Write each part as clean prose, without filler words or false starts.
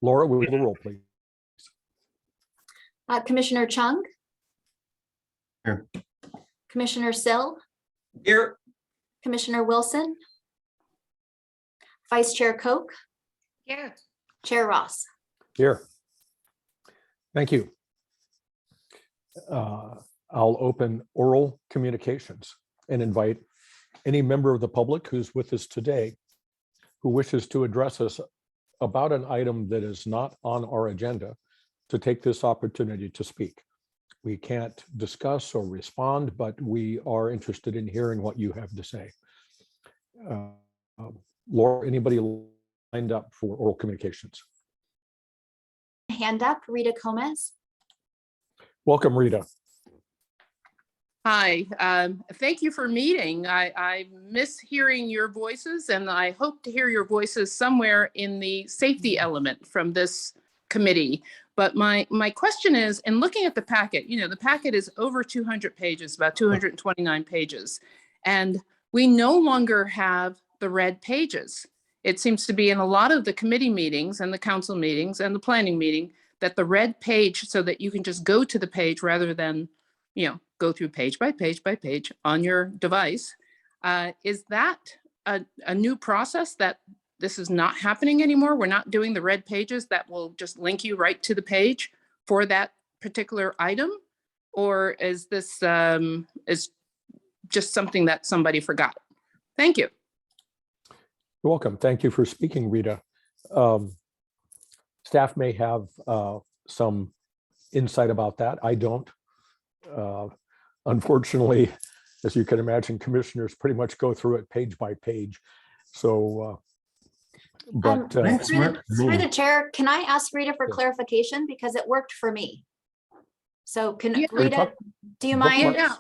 Laura, will you call the roll, please? Commissioner Chung? Here. Commissioner Sill? Here. Commissioner Wilson? Vice Chair Koch? Here. Chair Ross? Here. Thank you. I'll open oral communications and invite any member of the public who's with us today who wishes to address us about an item that is not on our agenda to take this opportunity to speak. We can't discuss or respond, but we are interested in hearing what you have to say. Laura, anybody lined up for oral communications? Hand up, Rita Gomez. Welcome, Rita. Hi, thank you for meeting. I miss hearing your voices, and I hope to hear your voices somewhere in the safety element from this committee. But my question is, in looking at the packet, the packet is over 200 pages, about 229 pages, and we no longer have the red pages. It seems to be in a lot of the committee meetings and the council meetings and the planning meeting that the red page, so that you can just go to the page rather than, go through page by page by page on your device. Is that a new process that this is not happening anymore? We're not doing the red pages that will just link you right to the page for that particular item? Or is this is just something that somebody forgot? Thank you. You're welcome. Thank you for speaking, Rita. Staff may have some insight about that. I don't. Unfortunately, as you can imagine, commissioners pretty much go through it page by page. So, but Through the chair, can I ask Rita for clarification? Because it worked for me. So can Rita, do you mind? Yeah,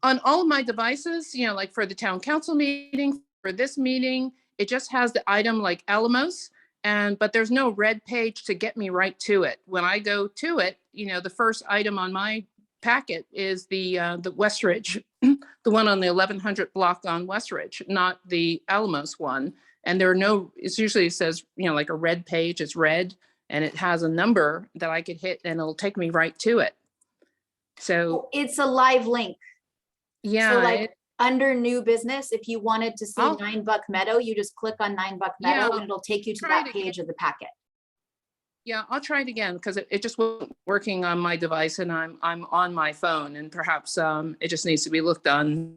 on all of my devices, like for the town council meeting, for this meeting, it just has the item like Alamos, but there's no red page to get me right to it. When I go to it, the first item on my packet is the Westridge, the one on the 1100 block on Westridge, not the Alamos one. And there are no, it usually says, like a red page, it's red, and it has a number that I could hit and it'll take me right to it. So it's a live link. Yeah. So like under new business, if you wanted to see 9 Buck Meadow, you just click on 9 Buck Meadow and it'll take you to that page of the packet. Yeah, I'll try it again because it just wasn't working on my device and I'm on my phone, and perhaps it just needs to be looked on.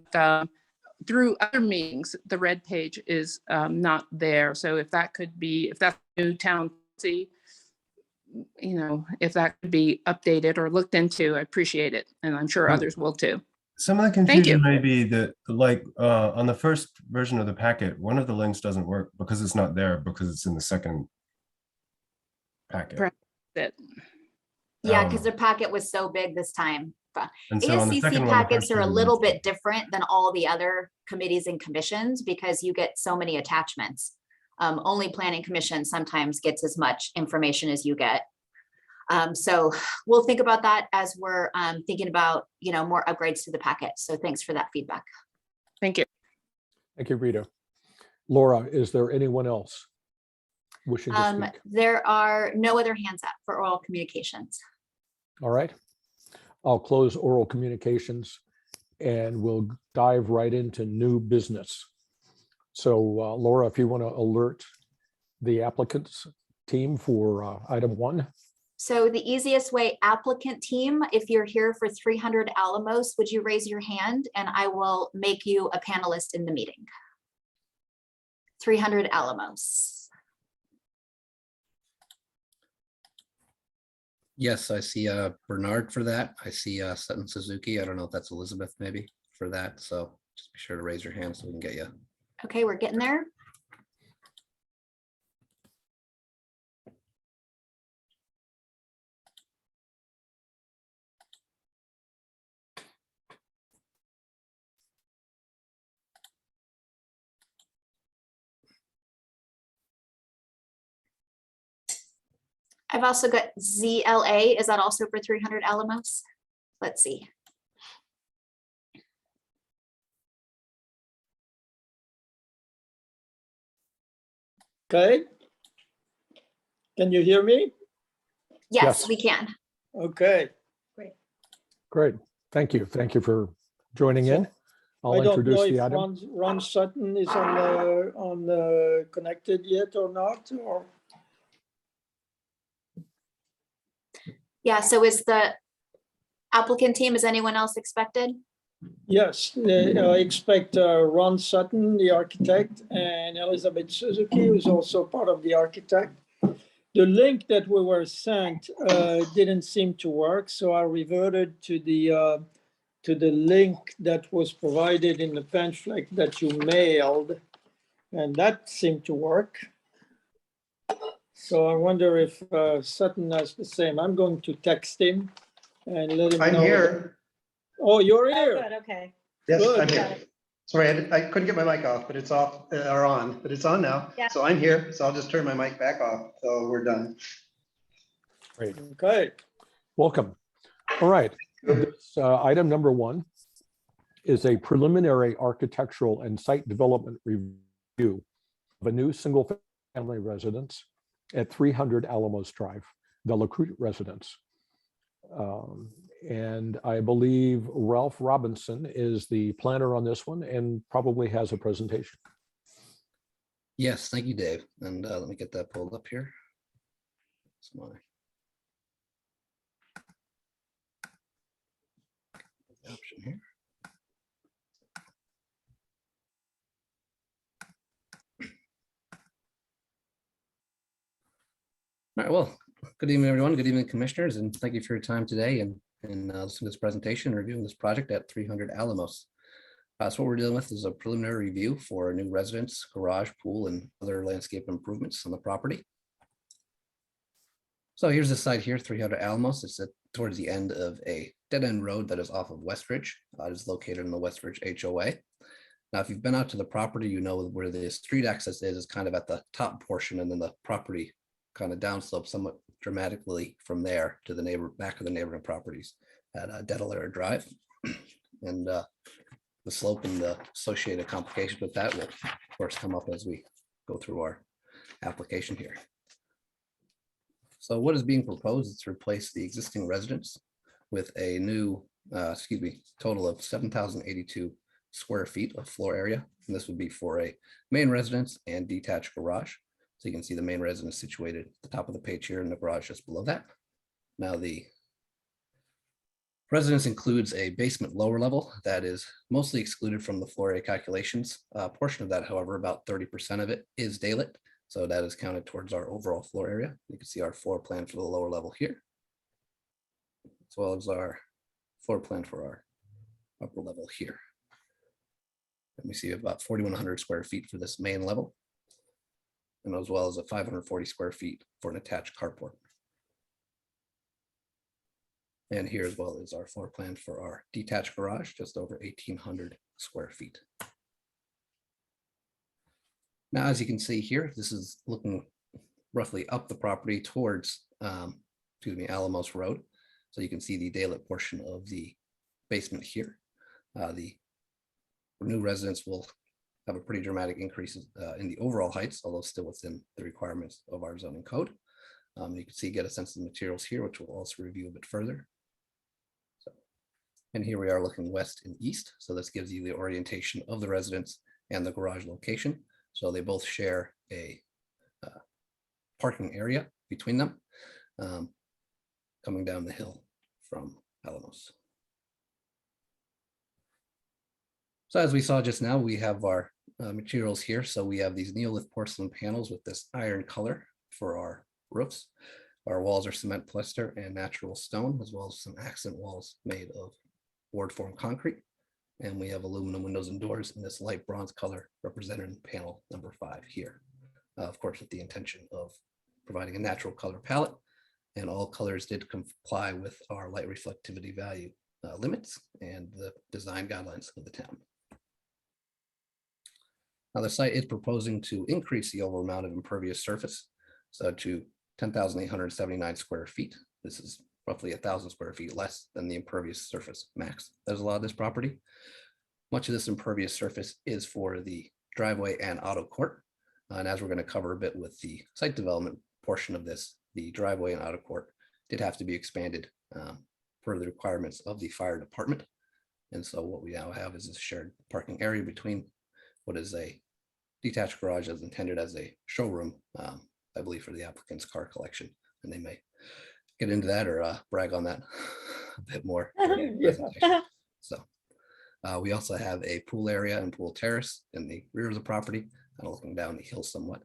Through other meetings, the red page is not there. So if that could be, if that's new town, if that could be updated or looked into, I appreciate it. And I'm sure others will too. Some of the confusion may be that, like on the first version of the packet, one of the links doesn't work because it's not there, because it's in the second packet. Yeah, because the packet was so big this time. And so ASCC packets are a little bit different than all the other committees and commissions because you get so many attachments. Only planning commission sometimes gets as much information as you get. So we'll think about that as we're thinking about, more upgrades to the packet. So thanks for that feedback. Thank you. Thank you, Rita. Laura, is there anyone else wishing to speak? There are no other hands up for oral communications. All right. I'll close oral communications and we'll dive right into new business. So Laura, if you want to alert the applicants team for item 1. So the easiest way, applicant team, if you're here for 300 Alamos, would you raise your hand and I will make you a panelist in the meeting. 300 Alamos. Yes, I see Bernard for that. I see Sutton Suzuki. I don't know if that's Elizabeth maybe for that. So just be sure to raise your hand so we can get you. Okay, we're getting there. I've also got ZLA. Is that also for 300 Alamos? Let's see. Good. Can you hear me? Yes, Yes. we can. Okay. Great. Thank you. Thank you for joining in. I'll I don't know introduce if the item. Ron Sutton is connected yet or not, or? Yeah, so is the applicant team, is anyone else expected? Yes, I expect Ron Sutton, the architect, and Elizabeth Suzuki, who's also part of the architect. The link that we were sent didn't seem to work, so I reverted to the link that was provided in the pamphlet that you mailed, and that seemed to work. So I wonder if Sutton has the same. I'm going to text him and let him know. I'm here. Oh, you're Oh, here. good, okay. Yes, Good. I'm here. Sorry, I couldn't get my mic off, but it's off or on, but it's on now. Yeah. So I'm here. So I'll just turn my mic back off. So we're done. Great. Okay. Welcome. All right. This, item number 1 is a preliminary architectural and site development review of a new single-family residence at 300 Alamos Drive, the LaCrute residence. And I believe Ralph Robinson is the planner on this one and probably has a presentation. Yes, thank you, Dave. And let me get that pulled up here. That's my option here. All right, well, good evening, everyone. Good evening, commissioners, and thank you for your time today and listening to this presentation, reviewing this project at 300 Alamos. So what we're dealing with is a preliminary review for a new residence, garage, pool, and other landscape improvements on the property. So here's the site here, 300 Alamos. It's towards the end of a dead-end road that is off of Westridge. It is located in the Westridge HOA. Now, if you've been out to the property, you know where the street access is kind of at the top portion, and then the property kind of downslope somewhat dramatically from there to the back of the neighboring properties at Dedelara Drive. And the slope and the associated complications with that will, of course, come up as we go through our application here. So what is being proposed is to replace the existing residence with a new, total of 7,082 square feet of floor area. And this would be for a main residence and detached garage. So you can see the main residence situated at the top of the page here and the garage just below that. Now the residence includes a basement lower level that is mostly excluded from the floor area calculations. A portion of that, however, about 30% of it is daylit. So that is counted towards our overall floor area. You can see our floor plan for the lower level here, as well as our floor plan for our upper level here. And we see about 4,100 square feet for this main level, and as well as a 540 square feet for an attached carport. And here as well is our floor plan for our detached garage, just over 1,800 square feet. Now, as you can see here, this is looking roughly up the property towards, Alamos Road. So you can see the daylit portion of the basement here. The new residence will have a pretty dramatic increase in the overall heights, although still within the requirements of our zoning code. You can see, get a sense of the materials here, which we'll also review a bit further. And here we are looking west and east. So this gives you the orientation of the residence and the garage location. So they both share a parking area between them, coming down the hill from Alamos. So as we saw just now, we have our materials here. So we have these Neolith porcelain panels with this iron color for our roofs. Our walls are cement plaster and natural stone, as well as some accent walls made of board form concrete. And we have aluminum windows and doors in this light bronze color represented in panel number 5 here. Of course, with the intention of providing a natural color palette, and all colors did comply with our light reflectivity value limits and the design guidelines of the town. Now the site is proposing to increase the overall amount of impervious surface, so to 10,879 square feet. This is roughly 1,000 square feet less than the impervious surface max that is allowed this property. Much of this impervious surface is for the driveway and auto court. And as we're going to cover a bit with the site development portion of this, the driveway and outer court, did have to be expanded per the requirements of the fire department. And so what we now have is a shared parking area between what is a detached garage as intended as a showroom, I believe, for the applicant's car collection. And they may get into that or brag on that a bit more during the Yeah. presentation. So we also have a pool area and pool terrace in the rear of the property, kind of looking down the hill somewhat.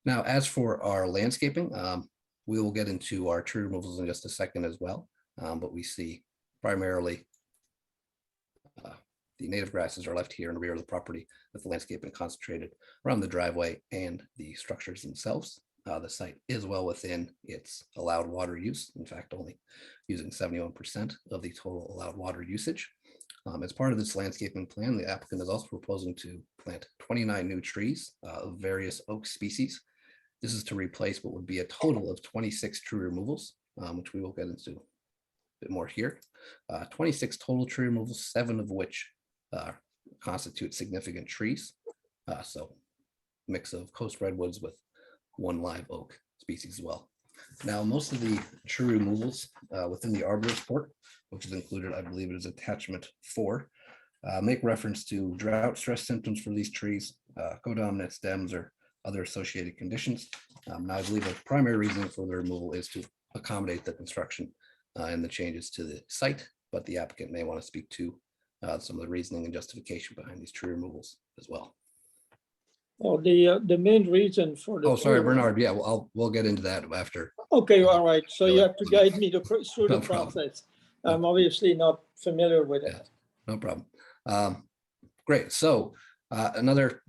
Now, as for our landscaping, we will get into our tree removals in just a second as well. But we see primarily the native grasses are left here in the rear of the property, with the landscaping concentrated around the driveway and the structures themselves. The site is well within its allowed water use, in fact, only using 71% of the total allowed water usage. As part of this landscaping plan, the applicant is also proposing to plant 29 new trees of various oak species. This is to replace what would be a total of 26 tree removals, which we will get into a bit more here. 26 total tree removals, 7 of which constitute significant trees. So mix of coast redwoods with 1 live oak species as well. Now, most of the tree removals within the arborist report, which is included, I believe it is attachment 4, make reference to drought stress symptoms for these trees, codominant stems, or other associated conditions. Now, I believe the primary reason for the removal is to accommodate the construction and the changes to the site, but the applicant may want to speak to some of the reasoning and justification behind these tree removals as well. Well, the main reason for the. Oh, sorry, Bernard. Yeah, we'll get into that after. Okay, all right. So you have to guide me through No the problem. process. I'm obviously not familiar with it. Yeah, no problem. Great. So another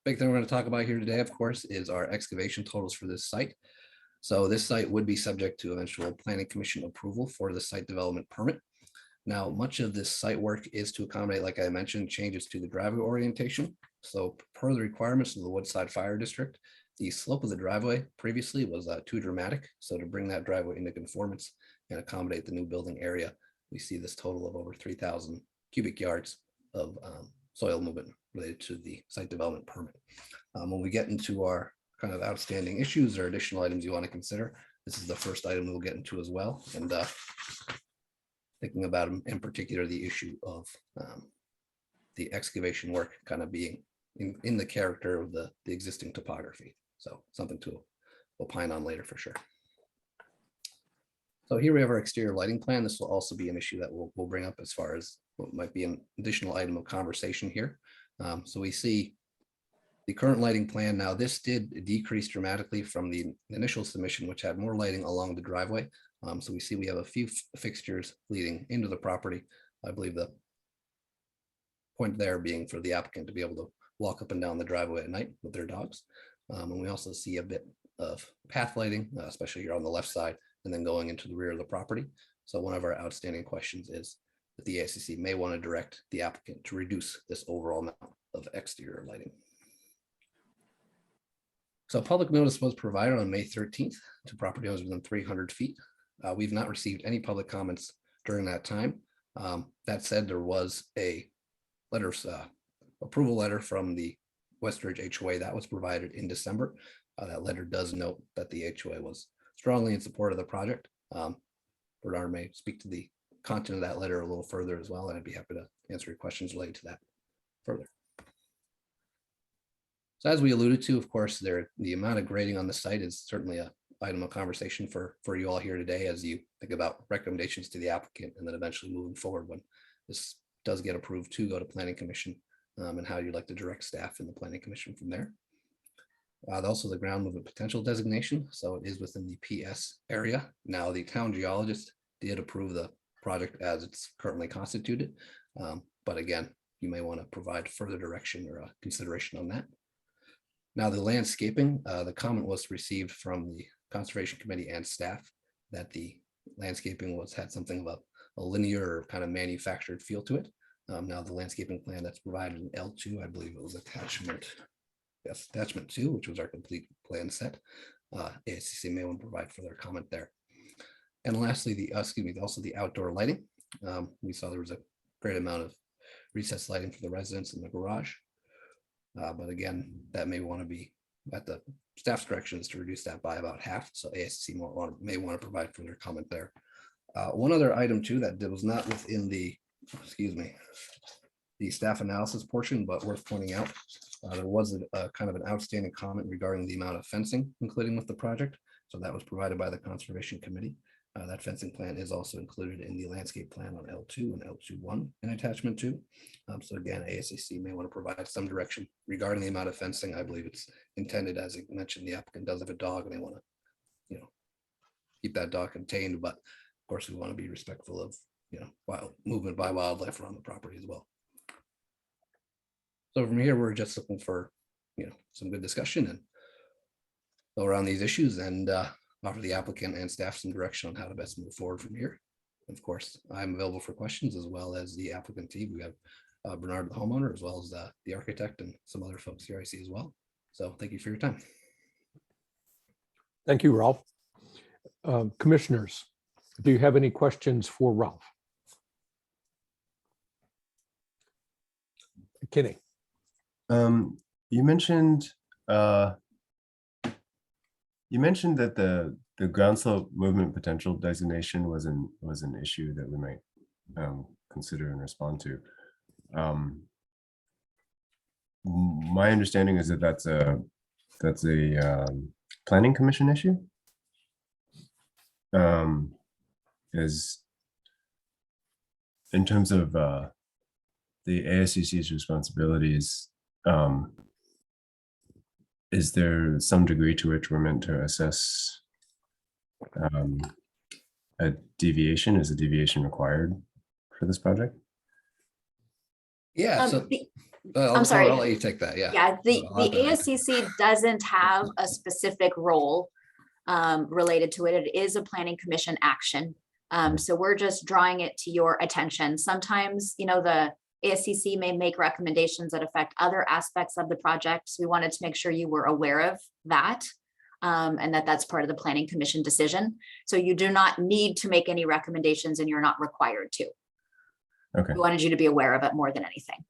big thing we're going to talk about here today, of course, is our excavation totals for this site. So this site would be subject to eventual planning commission approval for the site development permit. Now, much of this site work is to accommodate, like I mentioned, changes to the driveway orientation. So per the requirements of the Woodside Fire District, the slope of the driveway previously was too dramatic. So to bring that driveway into conformance and accommodate the new building area, we see this total of over 3,000 cubic yards of soil movement related to the site development permit. When we get into our kind of outstanding issues or additional items you want to consider, this is the first item we'll get into as well. And thinking about them in particular, the issue of the excavation work kind of being in the character of the existing topography. So something to opine on later for sure. So here we have our exterior lighting plan. This will also be an issue that we'll bring up as far as what might be an additional item of conversation here. So we see the current lighting plan. Now, this did decrease dramatically from the initial submission, which had more lighting along the driveway. So we see we have a few fixtures leading into the property. I believe the point there being for the applicant to be able to walk up and down the driveway at night with their dogs. And we also see a bit of path lighting, especially here on the left side, and then going into the rear of the property. So one of our outstanding questions is that the ASCC may want to direct the applicant to reduce this overall amount of exterior lighting. So public notice was provided on May 13th to property owners within 300 feet. We've not received any public comments during that time. That said, there was a approval letter from the Westridge HOA that was provided in December. That letter does note that the HOA was strongly in support of the project. Bernard may speak to the content of that letter a little further as well, and I'd be happy to answer your questions related to that further. So as we alluded to, of course, the amount of grading on the site is certainly an item of conversation for you all here today as you think about recommendations to the applicant and then eventually moving forward when this does get approved to go to planning commission, and how you'd like to direct staff in the planning commission from there. Also the ground movement potential designation. So it is within the PS area. Now the town geologist did approve the project as it's currently constituted. But again, you may want to provide further direction or consideration on that. Now the landscaping, the comment was received from the Conservation Committee and staff that the landscaping had something of a linear kind of manufactured feel to it. Now the landscaping plan that's provided in L2, I believe it was attachment 2, which was our complete plan set. ASCC may want to provide further comment there. And lastly, also the outdoor lighting. We saw there was a great amount of recessed lighting for the residents in the garage. But again, that may want to be at the staff's direction is to reduce that by about half. So ASCC may want to provide further comment there. One other item too that was not within the, excuse me, the staff analysis portion, but worth pointing out, there was a kind of an outstanding comment regarding the amount of fencing, including with the project. So that was provided by the Conservation Committee. That fencing plan is also included in the landscape plan on L2 and L2-1 in attachment 2. So again, ASCC may want to provide some direction regarding the amount of fencing. I believe it's intended, as you mentioned, the applicant does have a dog and they want to, you know, keep that dog contained, but of course we want to be respectful of, you know, wild movement by wildlife around the property as well. So from here, we're just looking for, you know, some good discussion and go around these issues and offer the applicant and staff some direction on how to best move forward from here. Of course, I'm available for questions as well as the applicant team. We have Bernard, the homeowner, as well as the architect and some other folks here I see as well. So thank you for your time. Thank you, Ralph. Commissioners, do you have any questions for Ralph? Kenny. You mentioned that the ground slope movement potential designation was an issue that we might consider and respond to. My understanding is that that's a planning commission issue. Is in terms of the ASCC's responsibilities, is there some degree to which we're meant to assess a deviation? Is a deviation required for this project? Yeah, so I'm sorry. I'll let you take that. Yeah. Yeah, the I'll have that. ASCC doesn't have a specific role related to it. It is a planning commission action. So we're just drawing it to your attention. Sometimes, you know, the ASCC may make recommendations that affect other aspects of the project. So we wanted to make sure you were aware of that and that that's part of the planning commission decision. So you do not need to make any recommendations and you're not required to. Okay. We wanted you to be aware of it more than anything.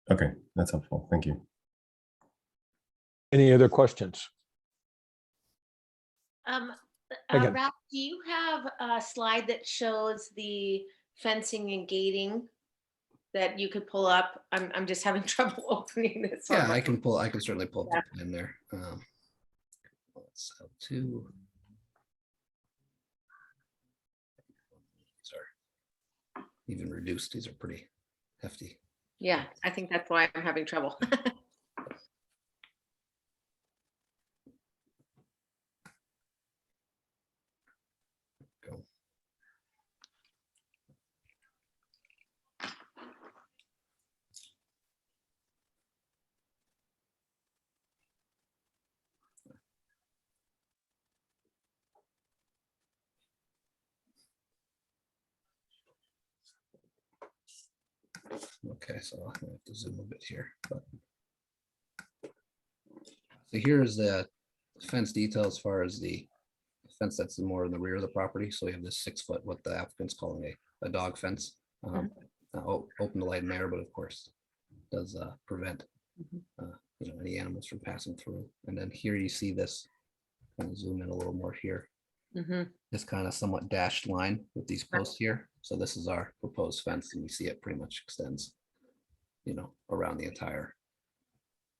Okay, that's helpful. Thank you. Any other questions? Megan. Ralph, do you have a slide that shows the fencing and gating that you could pull up? I'm just having trouble opening this. Yeah, one. I can certainly pull up the plan there. Let's have two. Sorry. Even reduced, these are pretty hefty. Yeah, I think that's why I'm having trouble. Go. Okay, so I'll have to zoom a bit here. But so here's the fence detail as far as the fence that's more in the rear of the property. So we have this 6 foot, what the applicant's calling a dog fence. Open to light and air, but of course does prevent you know, any animals from passing through. And then here you see this, kind of zoom in a little more here. This kind of somewhat dashed line with these posts here. So this is our proposed fence, and you see it pretty much extends, you know, around the entire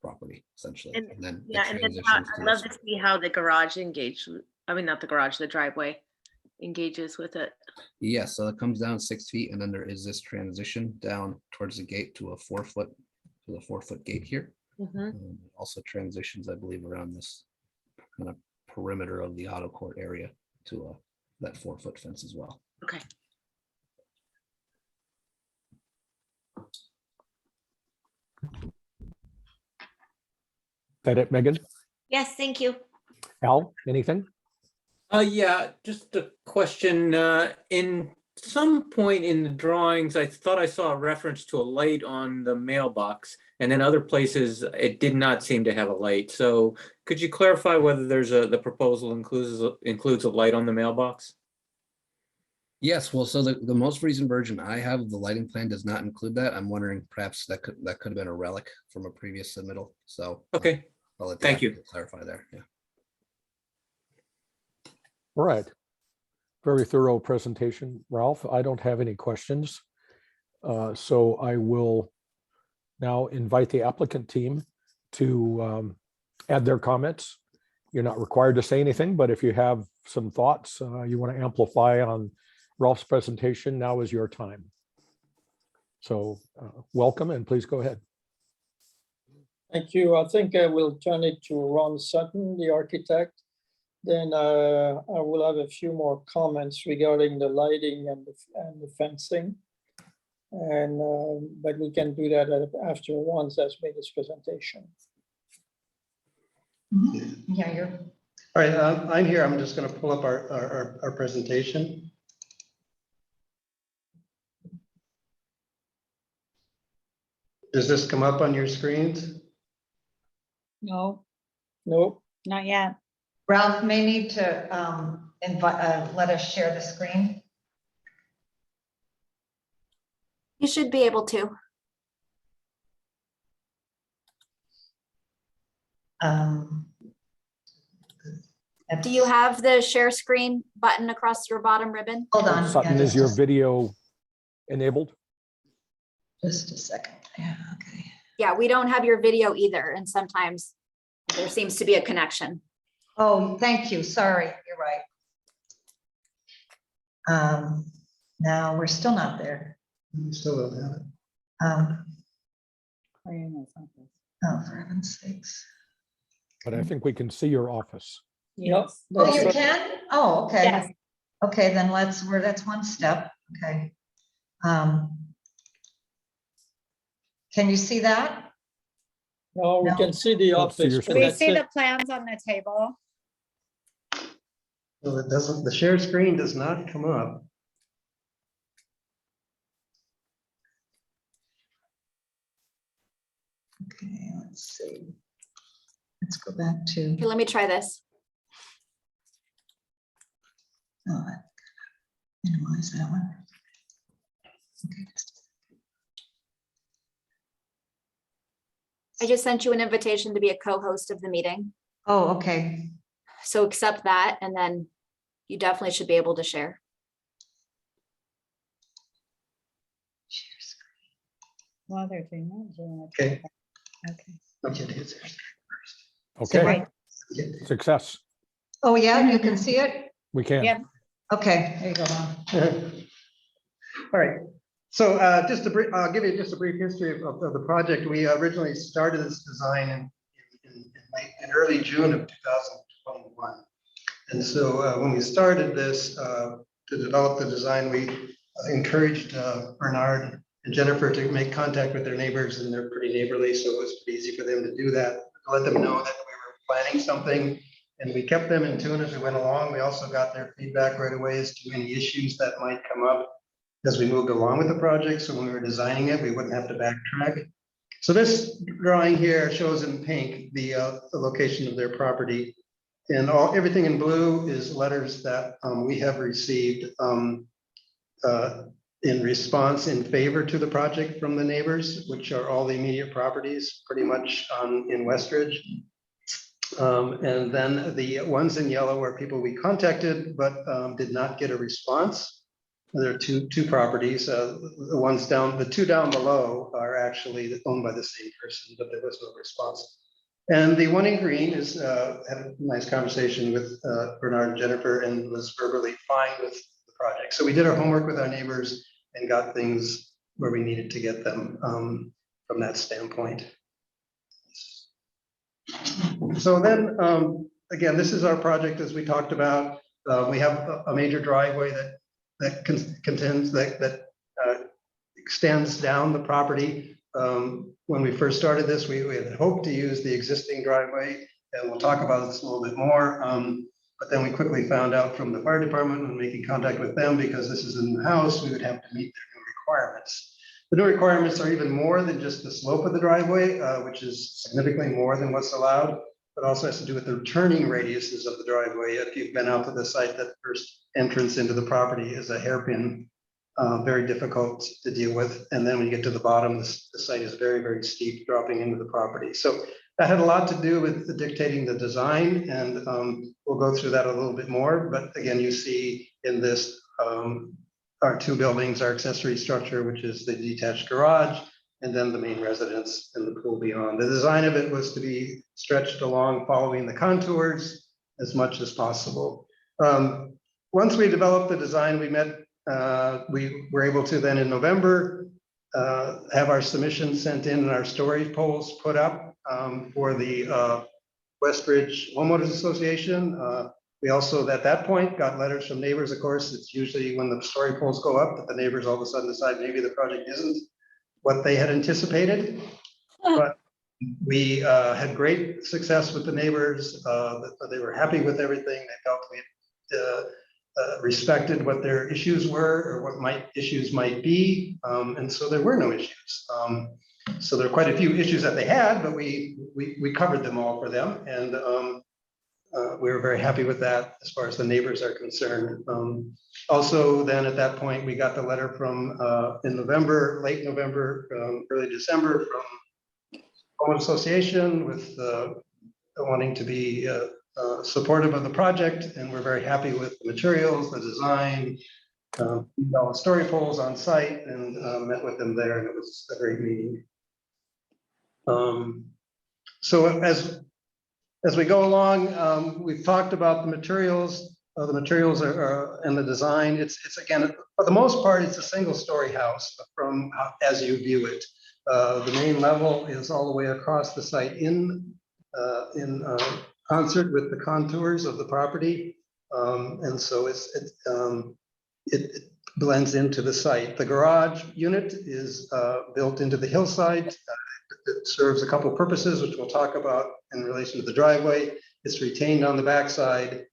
property essentially. And then yeah, and then I'd love to see how the garage engaged. I mean, not the garage, the driveway engages with it. Yeah, so it comes down 6 feet, and then there is this transition down towards the gate to a 4 foot, to the 4 foot gate here. Also transitions, I believe, around this kind of perimeter of the auto court area to that 4 foot fence as well. Okay. That it, Megan? Yes, thank you. Al, anything? Yeah, just a question. In some point in the drawings, I thought I saw a reference to a light on the mailbox, and then other places it did not seem to have a light. So could you clarify whether there's the proposal includes a light on the mailbox? Yes, well, so the most recent version I have of the lighting plan does not include that. I'm wondering perhaps that could have been a relic from a previous submittal. So Okay, I'll let the thank you. applicant clarify there. Yeah. All right. Very thorough presentation, Ralph. I don't have any questions. So I will now invite the applicant team to add their comments. You're not required to say anything, but if you have some thoughts you want to amplify on Ralph's presentation, now is your time. So welcome, and please go ahead. Thank you. I think I will turn it to Ron Sutton, the architect. Then I will have a few more comments regarding the lighting and the fencing. And but we can do that after Ron has made his presentation. Yeah, you're. All right, I'm here. I'm just going to pull up our presentation. Does this come up on your screens? No, Nope. not yet. Ralph may need to let us share the screen. You should be able to. Do you have the share screen button across your bottom ribbon? Hold on. Sutton, yeah, is your just video enabled? just a second. Yeah, okay. Yeah, we don't have your video either. And sometimes there seems to be a connection. Oh, thank you. Sorry, you're right. No, we're still not there. We still don't have it. Oh, for heaven's sakes. But I think we can see your office. Yep. Oh, you that's- can? Oh, okay. Yes. Okay, then that's one step. Okay. Can you see that? No, we No. can see the Let's see your office. but screen. We that's see it. the plans on the table. So it doesn't, the share screen does not come up. Okay, let's see. Let's go back to. Here, let me try this. Oh, minimize that one. Okay. I just sent you an invitation to be a co-host of the meeting. Oh, okay. So accept that, and then you definitely should be able to share. Share screen. While they're doing that, do you want to? Okay. Okay. Okay, hit share screen Okay, Right. first. success. Oh, yeah, you can see it? We can. Yeah. Okay, there you go. Ron. All right. So I'll give you just a brief history of the project. We originally started this design in early June of 2021. And so when we started this to develop the design, we encouraged Bernard and Jennifer to make contact with their neighbors, and they're pretty neighborly, so it was pretty easy for them to do that, to let them know that we were planning something. And we kept them in tune as we went along. We also got their feedback right away as to any issues that might come up as we moved along with the project. So when we were designing it, we wouldn't have to backtrack. So this drawing here shows in pink the location of their property. And everything in blue is letters that we have received in response in favor to the project from the neighbors, which are all the immediate properties pretty much in Westridge. And then the ones in yellow are people we contacted but did not get a response. There are two properties. The two down below are actually owned by the same person, but there was no response. And the one in green is had a nice conversation with Bernard and Jennifer and was verbally fine with the project. So we did our homework with our neighbors and got things where we needed to get them from that standpoint. So then, again, this is our project as we talked about. We have a major driveway that extends down the property. When we first started this, we had hoped to use the existing driveway, and we'll talk about this a little bit more. But then we quickly found out from the fire department when making contact with them, because this is in the house, we would have to meet their new requirements. The new requirements are even more than just the slope of the driveway, which is significantly more than what's allowed, but also has to do with the turning radiuses of the driveway. If you've been out to the site that first entrance into the property is a hairpin, very difficult to deal with. And then when you get to the bottom, the site is very, very steep, dropping into the property. So that had a lot to do with dictating the design, and we'll go through that a little bit more. But again, you see in this our two buildings, our accessory structure, which is the detached garage, and then the main residence and the pool beyond. The design of it was to be stretched along following the contours as much as possible. Once we developed the design, we were able to then in November have our submission sent in and our storage poles put up for the Westridge Homeowners Association. We also, at that point, got letters from neighbors. Of course, it's usually when the story poles go up that the neighbors all of a sudden decide maybe the project isn't what they had anticipated. But we had great success with the neighbors. They were happy with everything. They felt we respected what their issues were or what issues might be. And so there were no issues. So there are quite a few issues that they had, but we covered them all for them. And we were very happy with that as far as the neighbors are concerned. Also, then at that point, we got the letter from in November, late November, early December from Homeowners Association with wanting to be supportive of the project, and we're very happy with the materials, the design, all the story poles on site, and met with them there, and it was a great meeting. So as we go along, we've talked about the materials. The materials are and the design. It's again, for the most part, it's a single-story house from as you view it. The main level is all the way across the site in concert with the contours of the property, and so it blends into the site. The garage unit is built into the hillside. It serves a couple of purposes, which we'll talk about in relation to the driveway. It's retained on the backside.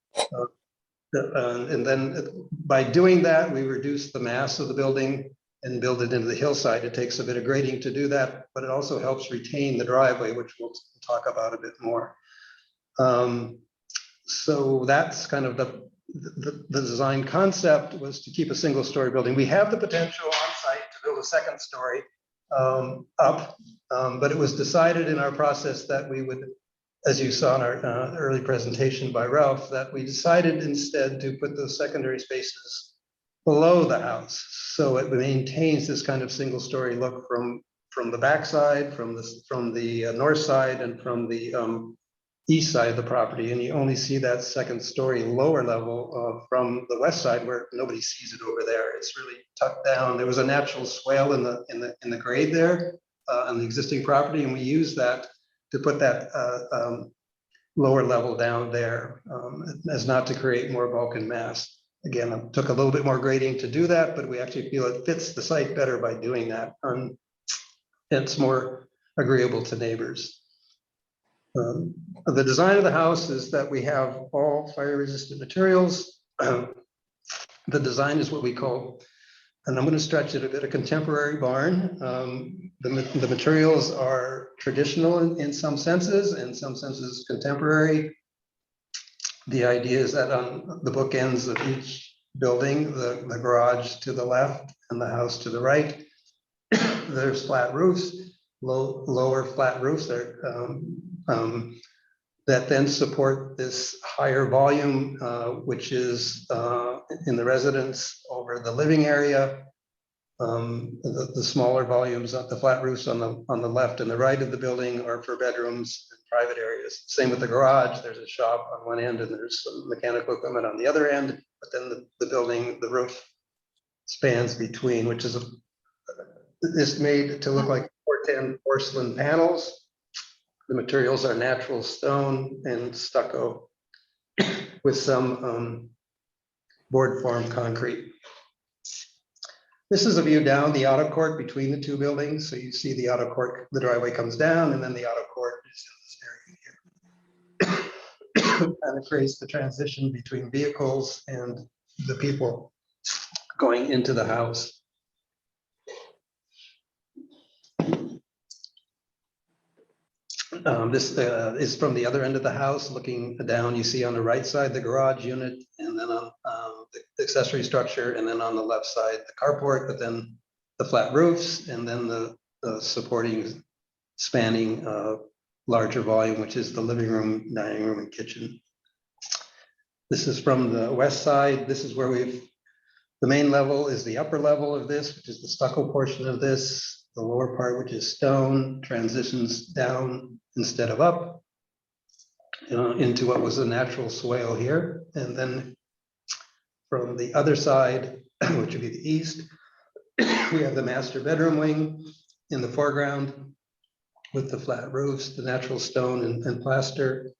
And then by doing that, we reduce the mass of the building and build it into the hillside. It takes a bit of grading to do that, but it also helps retain the driveway, which we'll talk about a bit more. So that's kind of the design concept, was to keep a single story building. We have the potential on site to build a second story up, but it was decided in our process that we would, as you saw in our early presentation by Ralph, that we decided instead to put those secondary spaces below the house. So it maintains this kind of single story look from the backside, from the north side, and from the east side of the property. And you only see that second story lower level from the west side, where nobody sees it over there. It's really tucked down. There was a natural swale in the grade there on the existing property, and we used that to put that lower level down there as not to create more bulk and mass. Again, it took a little bit more grading to do that, but we actually feel it fits the site better by doing that. It's more agreeable to neighbors. The design of the house is that we have all fire resistant materials. The design is what we call, and I'm going to stretch it a bit, a contemporary barn. The materials are traditional in some senses, in some senses contemporary. The idea is that on the bookends of each building, the garage to the left and the house to the right, there's flat roofs, lower flat roofs that then support this higher volume, which is in the residence over the living area. The smaller volumes, the flat roofs on the left and the right of the building, are for bedrooms and private areas. Same with the garage. There's a shop on one end and there's some mechanical equipment on the other end. But then the building, the roof spans between, which is made to look like 410 porcelain panels. The materials are natural stone and stucco with some board form concrete. This is a view down the auto court between the two buildings. So you see the auto court, the driveway comes down, and then the auto court is in this area here. And it creates the transition between vehicles and the people going into the house. This is from the other end of the house, looking down. You see on the right side, the garage unit, and then on the accessory structure, and then on the left side, the carport, but then the flat roofs, and then the supporting spanning larger volume, which is the living room, dining room, and kitchen. This is from the west side. This is where the main level is the upper level of this, which is the stucco portion of this. The lower part, which is stone, transitions down instead of up into what was a natural swale here. And then from the other side, which would be the east, we have the master bedroom wing in the foreground with the flat roofs, the natural stone and plaster.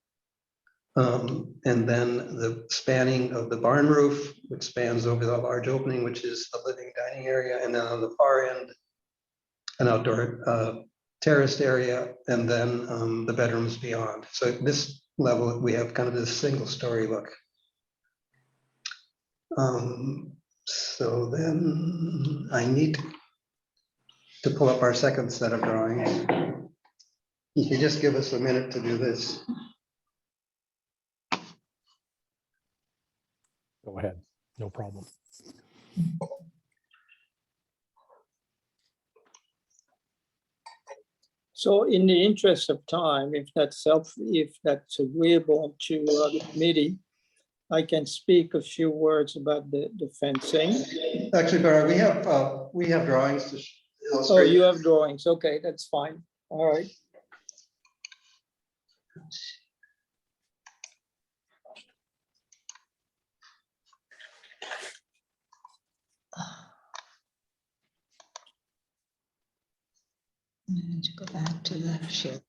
And then the spanning of the barn roof, which spans over the large opening, which is the living dining area. And then on the far end, an outdoor terraced area, and then the bedrooms beyond. So at this level, we have kind of this single story look. So then I need to pull up our second set of drawings. You can just give us a minute to do this. Go ahead, no problem. So in the interest of time, if that's agreeable to the committee, I can speak a few words about the fencing. Actually, Barry, we have drawings to illustrate. Oh, you have drawings. Okay, that's fine. All right. I need to go back to the share.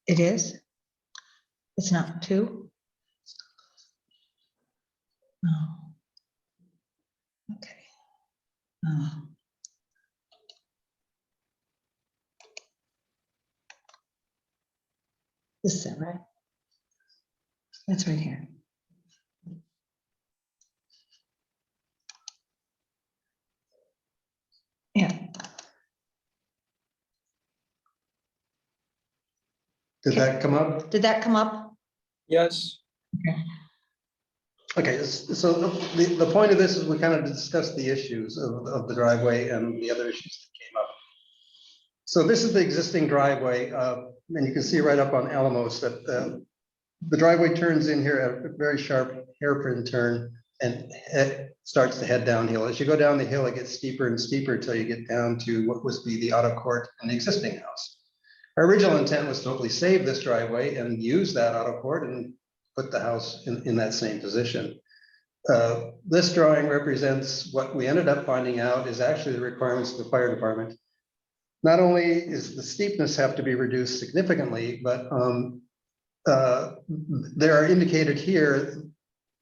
It is? It's not two? Oh. Okay. Oh. This is it, right? That's right here. Yeah. Did that come up? Did that come up? Yes. Okay, so the point of this is we kind of discussed the issues of the driveway and the other issues that came up. So this is the existing driveway, and you can see right up on Alamos that the driveway turns in here at a very sharp hairpin turn and it starts to head downhill. As you go down the hill, it gets steeper and steeper until you get down to what was be the auto court in the existing house. Our original intent was to hopefully save this driveway and use that auto court and put the house in that same position. This drawing represents what we ended up finding out is actually the requirements of the fire department. Not only is the steepness have to be reduced significantly, but there are indicated here,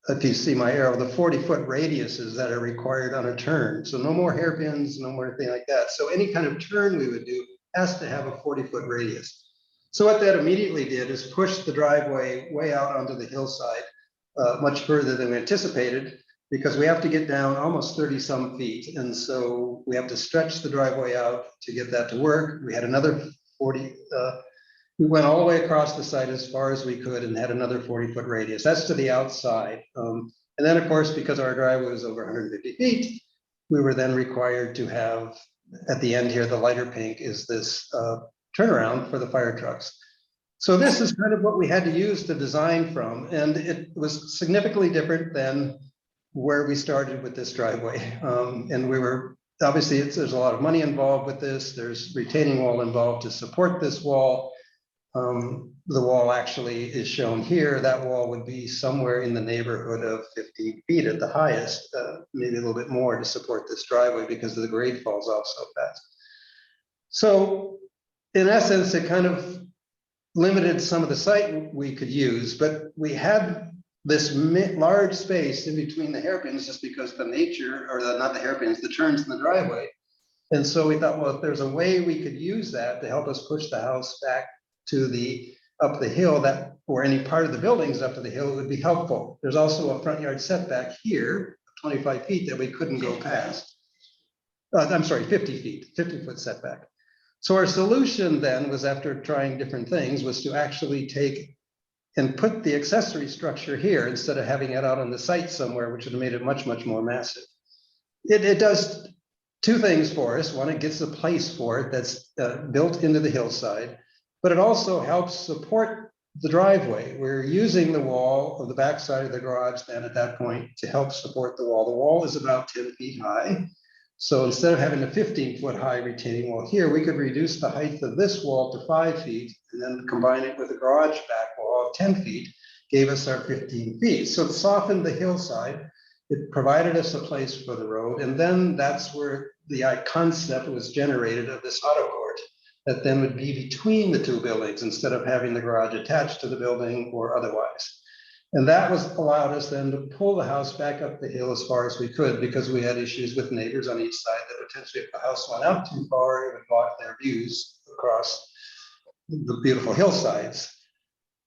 if you see my arrow, the 40-foot radiuses that are required on a turn. So no more hairpins, no more thing like that. So any kind of turn we would do has to have a 40-foot radius. So what that immediately did is push the driveway way out onto the hillside, much further than we anticipated, because we have to get down almost 30 some feet. And so we have to stretch the driveway out to get that to work. We had another 40, we went all the way across the site as far as we could and had another 40-foot radius. That's to the outside. And then of course, because our driveway was over 150 feet, we were then required to have, at the end here, the lighter pink is this turnaround for the fire trucks. So this is kind of what we had to use to design from, and it was significantly different than where we started with this driveway. And we were, obviously, there's a lot of money involved with this. There's retaining wall involved to support this wall. The wall actually is shown here. That wall would be somewhere in the neighborhood of 50 feet at the highest, maybe a little bit more to support this driveway because the grade falls off so fast. So in essence, it kind of limited some of the site we could use, but we had this large space in between the hairpins just because the nature, or not the hairpins, the turns in the driveway. And so we thought, well, if there's a way we could use that to help us push the house back to the up the hill, that or any part of the buildings up to the hill, would be helpful. There's also a front yard setback here, 25 feet that we couldn't go past. I'm sorry, 50 feet, 50-foot setback. So our solution then was, after trying different things, was to actually take and put the accessory structure here instead of having it out on the site somewhere, which would have made it much, much more massive. It does two things for us. One, it gets a place for it that's built into the hillside, but it also helps support the driveway. We're using the wall of the backside of the garage then at that point to help support the wall. The wall is about 10 feet high. So instead of having a 15-foot high retaining wall here, we could reduce the height of this wall to 5 feet and then combine it with a garage back wall of 10 feet, gave us our 15 feet. So it softened the hillside. It provided us a place for the road. And then that's where the concept was generated of this auto court that then would be between the two buildings instead of having the garage attached to the building or otherwise. And that allowed us then to pull the house back up the hill as far as we could, because we had issues with neighbors on each side that potentially, if the house went out too far, it would block their views across the beautiful hillsides.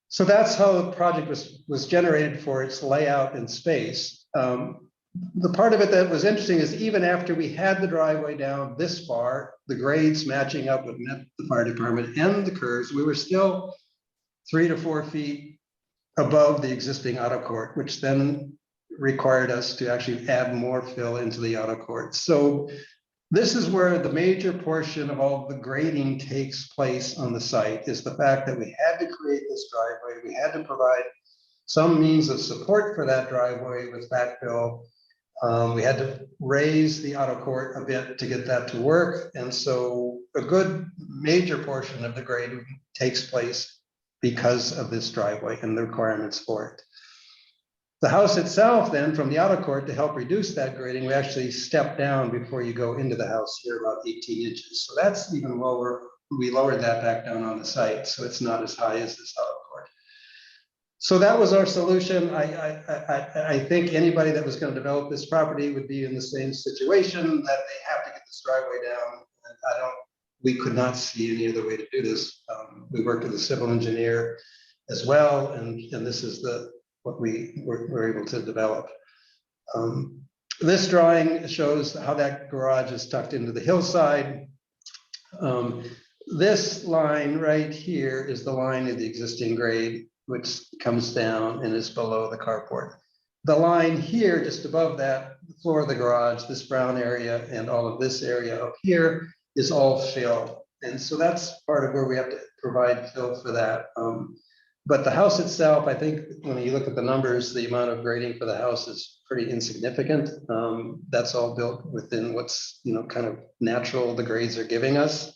So that's how the project was generated for its layout and space. The part of it that was interesting is even after we had the driveway down this far, the grades matching up with the fire department and the curves, we were still 3 to 4 feet above the existing auto court, which then required us to actually add more fill into the auto court. So this is where the major portion of all the grading takes place on the site, is the fact that we had to create this driveway. We had to provide some means of support for that driveway with backfill. We had to raise the auto court a bit to get that to work. And so a good major portion of the grading takes place because of this driveway and the requirements for it. The house itself then, from the auto court, to help reduce that grading, we actually step down before you go into the house here about 18 inches. So that's even lower. We lowered that back down on the site, so it's not as high as this auto court. So that was our solution. I think anybody that was going to develop this property would be in the same situation, that they have to get this driveway down. And we could not see any other way to do this. We worked with a civil engineer as well, and this is what we were able to develop. This drawing shows how that garage is tucked into the hillside. This line right here is the line of the existing grade, which comes down and is below the carport. The line here, just above that, the floor of the garage, this brown area and all of this area up here is all fill. And so that's part of where we have to provide fill for that. But the house itself, I think when you look at the numbers, the amount of grading for the house is pretty insignificant. That's all built within what's, kind of natural the grades are giving us.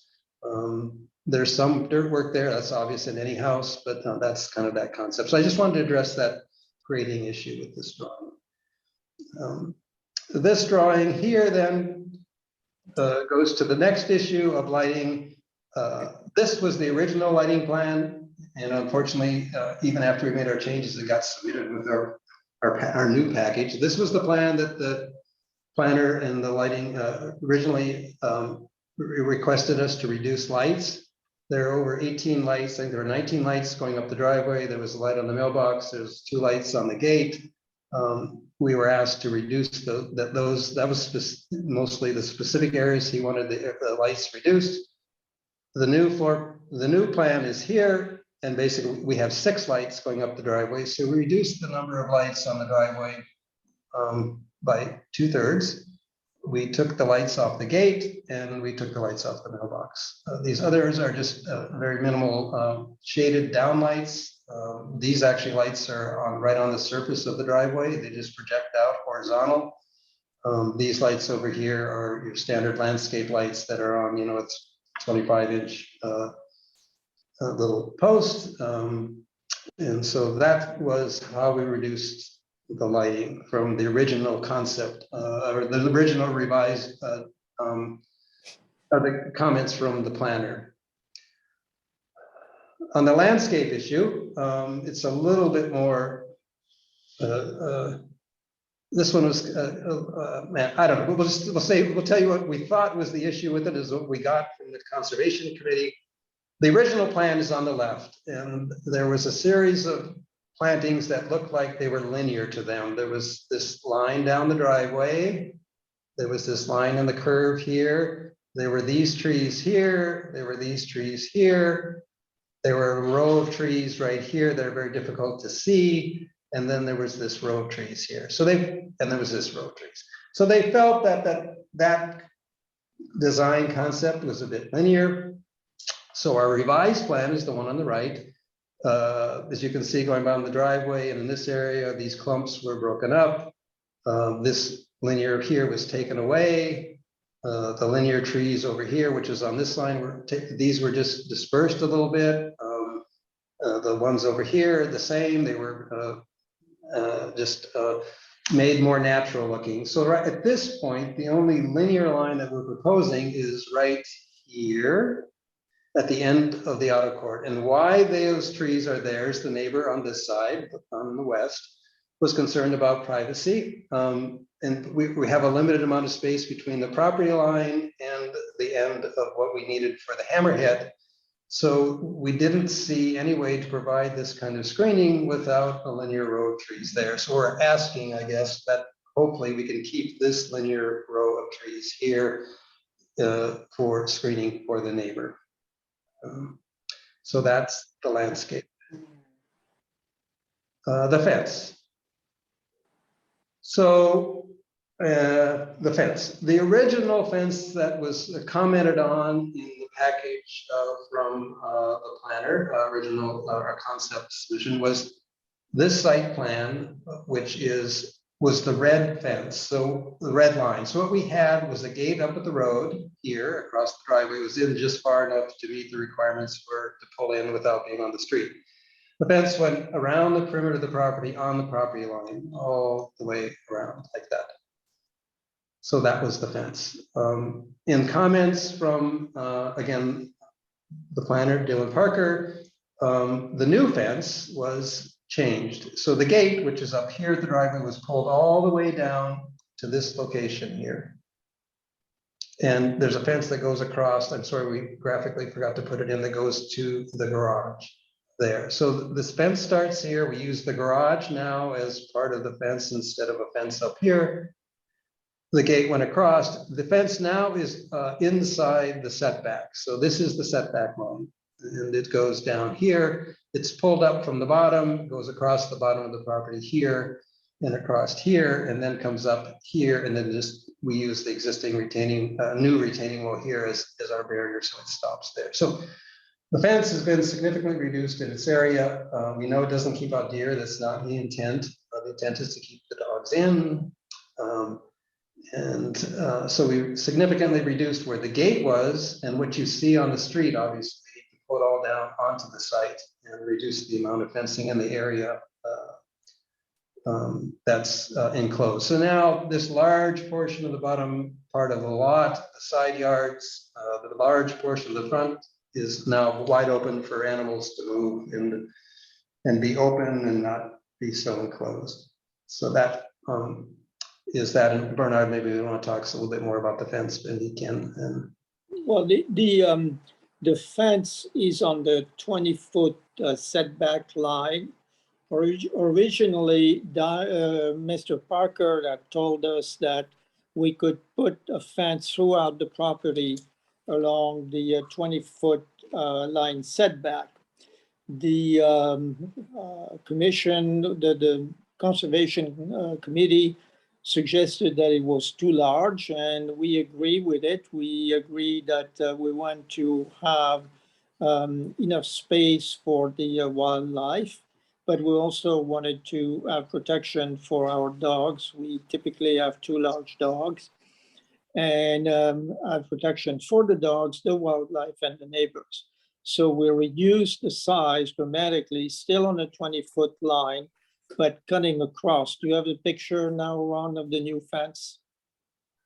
There's some dirt work there, that's obvious in any house, but that's kind of that concept. So I just wanted to address that grading issue with this drawing. This drawing here then goes to the next issue of lighting. This was the original lighting plan, and unfortunately, even after we made our changes, it got submitted with our new package. This was the plan that the planner and the lighting originally requested us to reduce lights. There are over 18 lights. I think there are 19 lights going up the driveway. There was a light on the mailbox. There's 2 lights on the gate. We were asked to reduce those. That was mostly the specific areas he wanted the lights reduced. The new plan is here, and basically we have 6 lights going up the driveway. So we reduced the number of lights on the driveway by 2/3. We took the lights off the gate and we took the lights off the mailbox. These others are just very minimal shaded down lights. These actually lights are right on the surface of the driveway. They just project out horizontal. These lights over here are your standard landscape lights that are on, it's 25-inch little post. And so that was how we reduced the lighting from the original concept, or the original revised the comments from the planner. On the landscape issue, it's a little bit more, this one was, I don't know, we'll tell you what we thought was the issue with it is what we got from the Conservation Committee. The original plan is on the left, and there was a series of plantings that looked like they were linear to them. There was this line down the driveway. There was this line in the curve here. There were these trees here, there were these trees here. There were a row of trees right here that are very difficult to see. And then there was this row of trees here. And there was this row of trees. So they felt that design concept was a bit linear. So our revised plan is the one on the right. As you can see, going down the driveway, and in this area, these clumps were broken up. This linear here was taken away. The linear trees over here, which is on this line, these were just dispersed a little bit. The ones over here, the same. They were just made more natural looking. So right at this point, the only linear line that we're proposing is right here at the end of the outer court. And why those trees are there is the neighbor on this side, on the west, was concerned about privacy. And we have a limited amount of space between the property line and the end of what we needed for the hammerhead. So we didn't see any way to provide this kind of screening without a linear row of trees there. So we're asking, I guess, that hopefully we can keep this linear row of trees here for screening for the neighbor. So that's the landscape. The fence. So the fence, the original fence that was commented on in the package from the planner, original concept submission, was this site plan, which was the red fence, so the red line. So what we had was a gate up at the road here across the driveway. It was in just far enough to meet the requirements to pull in without being on the street. The fence went around the perimeter of the property on the property line, all the way around like that. So that was the fence. In comments from, again, the planner, Dylan Parker, the new fence was changed. So the gate, which is up here at the driveway, was pulled all the way down to this location here. And there's a fence that goes across, I'm sorry, we graphically forgot to put it in, that goes to the garage there. So this fence starts here. We use the garage now as part of the fence instead of a fence up here. The gate went across. The fence now is inside the setback. So this is the setback line, and it goes down here. It's pulled up from the bottom, goes across the bottom of the property here and across here, and then comes up here. And then we use the existing new retaining wall here as our barrier, so it stops there. So the fence has been significantly reduced in its area. We know it doesn't keep out deer. That's not the intent. The intent is to keep the dogs in. So we significantly reduced where the gate was, and what you see on the street, obviously, you put all down onto the site and reduce the amount of fencing in the area that's enclosed. So now this large portion of the bottom part of the lot, the side yards, the large portion of the front is now wide open for animals to move and be open and not be so enclosed. So that is that. And Bernard, maybe we want to talk a little bit more about the fence, and he can. Well, the fence is on the 20-foot setback line. Originally, Mr. Parker had told us that we could put a fence throughout the property along the 20-foot line setback. The commission, the conservation committee suggested that it was too large, and we agree with it. We agree that we want to have enough space for the wildlife, but we also wanted to have protection for our dogs. We typically have 2 large dogs, and have protection for the dogs, the wildlife, and the neighbors. So we reduced the size dramatically, still on a 20-foot line, but cutting across. Do you have a picture now, Ron, of the new fence?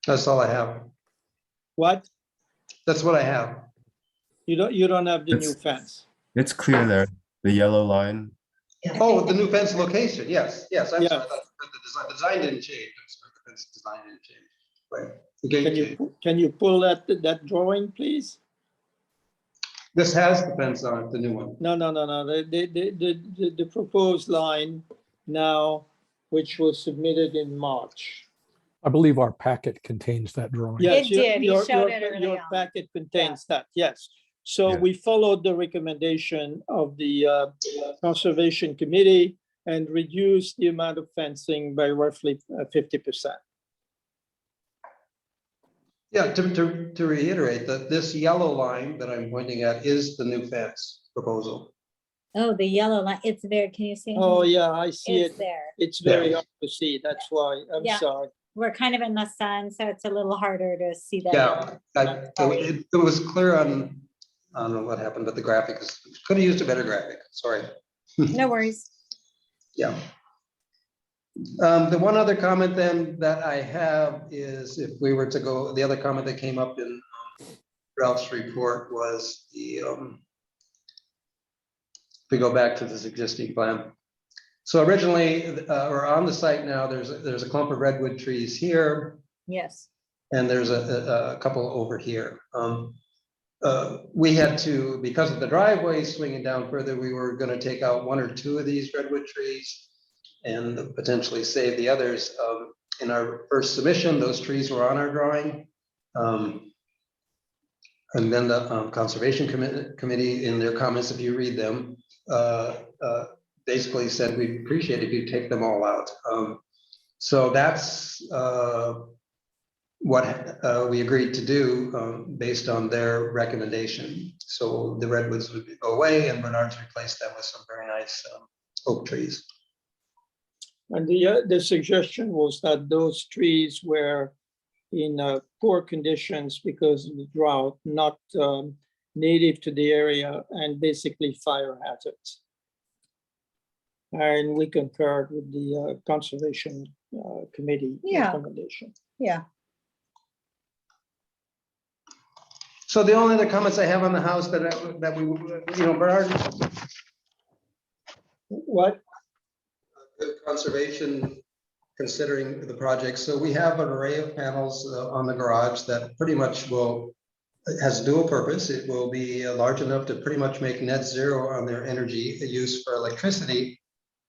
That's all I have. What? That's what I have. You don't have the new fence? It's clear there, the yellow line. Oh, the new fence location. Yes, yes. I'm Yeah. sorry. The design didn't change. I'm sorry, the fence design didn't change. Right. The gate changed. Can you pull that drawing, please? This has the fence on it, the new one. No. The proposed line now, which was submitted in March. I believe our packet contains that drawing. Yes, It did. He showed it early your on. packet contains that, yes. So Yeah. we followed the recommendation of the Conservation Committee and reduced the amount of fencing by roughly 50%. Yeah, to reiterate that this yellow line that I'm pointing at is the new fence proposal. Oh, the yellow line, it's there, can you see? Oh, yeah, I see It's it. there. It's very Yeah. hard to see. That's why, I'm Yeah. sorry. We're kind of in the sun, so it's a little harder to see that. Yeah, it was clear on, I don't know what happened, but the graphic is, could have used a better graphic, sorry. No worries. Yeah. The one other comment then that I have is if we were to go, the other comment that came up in Ralph's report was the, if we go back to this existing plan. So originally, or on the site now, there's a clump of redwood trees here, Yes. and there's a couple over here. We had to, because of the driveway swinging down further, we were going to take out 1 or 2 of these redwood trees and potentially save the others. In our first submission, those trees were on our drawing. And then the Conservation Committee, in their comments, if you read them, basically said we'd appreciate if you take them all out. So that's what we agreed to do based on their recommendation. So the redwoods would go away and Bernard's replaced them with some very nice oak trees. And the suggestion was that those trees were in poor conditions because of the drought, not native to the area and basically fire hazards. And we concurred with the Conservation Committee Yeah. recommendation. Yeah. So the only other comments I have on the house that we, you know, Bernard. What? Conservation considering the project. So we have an array of panels on the garage that pretty much has dual purpose. It will be large enough to pretty much make net zero on their energy use for electricity.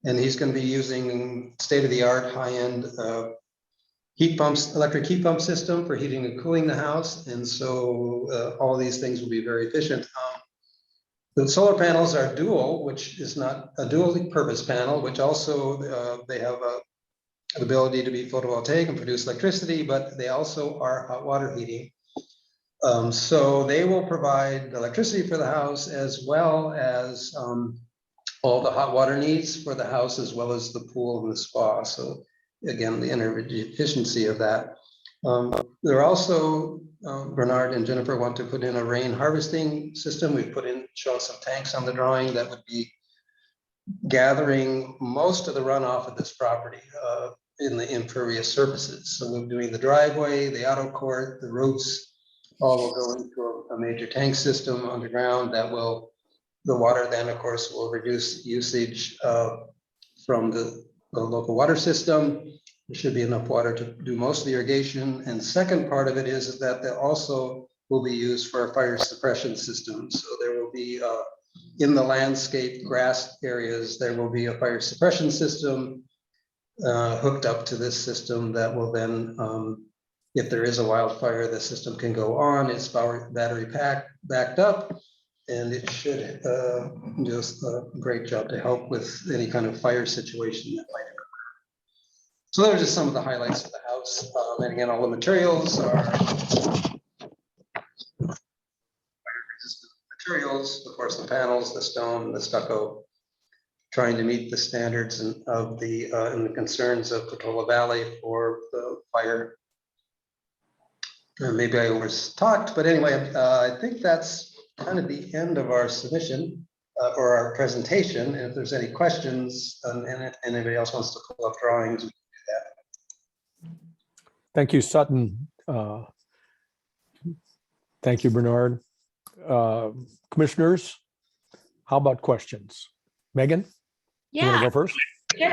And he's going to be using state-of-the-art high-end heat pumps, electric heat pump system for heating and cooling the house. And so all these things will be very efficient. The solar panels are dual, which is not a dual purpose panel, which also they have an ability to be photovoltaic and produce electricity, but they also are hot water heating. So they will provide electricity for the house as well as all the hot water needs for the house, as well as the pool and the spa. So again, the energy efficiency of that. They're also, Bernard and Jennifer want to put in a rain harvesting system. We've shown some tanks on the drawing that would be gathering most of the runoff of this property in the impervious surfaces. So we're doing the driveway, the auto court, the roofs, all will go into a major tank system underground that will, the water then of course will reduce usage from the local water system. There should be enough water to do most of the irrigation. And second part of it is that they also will be used for a fire suppression system. So there will be in the landscape grass areas, there will be a fire suppression system hooked up to this system that will then, if there is a wildfire, the system can go on. It's battery backed up, and it should do a great job to help with any kind of fire situation that might occur. So those are just some of the highlights of the house. And again, all the materials are fire-resistant materials, of course, the panels, the stone, the stucco, trying to meet the standards of the and the concerns of Portola Valley for the fire. Maybe I over-talked, but anyway, I think that's kind of the end of our submission or our presentation. And if there's any questions and anybody else wants to pull up drawings, we can do that. Thank you, Sutton. Thank you, Bernard. Commissioners, how about questions? Megan, you want to Yeah, go first? sure.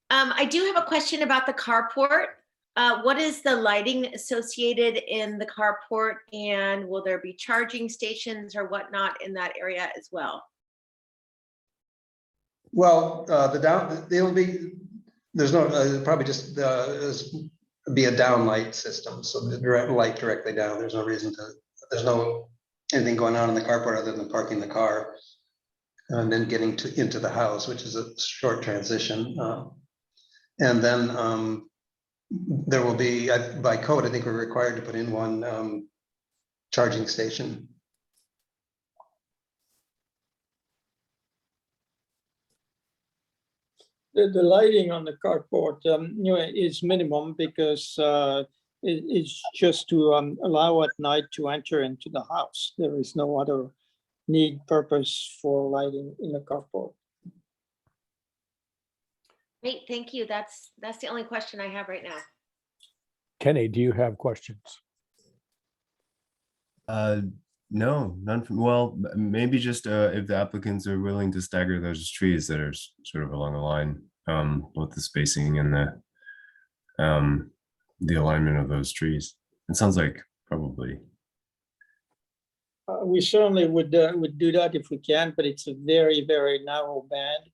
I do have a question about the carport. What is the lighting associated in the carport, and will there be charging stations or whatnot in that area as well? Well, there'll be, there's no, probably just as be a downlight system, so the direct light directly down. There's no reason to, there's no anything going on in the carport other than parking the car and then getting into the house, which is a short transition. And then there will be, by code, I think we're required to put in one charging station. The lighting on the carport, is minimum because it's just to allow at night to enter into the house. There is no other need, purpose for lighting in the carport. Great, thank you. That's the only question I have right now. Kenny, do you have questions? No, none from, well, maybe just if the applicants are willing to stagger those trees that are sort of along the line, both the spacing and the alignment of those trees. It sounds like probably. We certainly would do that if we can, but it's a very, very narrow band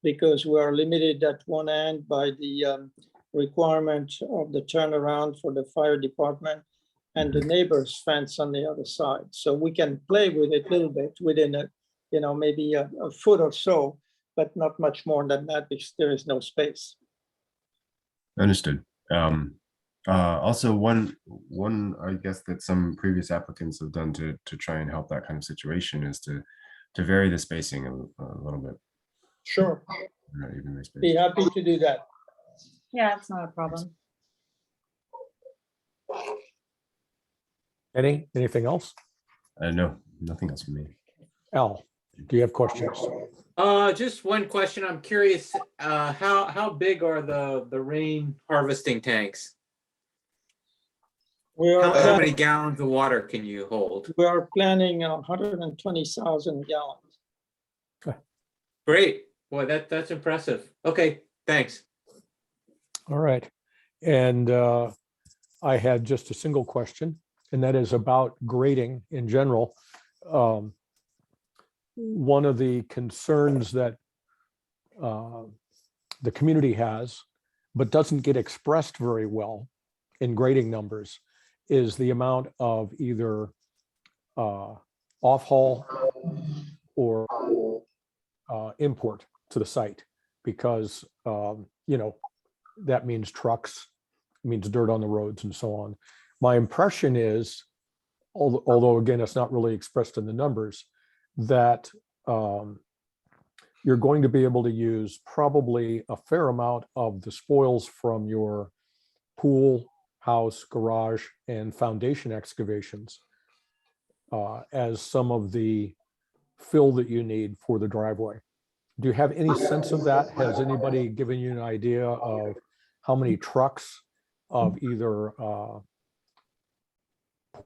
because we are limited at one end by the requirement of the turnaround for the fire department and the neighbor's fence on the other side. So we can play with it a little bit within a, maybe a foot or so, but not much more than that because there is no space. Understood. Also, one I guess that some previous applicants have done to try and help that kind of situation is to vary the spacing a little bit. Sure. Not evenly spaced. Be happy to do that. Yeah, it's not a problem. Anything else? No, nothing else for me. Al, do you have questions? Just one question. I'm curious, how big are the rain harvesting tanks? How many gallons of water can you hold? We are planning 120,000 gallons. Great. Boy, that's impressive. Okay, thanks. All right. And I had just a single question, and that is about grading in general. One of the concerns that the community has, but doesn't get expressed very well in grading numbers, is the amount of either off-haul or import to the site, because that means trucks, means dirt on the roads and so on. My impression is, although again, it's not really expressed in the numbers, that you're going to be able to use probably a fair amount of the spoils from your pool, house, garage, and foundation excavations as some of the fill that you need for the driveway. Do you have any sense of that? Has anybody given you an idea of how many trucks of either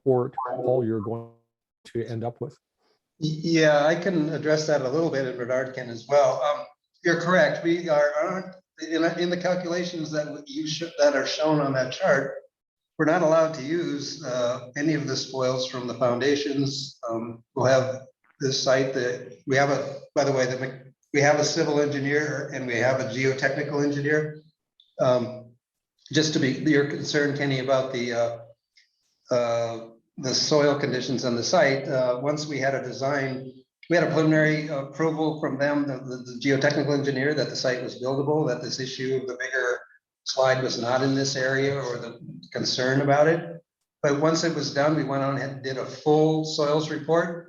port all you're going to end up with? Yeah, I can address that a little bit, and Bernard can as well. You're correct. We are in the calculations that that are shown on that chart. We're not allowed to use any of the spoils from the foundations. We'll have this site that we have by the way, we have a civil engineer and we have a geotechnical engineer. Just to be your concern, Kenny, about the soil conditions on the site. Once we had a design, we had a preliminary approval from them, the geotechnical engineer, that the site was buildable, that this issue of the bigger slide was not in this area or the concern about it. But once it was done, we went on and did a full soils report.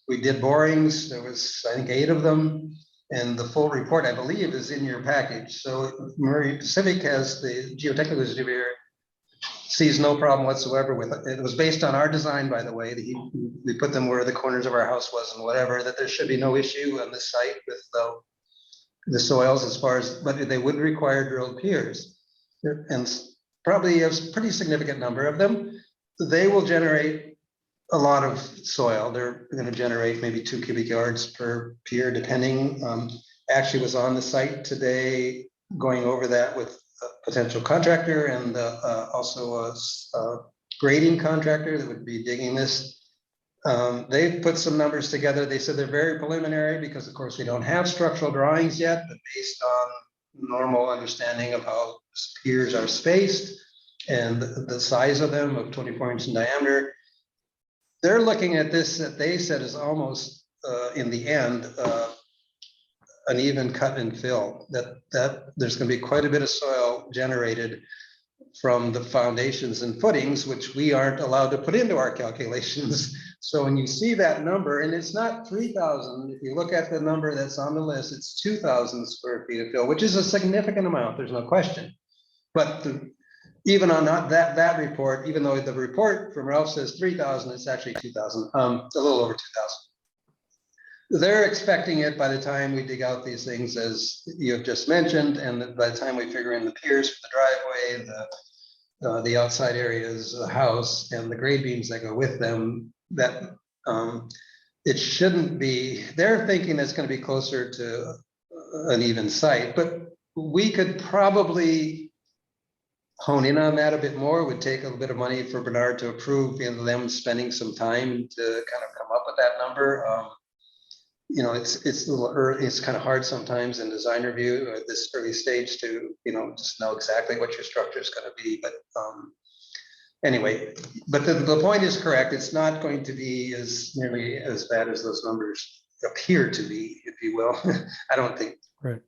We did borings. There was, I think, 8 of them. And the full report, I believe, is in your package. So Murray Pacific has the geotechnical engineer sees no problem whatsoever with it. It was based on our design, by the way. We put them where the corners of our house was and whatever, that there should be no issue on this site with the soils as far as, but they would require drilled piers. And probably a pretty significant number of them. They will generate a lot of soil. They're going to generate maybe 2 cubic yards per pier, depending. Actually was on the site today going over that with a potential contractor and also a grading contractor that would be digging this. They've put some numbers together. They said they're very preliminary because, of course, we don't have structural drawings yet, but based on normal understanding of how piers are spaced, and the size of them of 24 inches in diameter. They're looking at this that they said is almost in the end an even cut and fill, that there's going to be quite a bit of soil generated from the foundations and footings, which we aren't allowed to put into our calculations. So when you see that number, and it's not 3,000, if you look at the number that's on the list, it's 2,000 square feet of fill, which is a significant amount, there's no question. But even on that report, even though the report from Ralph says 3,000, it's actually 2,000, a little over 2,000. They're expecting it by the time we dig out these things, as you have just mentioned, and by the time we figure in the piers for the driveway, the outside areas, the house, and the grade beams that go with them, that it shouldn't be, they're thinking it's going to be closer to an even site, but we could probably hone in on that a bit more. It would take a little bit of money for Bernard to approve, and them spending some time to kind of come up with that number. You know, it's a little early, it's kind of hard sometimes in design review at this early stage to, you know, just know exactly what your structure is going to be. But anyway, but the point is correct. It's not going to be as nearly as bad as those numbers appear to be, if you will. I don't think. Right.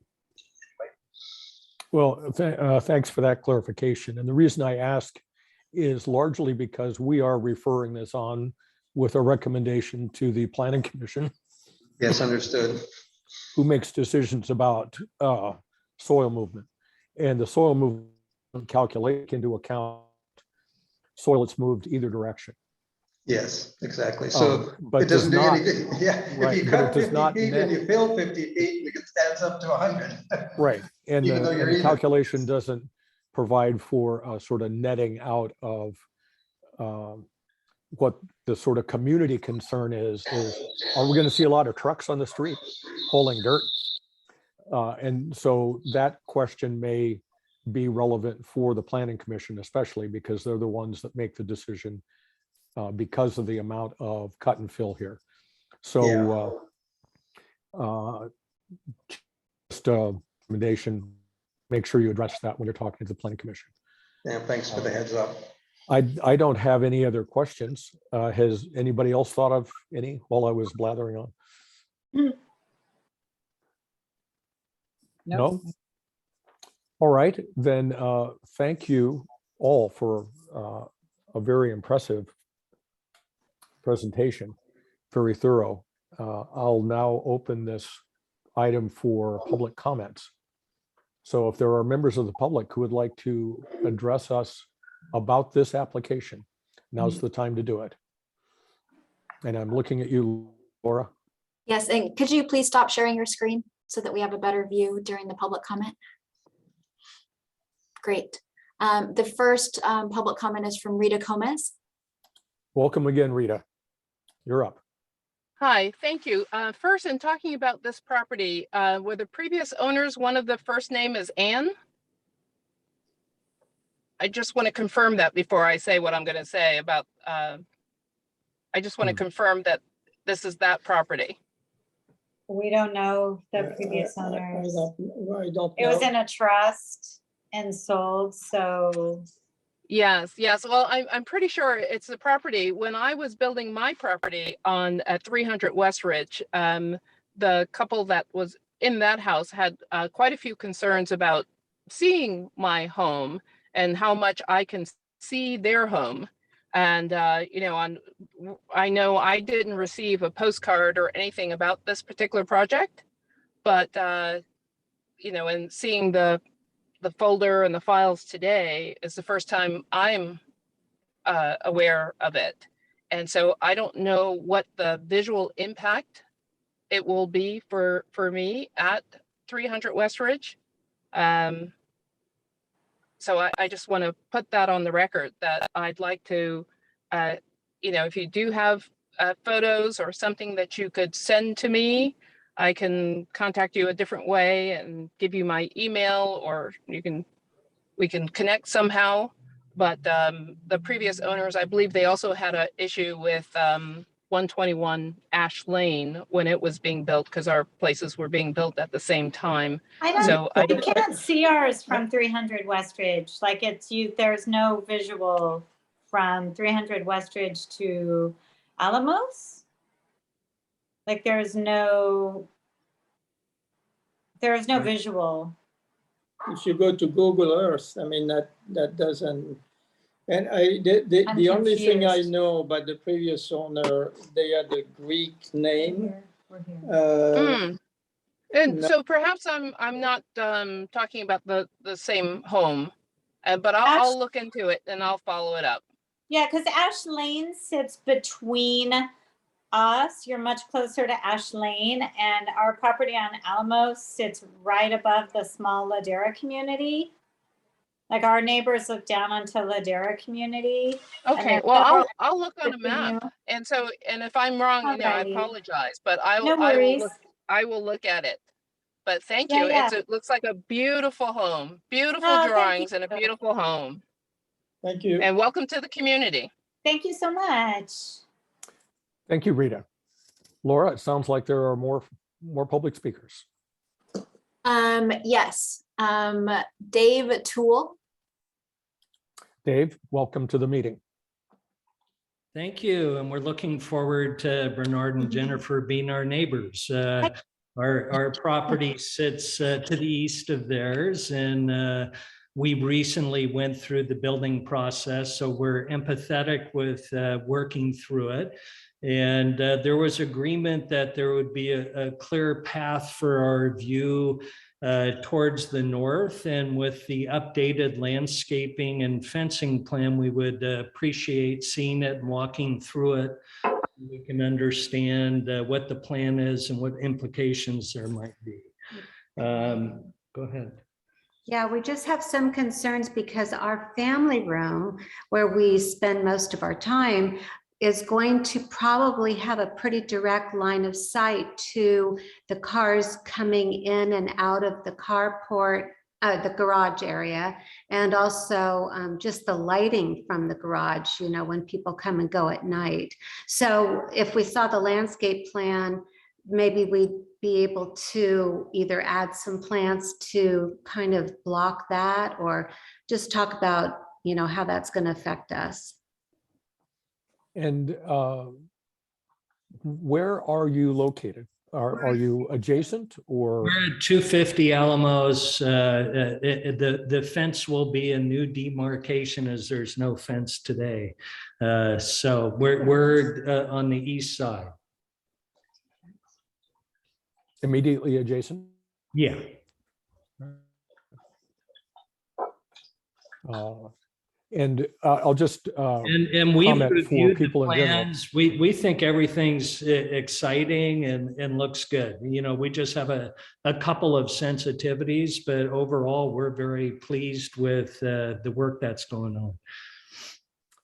Well, thanks for that clarification. And the reason I ask is largely because we are referring this on with a recommendation to the Planning Commission. Yes, understood. Who makes decisions about soil movement, and the soil movement calculate into account soil that's moved either direction. Yes, exactly. So but it doesn't do not, anything. Yeah, right, if you but cut it does 50 not feet net, and you fill 50 feet, it adds up to 100. right, and Even though you're the even. calculation doesn't provide for a sort of netting out of what the sort of community concern is are we going to see a lot of trucks on the street hauling dirt? And so that question may be relevant for the Planning Commission, especially because they're the ones that make the decision because of the amount of cut and fill here. So just a recommendation, make sure you address that when you're talking to the Planning Commission. Yeah, thanks for the heads up. I don't have any other questions. Has anybody else thought of any while I was blathering on? No? All right, then thank you all for a very impressive presentation, very thorough. I'll now open this item for public comments. So if there are members of the public who would like to address us about this application, now's the time to do it. And I'm looking at you, Laura. Yes, and could you please stop sharing your screen so that we have a better view during the public comment? Great. The first public comment is from Rita Gomez. Welcome again, Rita. You're up. Hi, thank you. First, in talking about this property, were the previous owners, one of the first name is Anne? I just want to confirm that before I say what I'm going to say about, I just want to confirm that this is that property. We don't know the previous owners. I don't It was know. in a trust and sold, so Yes, yes. Well, I'm pretty sure it's the property. When I was building my property on at 300 West Ridge, the couple that was in that house had quite a few concerns about seeing my home and how much I can see their home. And, you know, I know I didn't receive a postcard or anything about this particular project, but, you know, and seeing the folder and the files today is the first time I'm aware of it. And so I don't know what the visual impact it will be for me at 300 West Ridge. So I just want to put that on the record that I'd like to, you know, if you do have photos or something that you could send to me, I can contact you a different way and give you my email, or we can connect somehow. But the previous owners, I believe they also had an issue with 121 Ash Lane when it was being built, because our places were being built at the same time. So I can't see ours from 300 Westridge. Like there's no visual from 300 Westridge to Alamos. Like there's no visual. If you go to Google Earth, I mean, that doesn't, and the only thing I confused. know about the previous owner, they had a Greek name. And No. so perhaps I'm not talking about the same home, but I'll look into it and I'll follow it up. Yeah, because Ash Lane sits between us. You're much closer to Ash Lane, and our property on Alamos sits right above the small Ladera community. Like our neighbors look down onto Ladera community. Okay, well, I'll look on a map. And so, and if I'm wrong, I Alrighty. apologize, but I No will worries. look at it. But thank Yeah, you. yeah. It looks like a beautiful home, beautiful Oh, thank drawings, and a you. beautiful home. Thank you. And welcome to the community. Thank you so much. Thank you, Rita. Laura, it sounds like there are more public speakers. Yes, Dave Toole. Dave, welcome to the meeting. Thank you. And we're looking forward to Bernard and Jennifer being our neighbors. Our property sits to the east of theirs, and we recently went through the building process, so we're empathetic with working through it. And there was agreement that there would be a clear path for our view towards the north, and with the updated landscaping and fencing plan, we would appreciate seeing it and walking through it. We can understand what the plan is and what implications there might be. Go ahead. Yeah, we just have some concerns because our family room, where we spend most of our time, is going to probably have a pretty direct line of sight to the cars coming in and out of the carport, the garage area, and also just the lighting from the garage, you know, when people come and go at night. So if we saw the landscape plan, maybe we'd be able to either add some plants to kind of block that, or just talk about, you know, how that's going to affect us. And where are you located? Are you adjacent or? We're at 250 Alamos. The fence will be a new demarcation as there's no fence today. So we're on the east side. Immediately adjacent? Yeah. And I'll just and we've comment for reviewed the people in general. plans. We think everything's exciting and looks good. You know, we just have a couple of sensitivities, but overall, we're very pleased with the work that's going on.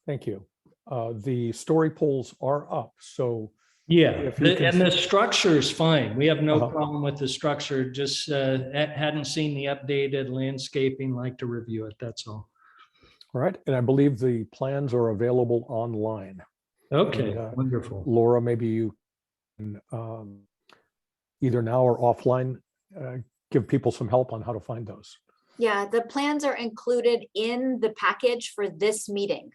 Thank you. The story poles are up, so yeah, if you can and the structure is fine. We have no Uh-huh. problem with the structure. Just hadn't seen the updated landscaping. Like to review it. That's all. All right, and I believe the plans are available online. Okay, And, wonderful. Laura, maybe you can either now or offline give people some help on how to find those. Yeah, the plans are included in the package for this meeting.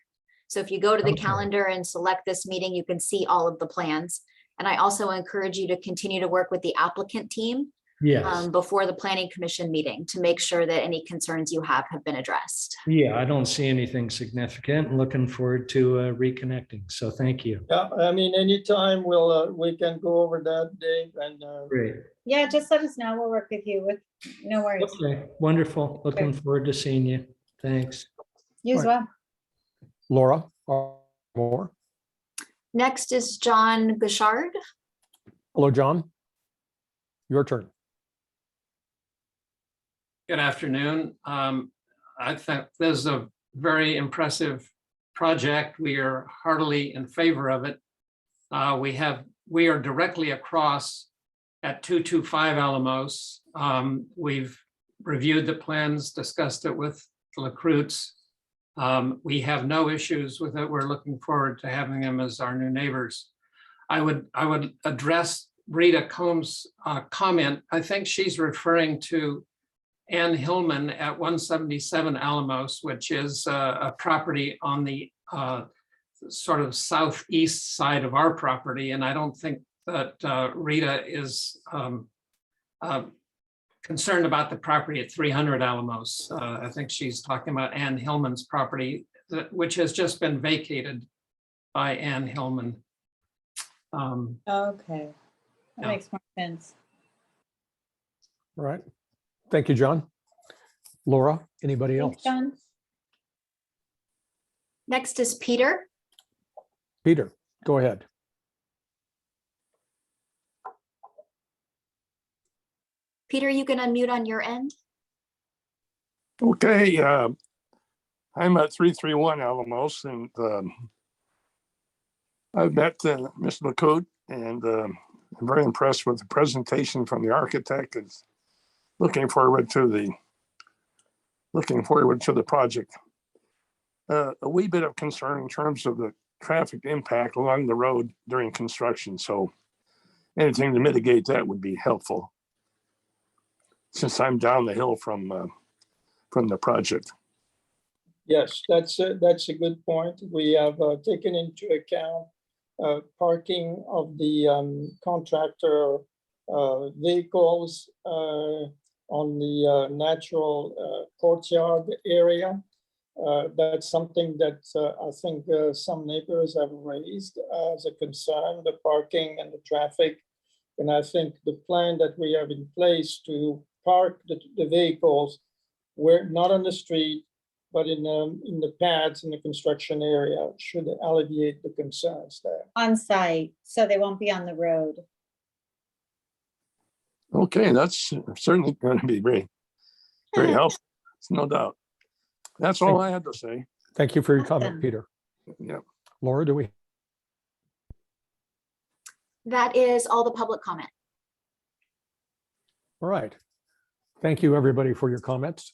So if you go to the Okay. calendar and select this meeting, you can see all of the plans. And I also encourage you to continue to work with the applicant team Yes. before the planning commission meeting to make sure that any concerns you have been addressed. Yeah, I don't see anything significant. Looking forward to reconnecting. So thank you. Yeah, I mean, anytime we can go over that, Dave, and Great. Yeah, just let us know. We'll work with you with no worries. Okay, wonderful. Looking forward to seeing you. Thanks. You as Right. well. Laura, more? Next is John Gouchard. Hello, John. Your turn. Good afternoon. I think this is a very impressive project. We are heartily in favor of it. We are directly across at 225 Alamos. We've reviewed the plans, discussed it with the LaCroutes. We have no issues with it. We're looking forward to having them as our new neighbors. I would address Rita Combs' comment. I think she's referring to Ann Hillman at 177 Alamos, which is a property on the sort of southeast side of our property. And I don't think that Rita is concerned about the property at 300 Alamos. I think she's talking about Ann Hillman's property, which has just been vacated by Ann Hillman. Okay, that Yeah. makes more sense. All right. Thank you, John. Laura, anybody else? Thanks, John. Next is Peter. Peter, go ahead. Peter, you can unmute on your end. Okay, I'm at 331 Alamos, and I've met Mr. LeCote, and I'm very impressed with the presentation from the architect. And looking forward to the project. A wee bit of concern in terms of the traffic impact along the road during construction. So anything to mitigate that would be helpful, since I'm down the hill from the project. Yes, that's a good point. We have taken into account parking of the contractor vehicles on the natural courtyard area. That's something that I think some neighbors have raised as a concern, the parking and the traffic. And I think the plan that we have in place to park the vehicles, where not on the street, but in the pads in the construction area, should alleviate the concerns there. On site, so they won't be on the road. Okay, that's certainly going to be very helpful. No doubt. That's all I had to say. Thank you for your comment, Peter. Yeah. Laura, do we? That is all the public comment. All right. Thank you, everybody, for your comments.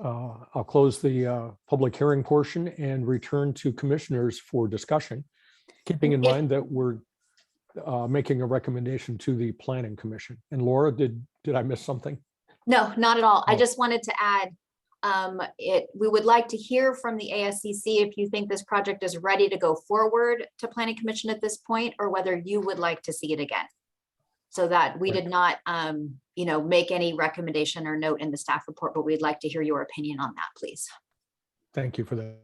I'll close the public hearing portion and return to commissioners for discussion, keeping in mind that we're making a recommendation to the Planning Commission. And Laura, did I miss something? No, not at all. I Oh. just wanted to add, we would like to hear from the ASCC if you think this project is ready to go forward to Planning Commission at this point, or whether you would like to see it again. So that we did not, make any recommendation or note in the staff report, but we'd like to hear your opinion on that, please. Thank you for that.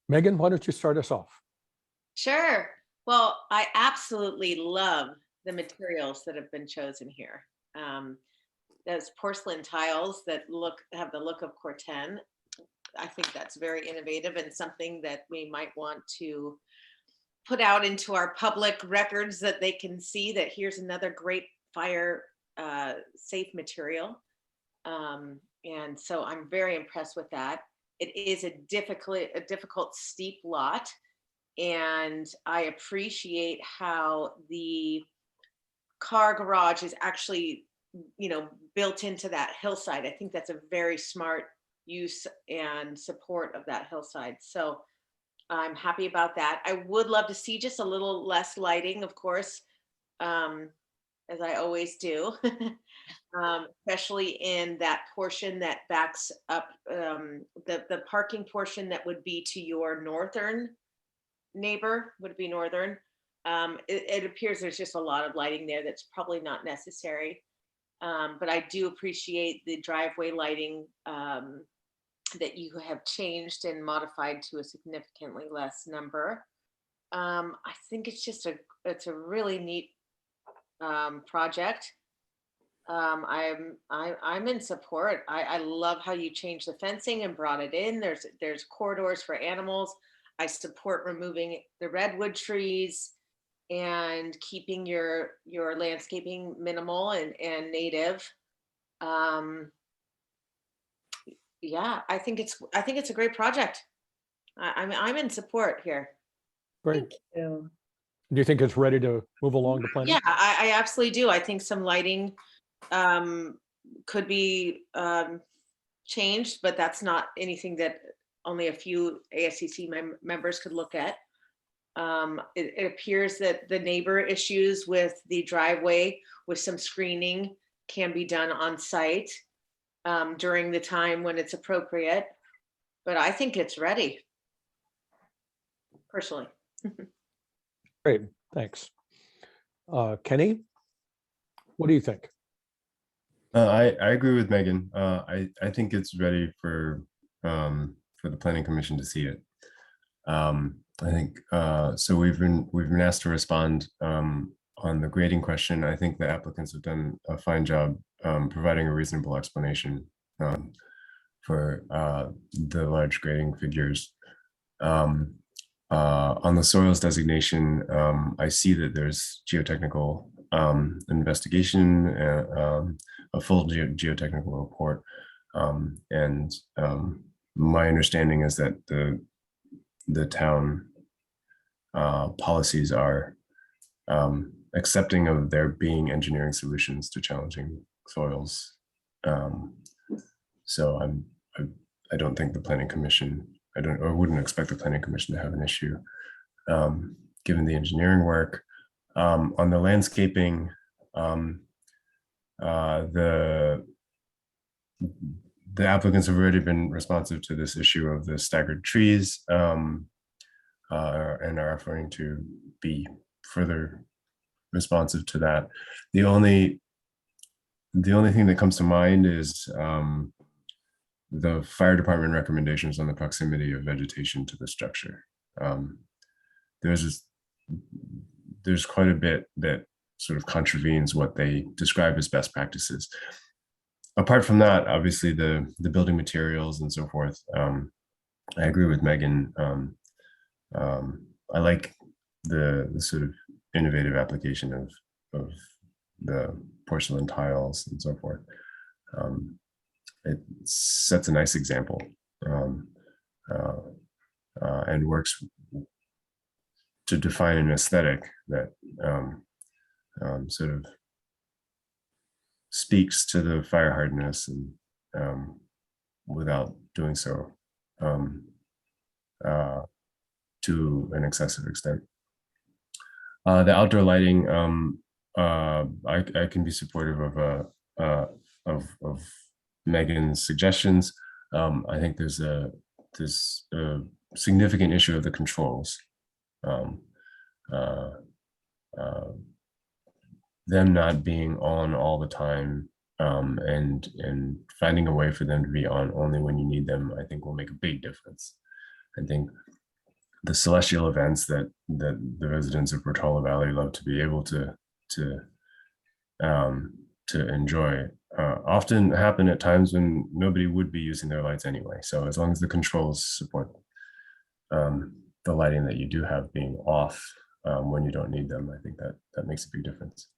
Megan, why don't you start us off? Sure. Well, I absolutely love the materials that have been chosen here. Those porcelain tiles that have the look of Corten. I think that's very innovative and something that we might want to put out into our public records, that they can see that here's another great fire safe material. And so I'm very impressed with that. It is a difficult steep lot. And I appreciate how the car garage is actually, built into that hillside. I think that's a very smart use and support of that hillside. So I'm happy about that. I would love to see just a little less lighting, of course, as I always do, especially in that portion that backs up, the parking portion that would be to your northern neighbor, would be northern. It appears there's just a lot of lighting there that's probably not necessary. But I do appreciate the driveway lighting that you have changed and modified to a significantly less number. I think it's just it's a really neat project. I'm in support. I love how you changed the fencing and brought it in. There's corridors for animals. I support removing the redwood trees and keeping your landscaping minimal and native. Yeah, I think it's a great project. I'm in support here. Great. Thank you. Do you think it's ready to move along to planning? Yeah, I absolutely do. I think some lighting could be changed, but that's not anything that only a few ASCC members could look at. It appears that the neighbor issues with the driveway with some screening can be done on site during the time when it's appropriate. But I think it's ready, personally. Great, thanks. Kenny, what do you think? I agree with Megan. I think it's ready for the planning commission to see it. I think so. We've been asked to respond on the grading question. I think the applicants have done a fine job providing a reasonable explanation for the large grading figures. On the soils designation, I see that there's geotechnical investigation, a full geotechnical report, and my understanding is that the town policies are accepting of there being engineering solutions to challenging soils. So I don't think the planning commission, I wouldn't expect the planning commission to have an issue given the engineering work. On the landscaping, the applicants have already been responsive to this issue of the staggered trees and are offering to be further responsive to that. The only thing that comes to mind is the fire department recommendations on the proximity of vegetation to the structure. There's quite a bit that sort of contravenes what they describe as best practices. Apart from that, obviously the building materials and so forth, I agree with Megan. I like the sort of innovative application of the porcelain tiles and so forth. It sets a nice example and works to define an aesthetic that sort of speaks to the fire hardness and without doing so to an excessive extent. The outdoor lighting, I can be supportive of Megan's suggestions. I think there's a significant issue of the controls. Them not being on all the time and finding a way for them to be on only when you need them, I think will make a big difference. I think the celestial events that the residents of Portola Valley love to be able to enjoy often happen at times when nobody would be using their lights anyway. So as long as the controls support the lighting that you do have being off when you don't need them, I think that makes a big difference.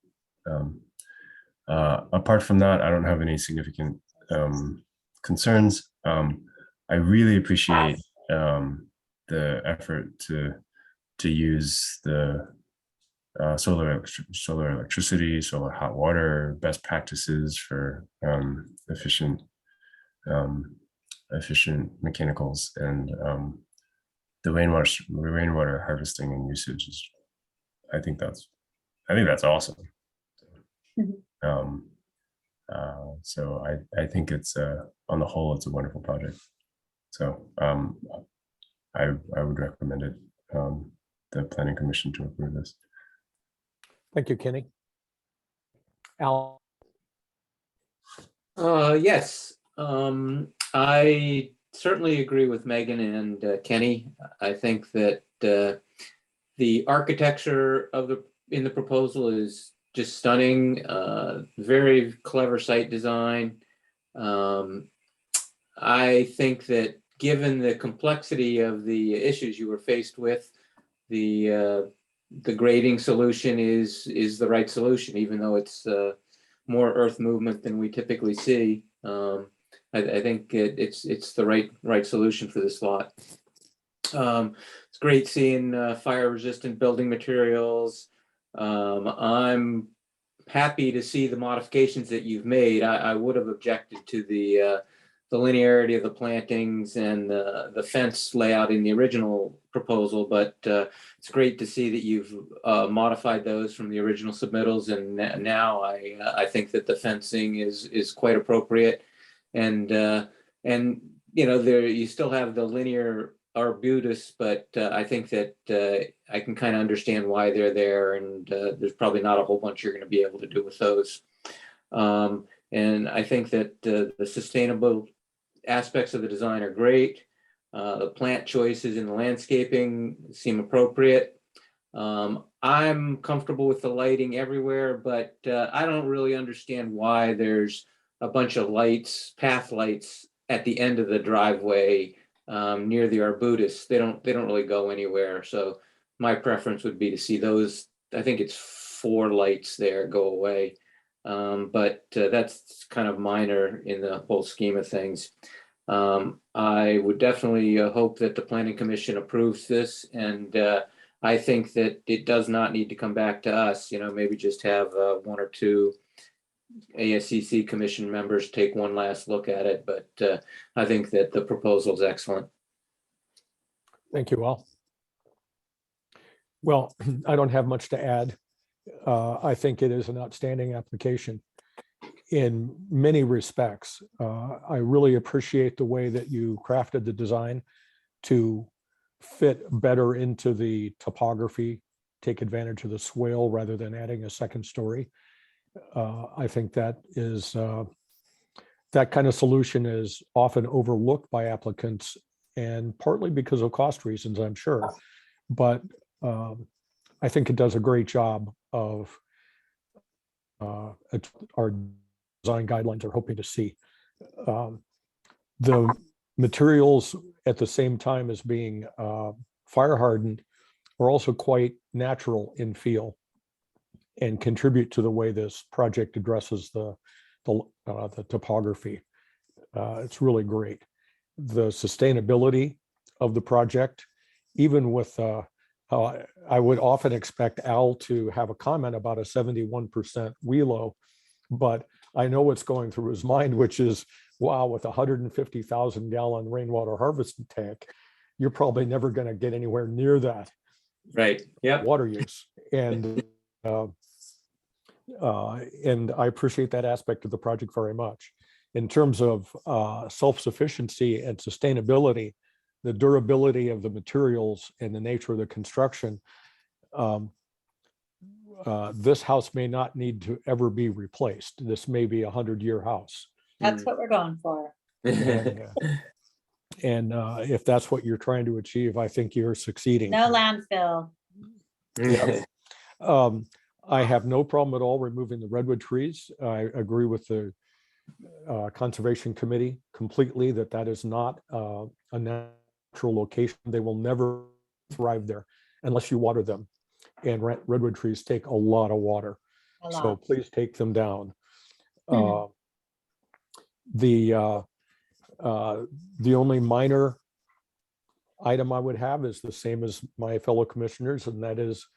Apart from that, I don't have any significant concerns. I really appreciate the effort to use the solar electricity, solar hot water, best practices for efficient mechanicals, and the rainwater harvesting and usage is, I think that's awesome. So I think it's on the whole, it's a wonderful project. So I would recommend it, the planning commission to approve this. Thank you, Kenny. Al? Yes, I certainly agree with Megan and Kenny. I think that the architecture in the proposal is just stunning. Very clever site design. I think that given the complexity of the issues you were faced with, the grading solution is the right solution, even though it's more earth movement than we typically see. I think it's the right solution for this lot. It's great seeing fire resistant building materials. I'm happy to see the modifications that you've made. I would have objected to the linearity of the plantings and the fence layout in the original proposal, but it's great to see that you've modified those from the original submittals, and now I think that the fencing is quite appropriate, and you know, there you still have the linear arbutus, but I think that I can kind of understand why they're there, and there's probably not a whole bunch you're going to be able to do with those. And I think that the sustainable aspects of the design are great. The plant choices in the landscaping seem appropriate. I'm comfortable with the lighting everywhere, but I don't really understand why there's a bunch of lights, path lights at the end of the driveway near the arbutus. They don't really go anywhere. So my preference would be to see those. I think it's 4 lights there go away. But that's kind of minor in the whole scheme of things. I would definitely hope that the Planning Commission approves this, and I think that it does not need to come back to us. You know, maybe just have 1 or 2 ASCC Commission members take one last look at it. But I think that the proposal is excellent. Thank you all. Well, I don't have much to add. I think it is an outstanding application in many respects. I really appreciate the way that you crafted the design to fit better into the topography, take advantage of the swale rather than adding a second story. I think that is that kind of solution is often overlooked by applicants, and partly because of cost reasons, I'm sure. But I think it does a great job of our design guidelines are hoping to see. The materials at the same time as being fire hardened are also quite natural in feel and contribute to the way this project addresses the topography. It's really great. The sustainability of the project, even with I would often expect Al to have a comment about a 71% WELO, but I know what's going through his mind, which is, wow, with a 150,000 gallon rainwater harvesting tank, you're probably never going to get anywhere near that. Right. Yeah. Water use. And I appreciate that aspect of the project very much. In terms of self-sufficiency and sustainability, the durability of the materials and the nature of the construction, this house may not need to ever be replaced. This may be a 100-year house. That's what we're going for. And if that's what you're trying to achieve, I think you're succeeding. No landfill. Yeah. I have no problem at all removing the redwood trees. I agree with the Conservation Committee completely that that is not a natural location. They will never thrive there unless you water them. And redwood trees take a lot of water. So please take them down. The only minor item I would have is the same as my fellow commissioners, and that is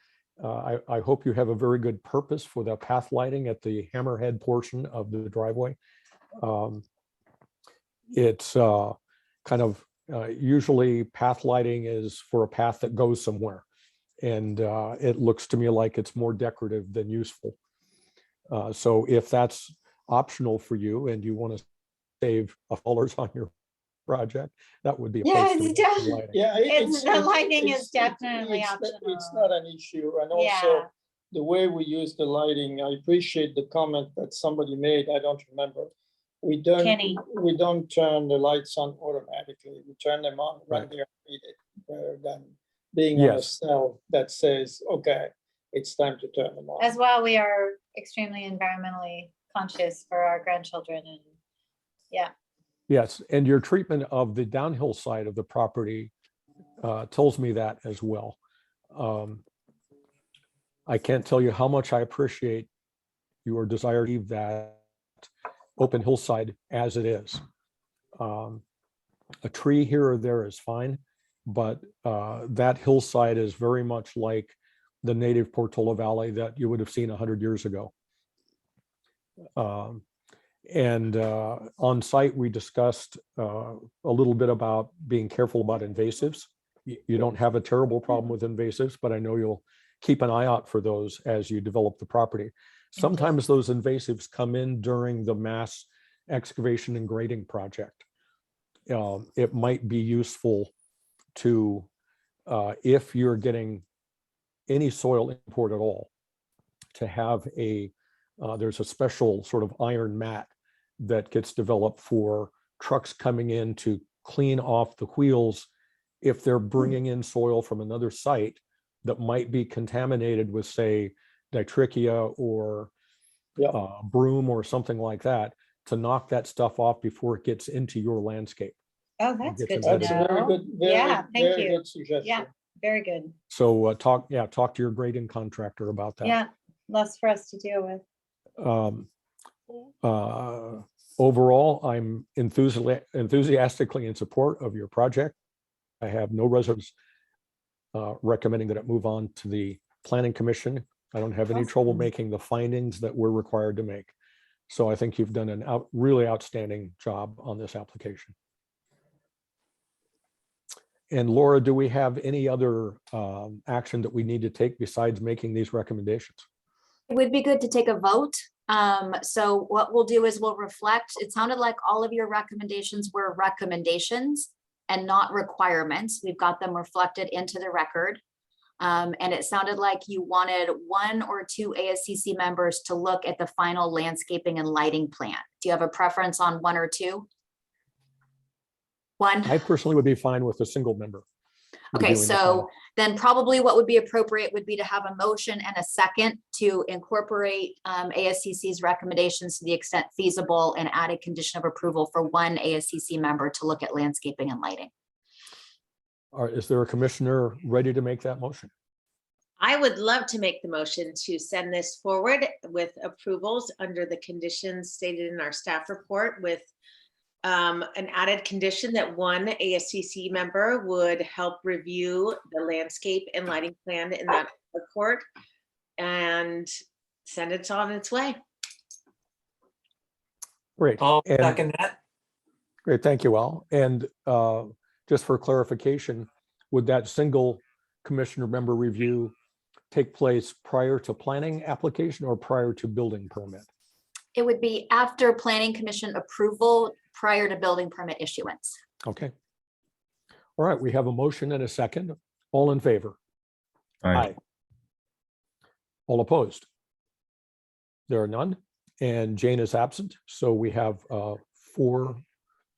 I hope you have a very good purpose for the path lighting at the hammerhead portion of the driveway. It's kind of usually path lighting is for a path that goes somewhere. And it looks to me like it's more decorative than useful. So if that's optional for you and you want to save $1 on your project, that would be a place to it's lighting. Yeah, the lighting is definitely optional. It's not an issue. And also Yeah. the way we use the lighting, I appreciate the comment that somebody made. I don't remember. We Kenny. don't turn the lights on automatically. We turn them on when they're needed, rather than being on a cell that says, okay, it's time to turn them on. As well, we are extremely environmentally conscious for our grandchildren, and yeah. Yes, and your treatment of the downhill side of the property tells me that as well. I can't tell you how much I appreciate your desire to leave that open hillside as it is. A tree here or there is fine, but that hillside is very much like the native Portola Valley that you would have seen 100 years ago. And on site, we discussed a little bit about being careful about invasives. You don't have a terrible problem with invasives, but I know you'll keep an eye out for those as you develop the property. Sometimes those invasives come in during the mass excavation and grading project. It might be useful to, if you're getting any soil import at all, to have there's a special sort of iron mat that gets developed for trucks coming in to clean off the wheels if they're bringing in soil from another site that might be contaminated with, say, nitricia or broom or something like that, to knock that stuff off before it gets into your landscape. Oh, that's good to That's a very know. good, Yeah, thank very you. good suggestion. Yeah, very good. So talk to your grading contractor about that. Yeah, less for us to deal with. Overall, I'm enthusiastically in support of your project. I have no reservations recommending that it move on to the Planning Commission. I don't have any trouble making the findings that we're required to make. So I think you've done a really outstanding job on this application. And Laura, do we have any other action that we need to take besides making these recommendations? It would be good to take a vote. So what we'll do is we'll reflect. It sounded like all of your recommendations were recommendations and not requirements. We've got them reflected into the record. And it sounded like you wanted 1 or 2 ASCC members to look at the final landscaping and lighting plan. Do you have a preference on 1 or 2? 1? I personally would be fine with a single member. Okay, so then probably what would be appropriate would be to have a motion and a second to incorporate ASCC's recommendations to the extent feasible and add a condition of approval for 1 ASCC member to look at landscaping and lighting. Is there a commissioner ready to make that motion? I would love to make the motion to send this forward with approvals under the conditions stated in our staff report, with an added condition that 1 ASCC member would help review the landscape and lighting plan in that report and send it on its way. Great. I'll second that. Great, thank you, Al. And just for clarification, would that single commissioner member review take place prior to planning application or prior to building permit? It would be after Planning Commission approval, prior to building permit issuance. Okay. All right, we have a motion and a second. All in favor? Aye. All opposed? There are none, and Jane is absent. So we have 4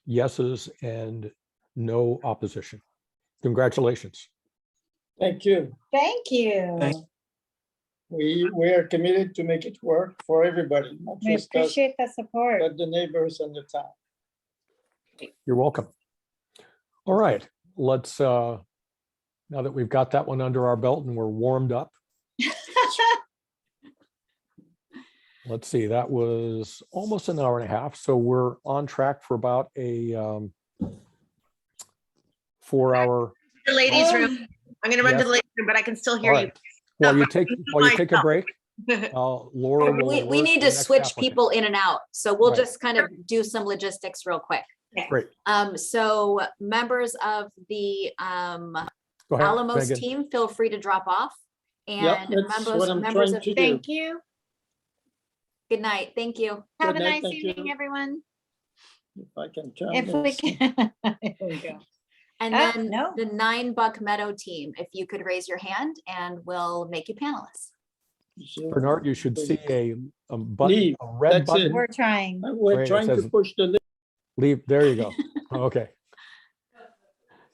yeses and no opposition. Congratulations. Thank you. Thank you. We are committed to make it work for everybody, not We just us, appreciate the support. but the neighbors and the town. You're welcome. All right, let's, now that we've got that one under our belt and we're warmed up, let's see, that was almost an hour and a half. So we're on track for about a 4-hour. The ladies' room. I'm going to run to Yes. the ladies' room, but I can still hear All you. right. While you take a break, Laura will. We alert need the to next switch applicant. people in and out. So we'll Right. just kind of do some logistics real quick. Great. So members of the Go ahead, Alamos Megan. team, feel free to drop off. Yep, And that's members what I'm members trying of, to do. Thank you. good night. Thank you. Have Good a night, nice thank evening, you. everyone. If I can turn If we this. can. There we go. And Oh, then no. the 9-Buck Meadow team, if you could raise your hand and we'll make you panelists. Bernard, you should see a button, Leave. a red That's it. button. We're trying. We're Right, it trying to says- push the. Leave, there you go. Okay.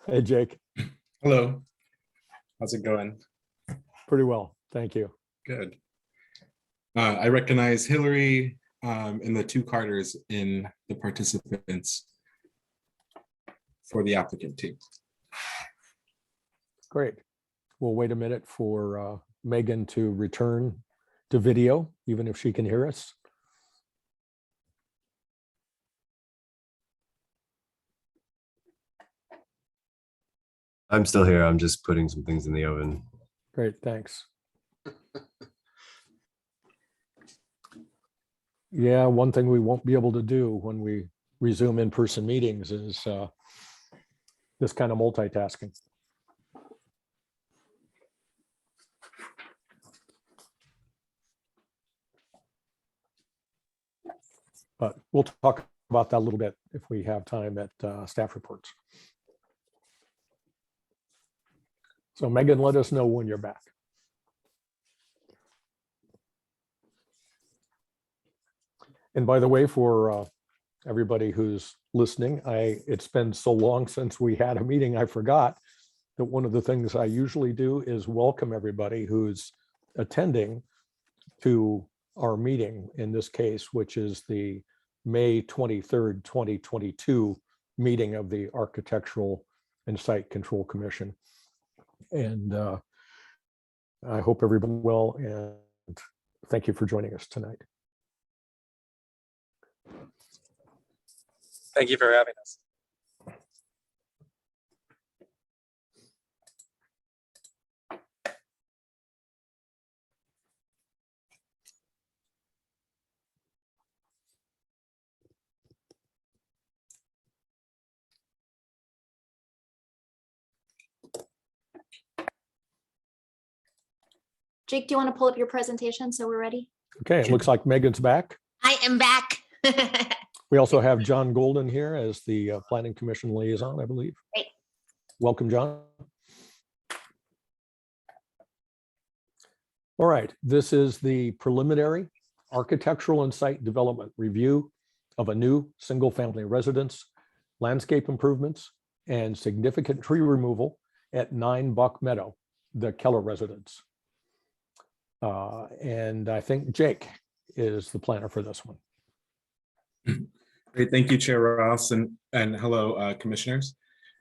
Hey, Jake, Hello. How's it going? pretty well. Thank you. Good. I recognize Hillary and the 2 Carters in the participants for the applicant team. Great. We'll wait a minute for Megan to return to video, even if she can hear us. I'm still here. I'm just putting some things in the oven. Great, thanks. Yeah, one thing we won't be able to do when we resume in-person meetings is this kind of multitasking. But we'll talk about that a little bit if we have time at staff reports. So Megan, let us know when you're back. And by the way, for everybody who's listening, it's been so long since we had a meeting, I forgot that one of the things I usually do is welcome everybody who's attending to our meeting in this case, which is the May 23rd, 2022 meeting of the Architectural and Site Control Commission. And I hope everybody well, and thank you for joining us tonight. Thank you for having us. Jake, do you want to pull up your presentation so we're ready? Okay, it looks like Megan's back. I am back. We also have John Golden here as the Planning Commission liaison, I believe. Great. Welcome, John. All right, this is the preliminary architectural and site development review of a new single-family residence, landscape improvements, and significant tree removal at 9 Buck Meadow, the Keller residence. And I think Jake is the planner for this one. Great, thank you, Chair Ross, and hello, commissioners.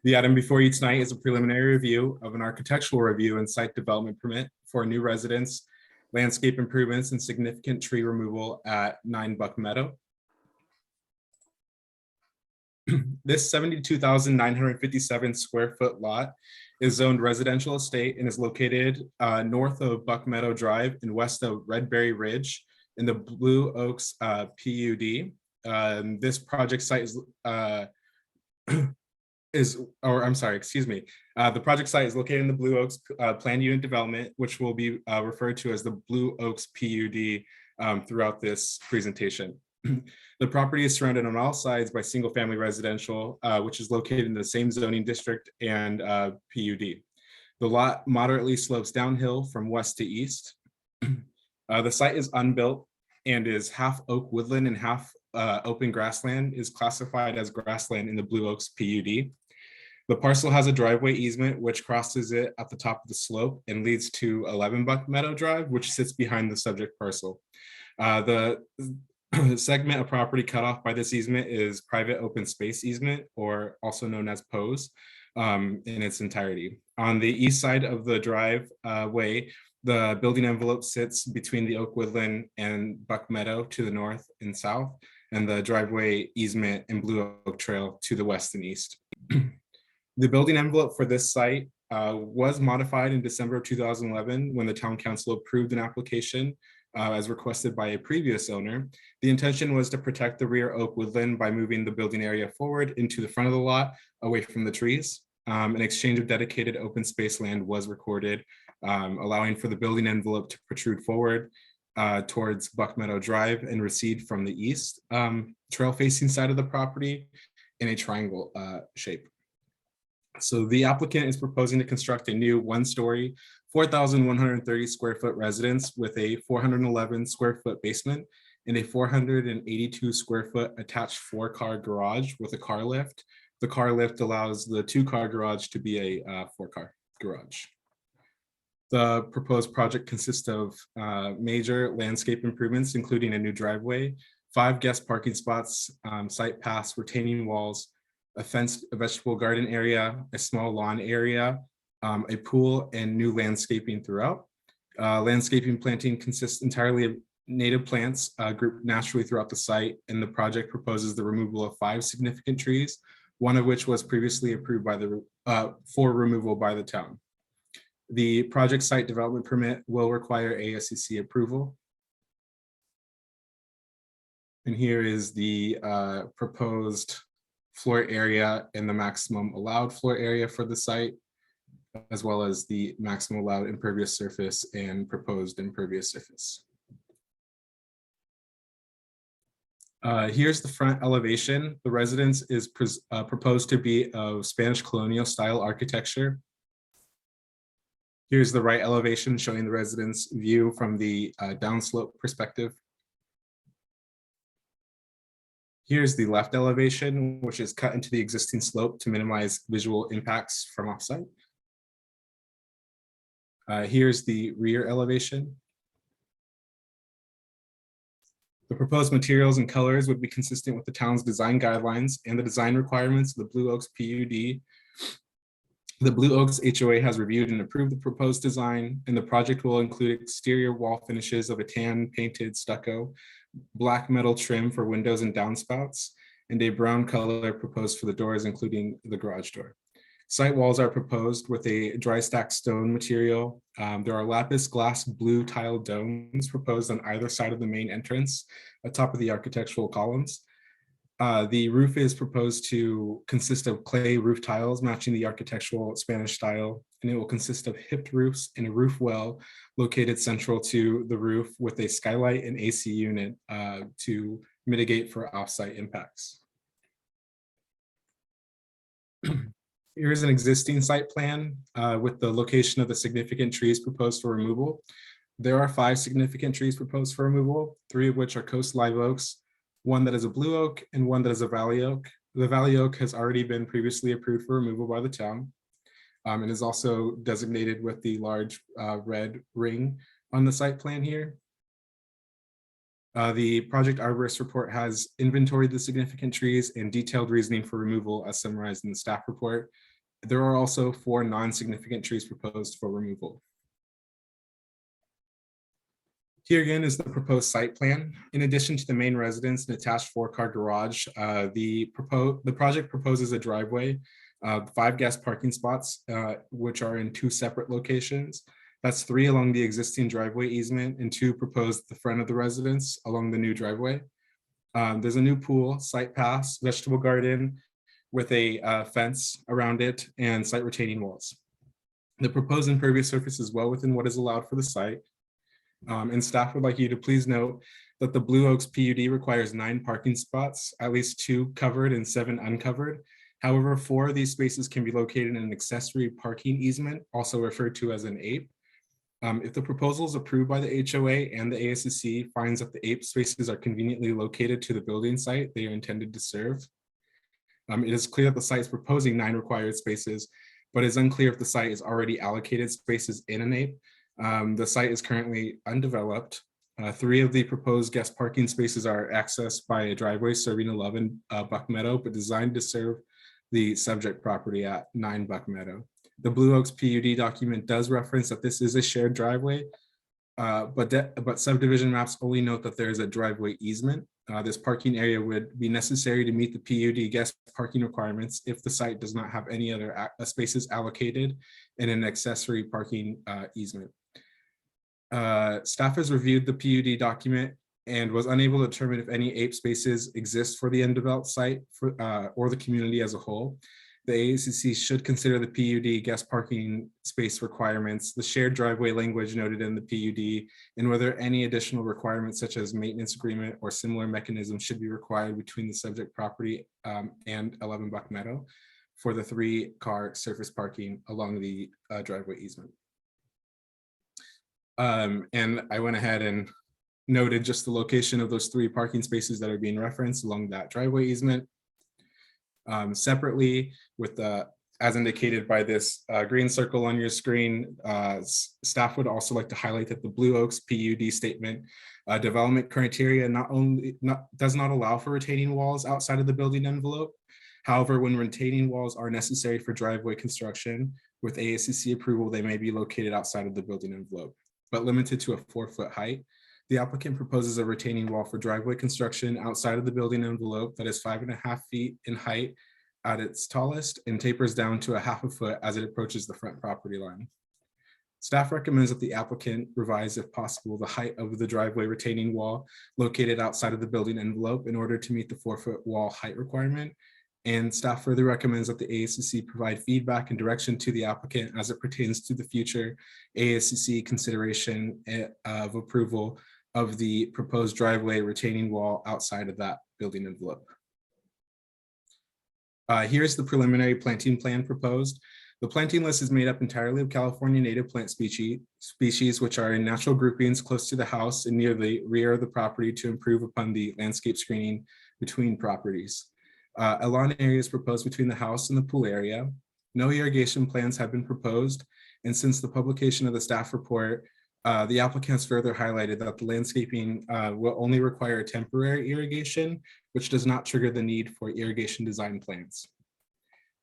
The item before you tonight is a preliminary review of an architectural review and site development permit for a new residence, landscape improvements, and significant tree removal at 9 Buck Meadow. This 72,957 square foot lot is zoned residential estate and is located north of Buck Meadow Drive and west of Redberry Ridge in the Blue Oaks PUD. This project site the project site is located in the Blue Oaks planned unit development, which will be referred to as the Blue Oaks PUD throughout this presentation. The property is surrounded on all sides by single family residential, which is located in the same zoning district and PUD. The lot moderately slopes downhill from west to east. The site is unbuilt and is half oak woodland and half open grassland, is classified as grassland in the Blue Oaks PUD. The parcel has a driveway easement which crosses it at the top of the slope and leads to 11 Buck Meadow Drive, which sits behind the subject parcel. The segment of property cut off by this easement is private open space easement, or also known as POS, in its entirety. On the east side of the driveway, the building envelope sits between the oak woodland and Buck Meadow to the north and south, and the driveway easement and Blue Oak Trail to the west and east. The building envelope for this site was modified in December of 2011 when the town council approved an application as requested by a previous owner. The intention was to protect the rear oak woodland by moving the building area forward into the front of the lot away from the trees. An exchange of dedicated open space land was recorded, allowing for the building envelope to protrude forward towards Buck Meadow Drive and recede from the east trail facing side of the property in a triangle shape. So the applicant is proposing to construct a new one-story, 4,130 square foot residence with a 411 square foot basement and a 482 square foot attached 4-car garage with a car lift. The car lift allows the 2-car garage to be a 4-car garage. The proposed project consists of major landscape improvements, including a new driveway, 5 guest parking spots, site paths, retaining walls, a fenced vegetable garden area, a small lawn area, a pool, and new landscaping throughout. Landscaping planting consists entirely of native plants grouped naturally throughout the site, and the project proposes the removal of 5 significant trees, one of which was previously approved by for removal by the town. The project site development permit will require ASCC approval. And here is the proposed floor area and the maximum allowed floor area for the site, as well as the maximum allowed impervious surface and proposed impervious surface. Here's the front elevation. The residence is proposed to be of Spanish colonial style architecture. Here's the right elevation showing the residence view from the downslope perspective. Here's the left elevation, which is cut into the existing slope to minimize visual impacts from offsite. Here's the rear elevation. The proposed materials and colors would be consistent with the town's design guidelines and the design requirements of the Blue Oaks PUD. The Blue Oaks HOA has reviewed and approved the proposed design, and the project will include exterior wall finishes of a tan painted stucco, black metal trim for windows and downspouts, and a brown color proposed for the doors, including the garage door. Site walls are proposed with a dry stack stone material. There are lapis glass blue tile domes proposed on either side of the main entrance, atop of the architectural columns. The roof is proposed to consist of clay roof tiles matching the architectural Spanish style, and it will consist of hipped roofs and a roof well located central to the roof with a skylight and AC unit to mitigate for offsite impacts. Here's an existing site plan with the location of the significant trees proposed for removal. There are 5 significant trees proposed for removal, 3 of which are coast live oaks, 1 that is a blue oak, and 1 that is a valley oak. The valley oak has already been previously approved for removal by the town and is also designated with the large red ring on the site plan here. The project arborist report has inventoried the significant trees and detailed reasoning for removal as summarized in the staff report. There are also 4 non-significant trees proposed for removal. Here again is the proposed site plan. In addition to the main residence and attached 4-car garage, the project proposes a driveway, 5 guest parking spots, which are in 2 separate locations. That's 3 along the existing driveway easement and 2 proposed at the front of the residence along the new driveway. There's a new pool, site pass, vegetable garden with a fence around it and site retaining walls. The proposed impervious surface is well within what is allowed for the site. And staff would like you to please note that the Blue Oaks PUD requires 9 parking spots, at least 2 covered and 7 uncovered. However, 4 of these spaces can be located in an accessory parking easement, also referred to as an APE. If the proposal is approved by the HOA and the ASCC finds that the APE spaces are conveniently located to the building site they are intended to serve, it is clear that the site is proposing 9 required spaces, but it's unclear if the site is already allocated spaces in an APE. The site is currently undeveloped. 3 of the proposed guest parking spaces are accessed by a driveway serving 11 Buck Meadow, but designed to serve the subject property at 9 Buck Meadow. The Blue Oaks PUD document does reference that this is a shared driveway, but subdivision maps only note that there is a driveway easement. This parking area would be necessary to meet the PUD guest parking requirements if the site does not have any other spaces allocated in an accessory parking easement. Staff has reviewed the PUD document and was unable to determine if any APE spaces exist for the undeveloped site or the community as a whole. The ASCC should consider the PUD guest parking space requirements, the shared driveway language noted in the PUD, and whether any additional requirements such as maintenance agreement or similar mechanisms should be required between the subject property and 11 Buck Meadow for the 3-car surface parking along the driveway easement. And I went ahead and noted just the location of those 3 parking spaces that are being referenced along that driveway easement. Separately, with as indicated by this green circle on your screen, staff would also like to highlight that the Blue Oaks PUD statement development criteria does not allow for retaining walls outside of the building envelope. However, when retaining walls are necessary for driveway construction, with ASCC approval, they may be located outside of the building envelope, but limited to a 4-foot height. The applicant proposes a retaining wall for driveway construction outside of the building envelope that is 5.5 feet in height at its tallest and tapers down to a 1/2 foot as it approaches the front property line. Staff recommends that the applicant revise, if possible, the height of the driveway retaining wall located outside of the building envelope in order to meet the 4-foot wall height requirement. And staff further recommends that the ASCC provide feedback and direction to the applicant as it pertains to the future ASCC consideration of approval of the proposed driveway retaining wall outside of that building envelope. Here's the preliminary planting plan proposed. The planting list is made up entirely of California native plant species, which are in natural groupings close to the house and near the rear of the property to improve upon the landscape screening between properties. A lawn area is proposed between the house and the pool area. No irrigation plans have been proposed. And since the publication of the staff report, the applicants further highlighted that the landscaping will only require temporary irrigation, which does not trigger the need for irrigation design plans.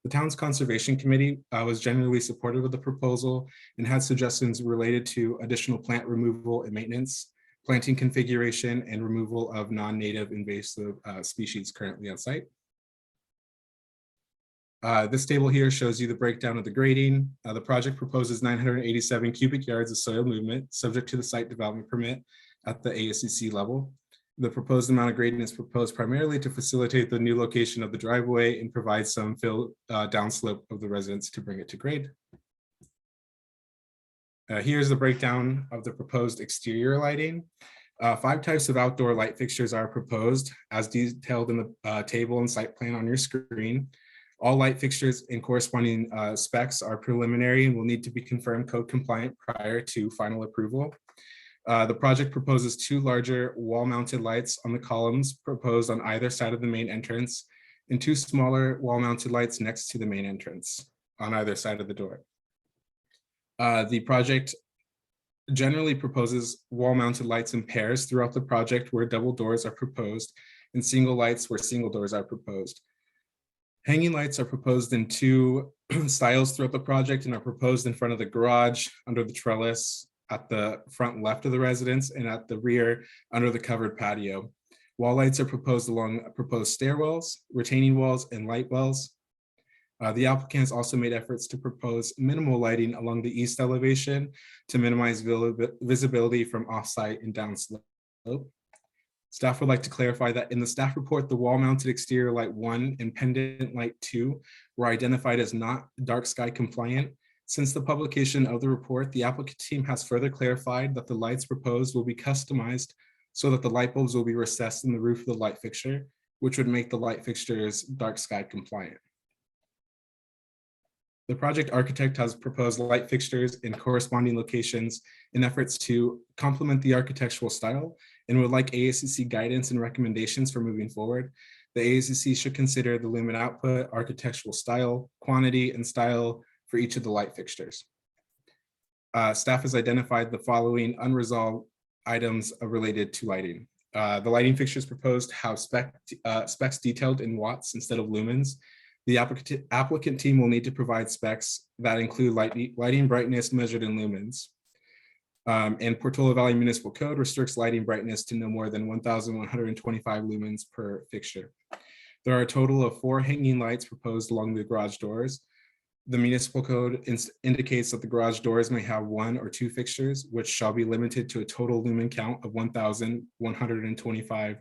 The town's conservation committee was generally supportive of the proposal and had suggestions related to additional plant removal and maintenance, planting configuration, and removal of non-native invasive species currently on site. This table here shows you the breakdown of the grading. The project proposes 987 cubic yards of soil movement subject to the site development permit at the ASCC level. The proposed amount of grading is proposed primarily to facilitate the new location of the driveway and provide some fill downslope of the residence to bring it to grade. Here's the breakdown of the proposed exterior lighting. 5 types of outdoor light fixtures are proposed as detailed in the table and site plan on your screen. All light fixtures and corresponding specs are preliminary and will need to be confirmed code compliant prior to final approval. The project proposes 2 larger wall-mounted lights on the columns proposed on either side of the main entrance and 2 smaller wall-mounted lights next to the main entrance on either side of the door. The project generally proposes wall-mounted lights in pairs throughout the project where double doors are proposed and single lights where single doors are proposed. Hanging lights are proposed in 2 styles throughout the project and are proposed in front of the garage, under the trellis, at the front left of the residence, and at the rear under the covered patio. Wall lights are proposed along proposed stairwells, retaining walls, and light wells. The applicant has also made efforts to propose minimal lighting along the east elevation to minimize visibility from offsite and downslope. Staff would like to clarify that in the staff report, the wall-mounted exterior light 1 and pendant light 2 were identified as not dark sky compliant. Since the publication of the report, the applicant team has further clarified that the lights proposed will be customized so that the light bulbs will be recessed in the roof of the light fixture, which would make the light fixtures dark sky compliant. The project architect has proposed light fixtures in corresponding locations in efforts to complement the architectural style and would like ASCC guidance and recommendations for moving forward. The ASCC should consider the lumen output, architectural style, quantity, and style for each of the light fixtures. Staff has identified the following unresolved items related to lighting. The lighting fixtures proposed have specs detailed in watts instead of lumens. The applicant team will need to provide specs that include lighting brightness measured in lumens. And Portola Valley Municipal Code restricts lighting brightness to no more than 1,125 lumens per fixture. There are a total of 4 hanging lights proposed along the garage doors. The municipal code indicates that the garage doors may have 1 or 2 fixtures, which shall be limited to a total lumen count of 1,125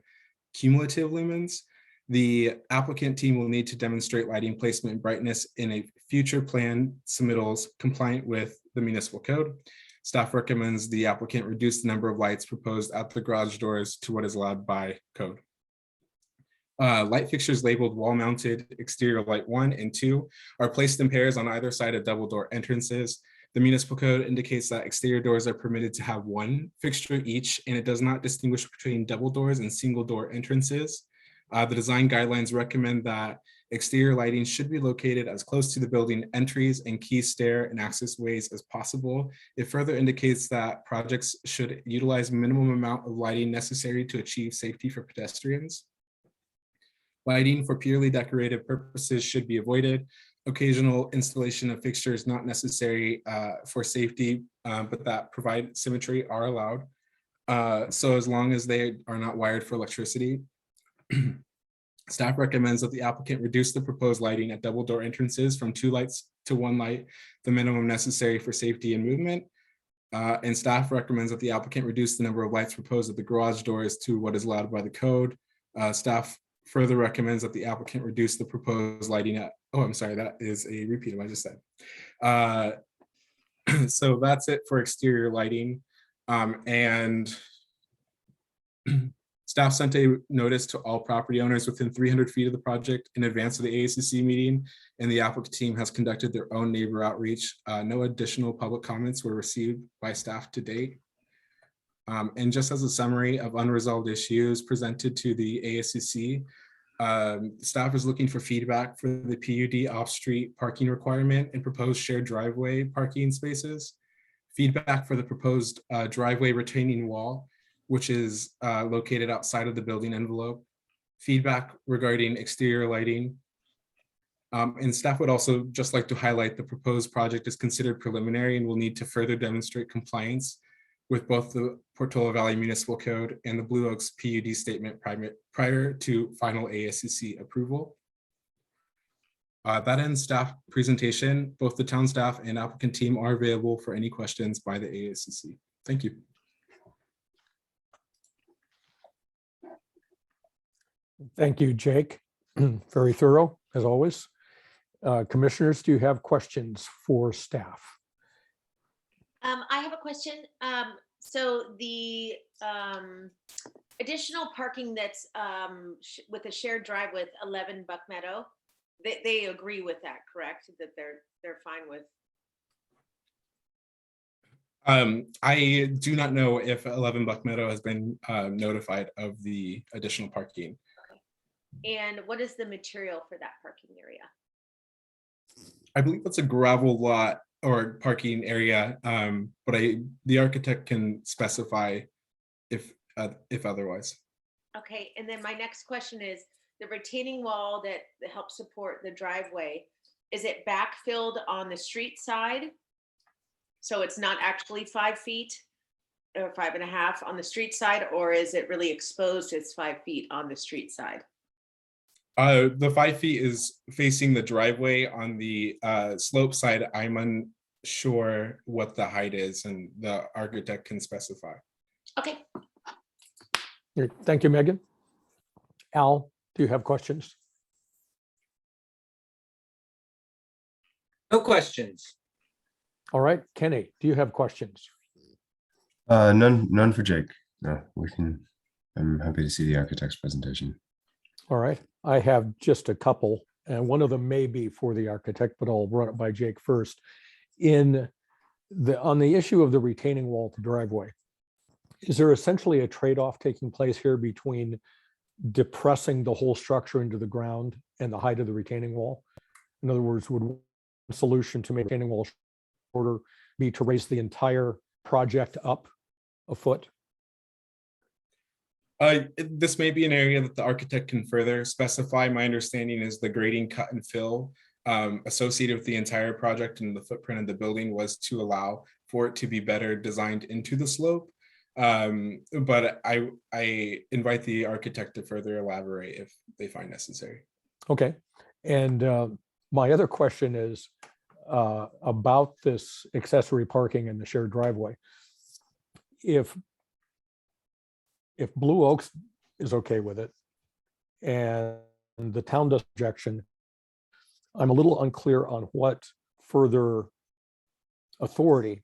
cumulative lumens. The applicant team will need to demonstrate lighting placement and brightness in a future plan submittals compliant with the municipal code. Staff recommends the applicant reduce the number of lights proposed at the garage doors to what is allowed by code. Light fixtures labeled wall-mounted exterior light 1 and 2 are placed in pairs on either side of double door entrances. The municipal code indicates that exterior doors are permitted to have 1 fixture each, and it does not distinguish between double doors and single door entrances. The design guidelines recommend that exterior lighting should be located as close to the building entries and key stair and access ways as possible. It further indicates that projects should utilize minimum amount of lighting necessary to achieve safety for pedestrians. Lighting for purely decorative purposes should be avoided. Occasional installation of fixtures not necessary for safety, but that provide symmetry are allowed. So as long as they are not wired for electricity. Staff recommends that the applicant reduce the proposed lighting at double door entrances from 2 lights to 1 light, the minimum necessary for safety and movement. And staff recommends that the applicant reduce the number of lights proposed at the garage doors to what is allowed by the code. Staff further recommends that the applicant reduce the proposed lighting at, oh, I'm sorry, that is a repeat of what I just said. So that's it for exterior lighting. And staff sent a notice to all property owners within 300 feet of the project in advance of the ASCC meeting, and the applicant team has conducted their own neighbor outreach. No additional public comments were received by staff to date. And just as a summary of unresolved issues presented to the ASCC, staff is looking for feedback for the PUD off-street parking requirement and proposed shared driveway parking spaces. Feedback for the proposed driveway retaining wall, which is located outside of the building envelope. Feedback regarding exterior lighting. And staff would also just like to highlight the proposed project is considered preliminary and will need to further demonstrate compliance with both the Portola Valley Municipal Code and the Blue Oaks PUD statement prior to final ASCC approval. That ends staff presentation. Both the town staff and applicant team are available for any questions by the ASCC. Thank you. Thank you, Jake. Very thorough, as always. Commissioners, do you have questions for staff? I have a question. So the additional parking that's with a shared drive with 11 Buck Meadow, they agree with that, correct? That they're fine with. I do not know if 11 Buck Meadow has been notified of the additional parking. And what is the material for that parking area? I believe it's a gravel lot or parking area, but the architect can specify if otherwise. Okay, and then my next question is the retaining wall that helps support the driveway, is it backfilled on the street side? So it's not actually 5 feet or 5.5 on the street side, or is it really exposed as 5 feet on the street side? The 5 feet is facing the driveway. On the slope side, I'm unsure what the height is, and the architect can specify. Okay. Thank you, Megan. Al, do you have questions? No questions. All right, Kenny, do you have questions? None for Jake. No, I'm happy to see the architect's presentation. All right, I have just a couple, and one of them may be for the architect, but I'll run it by Jake first. On the issue of the retaining wall to driveway, is there essentially a trade-off taking place here between depressing the whole structure into the ground and the height of the retaining wall? In other words, would one solution to make retaining wall shorter be to raise the entire project up a foot? This may be an area that the architect can further specify. My understanding is the grading cut and fill associated with the entire project and the footprint of the building was to allow for it to be better designed into the slope. But I invite the architect to further elaborate if they find necessary. Okay, and my other question is about this accessory parking in the shared driveway. If Blue Oaks is okay with it and the town does objection, I'm a little unclear on what further authority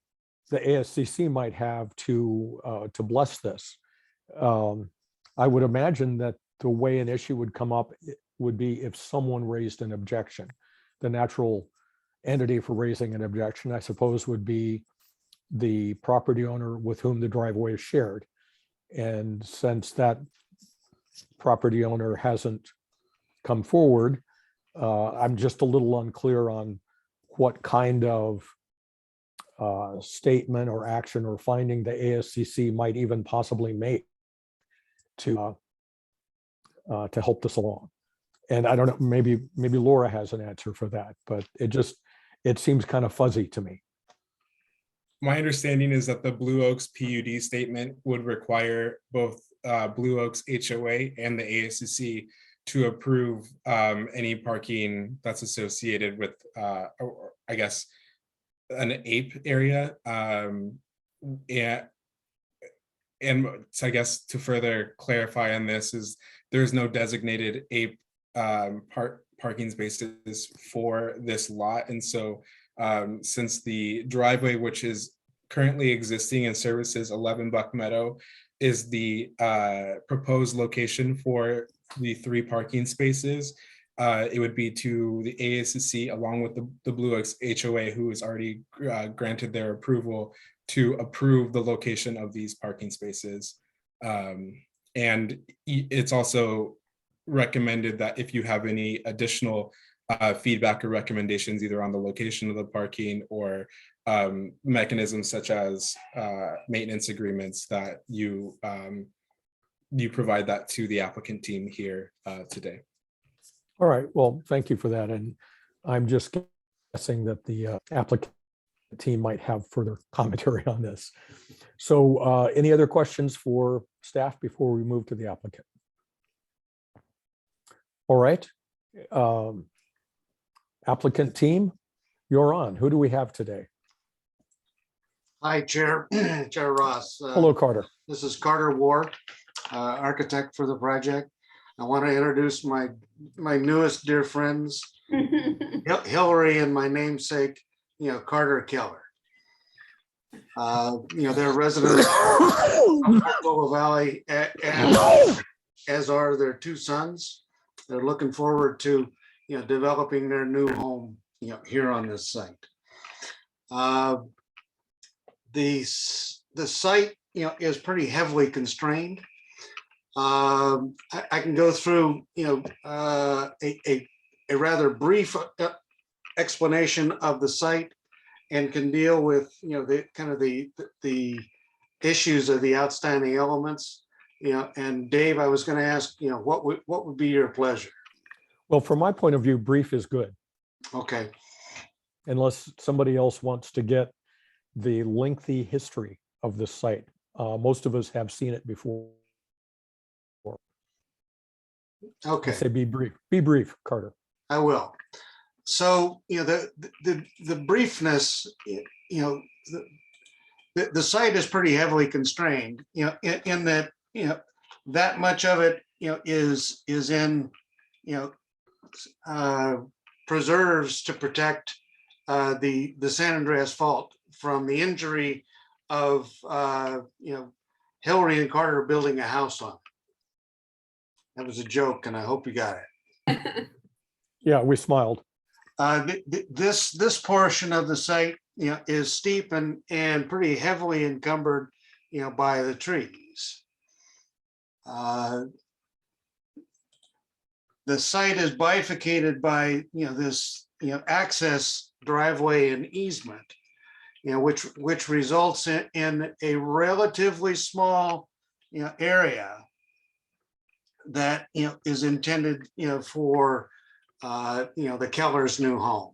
the ASCC might have to bless this. I would imagine that the way an issue would come up would be if someone raised an objection. The natural entity for raising an objection, I suppose, would be the property owner with whom the driveway is shared. And since that property owner hasn't come forward, I'm just a little unclear on what kind of statement or action or finding the ASCC might even possibly make to help this along. And I don't know, maybe Laura has an answer for that, but it seems kind of fuzzy to me. My understanding is that the Blue Oaks PUD statement would require both Blue Oaks HOA and the ASCC to approve any parking that's associated with, I guess, an ape area. yeah, and so I guess to further clarify on this is there's no designated parking spaces for this lot. And so since the driveway, which is currently existing and services 11 Buck Meadow, is the proposed location for the 3 parking spaces, it would be to the ASCC along with the Blue Oaks HOA, who has already granted their approval to approve the location of these parking spaces. And it's also recommended that if you have any additional feedback or recommendations, either on the location of the parking or mechanisms such as maintenance agreements, that you provide that to the applicant team here today. All right, well, thank you for that. And I'm just guessing that the applicant team might have further commentary on this. So any other questions for staff before we move to the applicant? All right. Applicant team, you're on. Who do we have today? Hi, Chair, Chair Ross. Hello, Carter. This is Carter Ward, architect for the project. I want to introduce my newest dear friends, Hillary and my namesake, Carter Keller. They're residents of Cocoa Valley, as are their 2 sons. They're looking forward to developing their new home here on this site. The site is pretty heavily constrained. I can go through a rather brief explanation of the site, and can deal with the issues of the outstanding elements. And Dave, I was going to ask, what would be your pleasure? Well, from my point of view, brief is good. Okay. Unless somebody else wants to get the lengthy history of this site. Most of us have seen it before. Okay. I say be brief. Be brief, Carter. I will. So, the briefness, the site is pretty heavily constrained, in that, that much of it, is in, preserves to protect the San Andreas Fault from the injury of, Hillary and Carter building a house on it. That was a joke, and I hope you got it. Yeah, we smiled. This portion of the site, is steep and pretty heavily encumbered, by the trees. The site is bifurcated by, this, access driveway and easement, which results in a relatively small, area that, is intended, for the Keller's new home.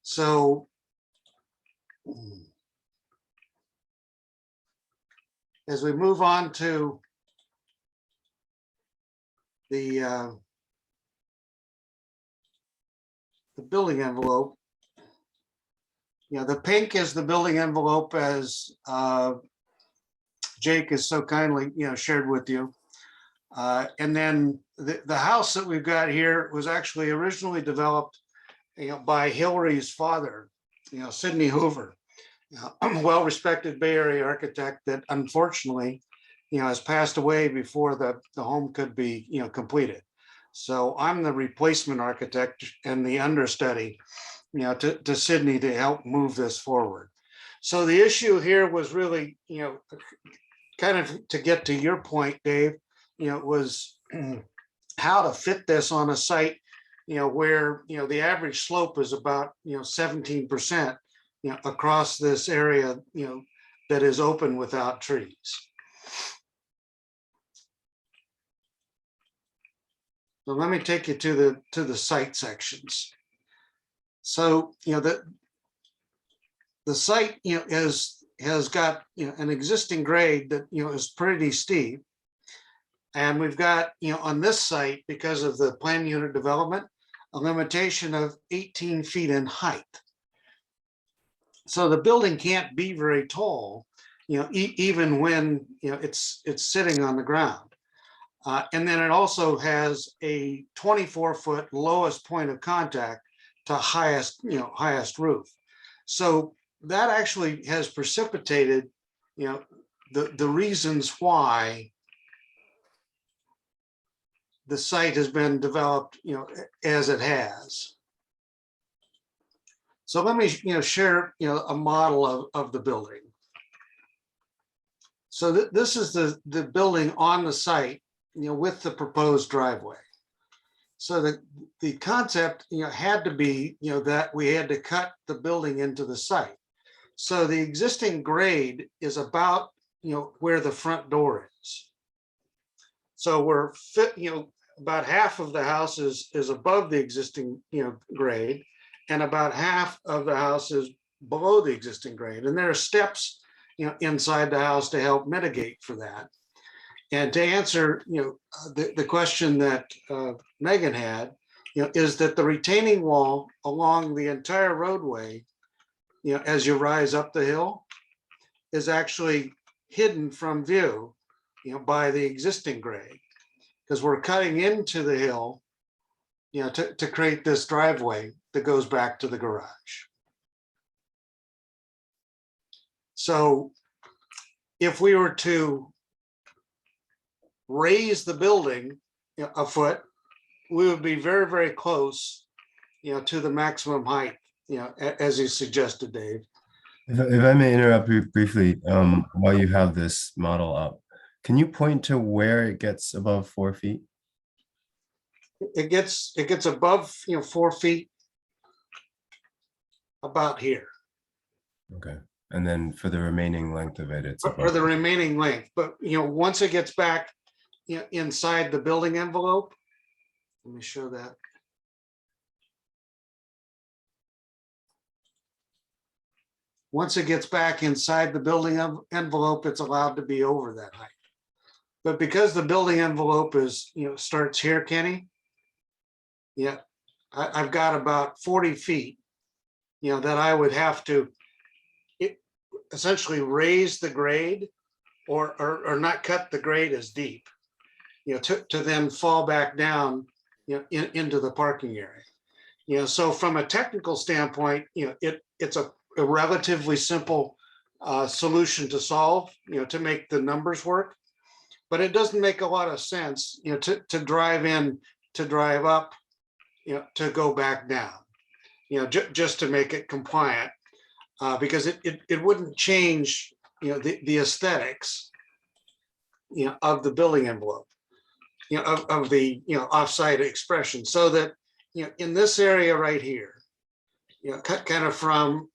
So as we move on to the building envelope, the pink is the building envelope, as Jake has so kindly, shared with you. And then the house that we've got here was actually originally developed, by Hillary's father, Sidney Hoover, a well-respected Bay Area architect that unfortunately, has passed away before the home could be, completed. So I'm the replacement architect and the understudy, to Sidney to help move this forward. So the issue here was really, kind of to get to your point, Dave, was how to fit this on a site, where, the average slope is about, 17%, across this area, that is open without trees. So let me take you to the site sections. So, the site, has got, an existing grade that, is pretty steep. And we've got, on this site, because of the plan unit development, a limitation of 18 feet in height. So the building can't be very tall, even when, it's sitting on the ground. And then it also has a 24-foot lowest point of contact to highest roof. So that actually has precipitated, the reasons why the site has been developed, as it has. So let me, share, a model of the building. So this is the building on the site, with the proposed driveway. So the concept, had to be, that we had to cut the building into the site. So the existing grade is about, where the front door is. So we're about half of the house is above the existing, grade, and about half of the house is below the existing grade. And there are steps, inside the house to help mitigate for that. And to answer, the question that Megan had, is that the retaining wall along the entire roadway, as you rise up the hill, is actually hidden from view, by the existing grade, because we're cutting into the hill, to create this driveway that goes back to the garage. So if we were to raise the building a foot, we would be very, very close, to the maximum height, as you suggested, Dave. If I may interrupt you briefly, while you have this model up, can you point to where it gets above 4 feet? It gets above, 4 feet about here. Okay. And then for the remaining length of it, it's For the remaining length. But, once it gets back, inside the building envelope, let me show that. Once it gets back inside the building envelope, it's allowed to be over that height. But because the building envelope is, starts here, Kenny, I've got about 40 feet, that I would have to essentially raise the grade or not cut the grade as deep, to then fall back down, into the parking area. So from a technical standpoint, it's a relatively simple solution to solve, to make the numbers work. But it doesn't make a lot of sense, to drive in, to drive up, to go back down, just to make it compliant, because it wouldn't change, the aesthetics, of the building envelope, of the, offsite expression. So that, in this area right here, kind of from,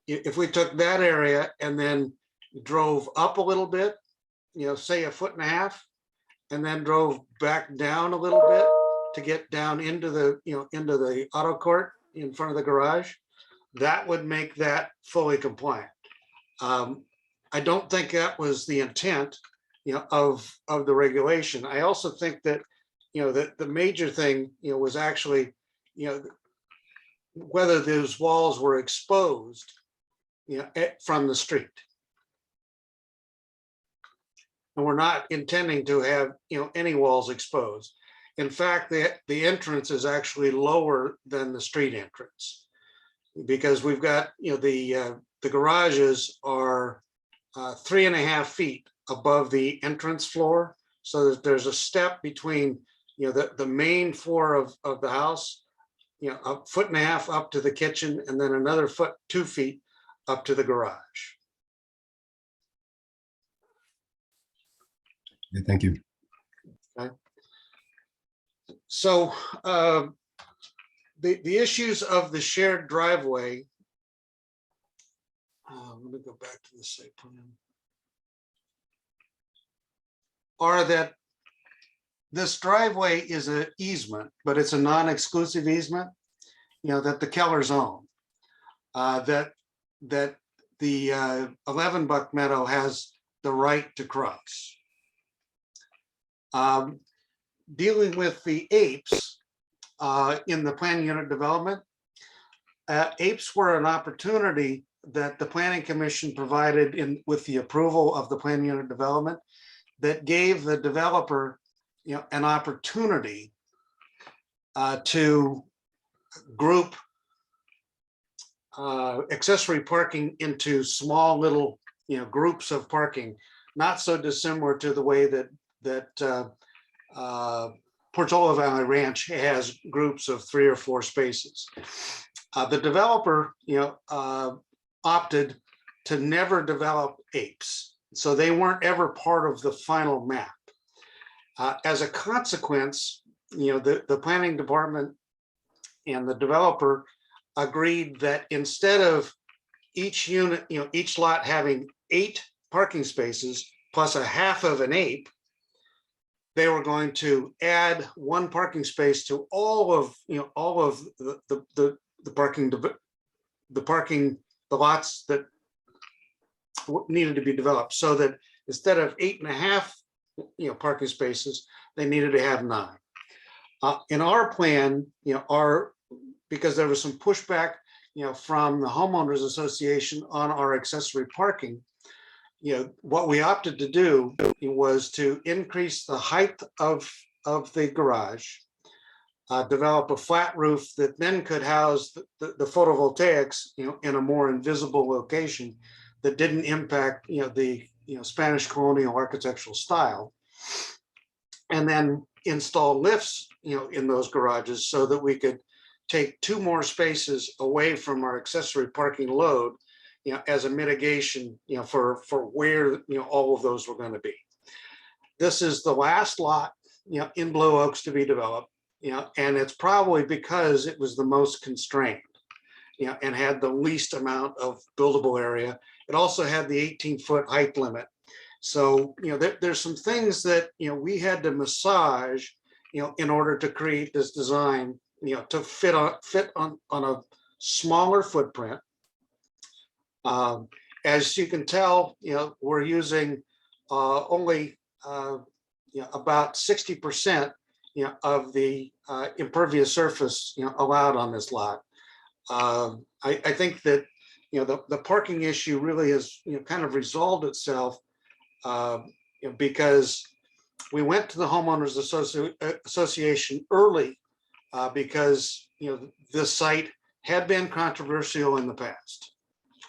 if we took that area and then drove up a little bit, say 1.5 feet, and then drove back down a little bit to get down into the, into the auto court in front of the garage, that would make that fully compliant. I don't think that was the intent, of the regulation. I also think that, that the major thing, was actually, whether those walls were exposed, from the street. And we're not intending to have, any walls exposed. In fact, the entrance is actually lower than the street entrance, because we've got, the garages are 3.5 feet above the entrance floor. So that there's a step between, the main floor of the house, 1.5 feet up to the kitchen, and then another 2 feet up to the garage. Yeah, thank you. Okay. So the issues of the shared driveway, let me go back to the site plan, are that this driveway is an easement, but it's a non-exclusive easement, that the Kellers own. That the 11 Buck Meadow has the right to cross. Dealing with the apes in the plan unit development, apes were an opportunity that the planning commission provided in with the approval of the plan unit development that gave the developer, an opportunity to group accessory parking into small little, groups of parking, not so dissimilar to the way that Portola Valley Ranch has groups of 3 or 4 spaces. The developer, opted to never develop apes, so they weren't ever part of the final map. As a consequence, the planning department and the developer agreed that instead of each unit, each lot having 8 parking spaces plus a half of an ape, they were going to add 1 parking space to all of the lots that needed to be developed, so that instead of 8.5 parking spaces, they needed to have 9. In our plan, because there was some pushback from the homeowners association on our accessory parking, what we opted to do was to increase the height of the garage, develop a flat roof that then could house the photovoltaics, in a more invisible location that didn't impact, the Spanish colonial architectural style, and then install lifts, in those garages so that we could take 2 more spaces away from our accessory parking load, as a mitigation, for where, all of those were going to be. This is the last lot, in Blue Oaks to be developed, and it's probably because it was the most constrained, and had the least amount of buildable area. It also had the 18-foot height limit. So, there's some things that, we had to massage, in order to create this design, to fit on a smaller footprint. As you can tell, we're using only about 60% of the impervious surface allowed on this lot. I think that the parking issue really has kind of resolved itself because we went to the homeowners association early because this site had been controversial in the past,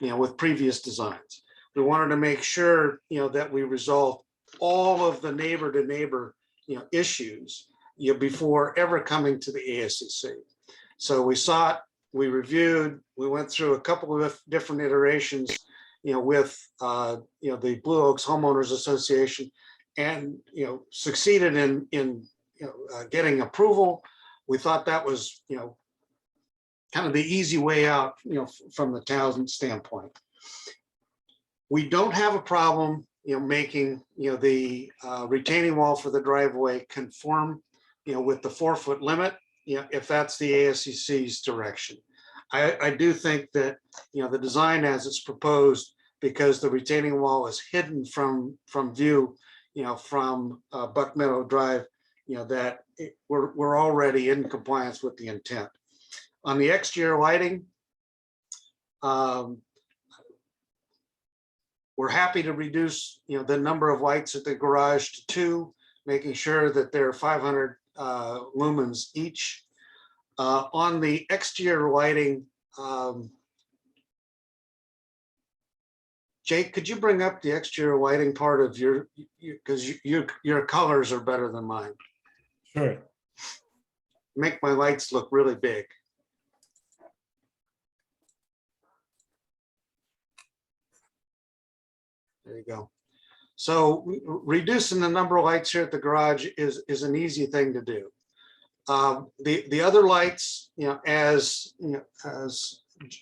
with previous designs. We wanted to make sure that we resolved all of the neighbor to neighbor issues before ever coming to the ASCC. So we saw it, we reviewed, we went through a couple of different iterations with the Blue Oaks Homeowners Association, and succeeded in getting approval. We thought that was kind of the easy way out from the town standpoint. We don't have a problem making the retaining wall for the driveway conform with the 4-foot limit, if that's the ASCC's direction. I do think that the design as it's proposed, because the retaining wall is hidden from view from Buck Meadow Drive, that we're already in compliance with the intent. On the exterior lighting, we're happy to reduce the number of lights at the garage to 2, making sure that they're 500 lumens each. On the exterior lighting, Jake, could you bring up the exterior lighting part of because your colors are better than mine. Sure. Make my lights look really big. There you go. So reducing the number of lights here at the garage is an easy thing to do. The other lights, as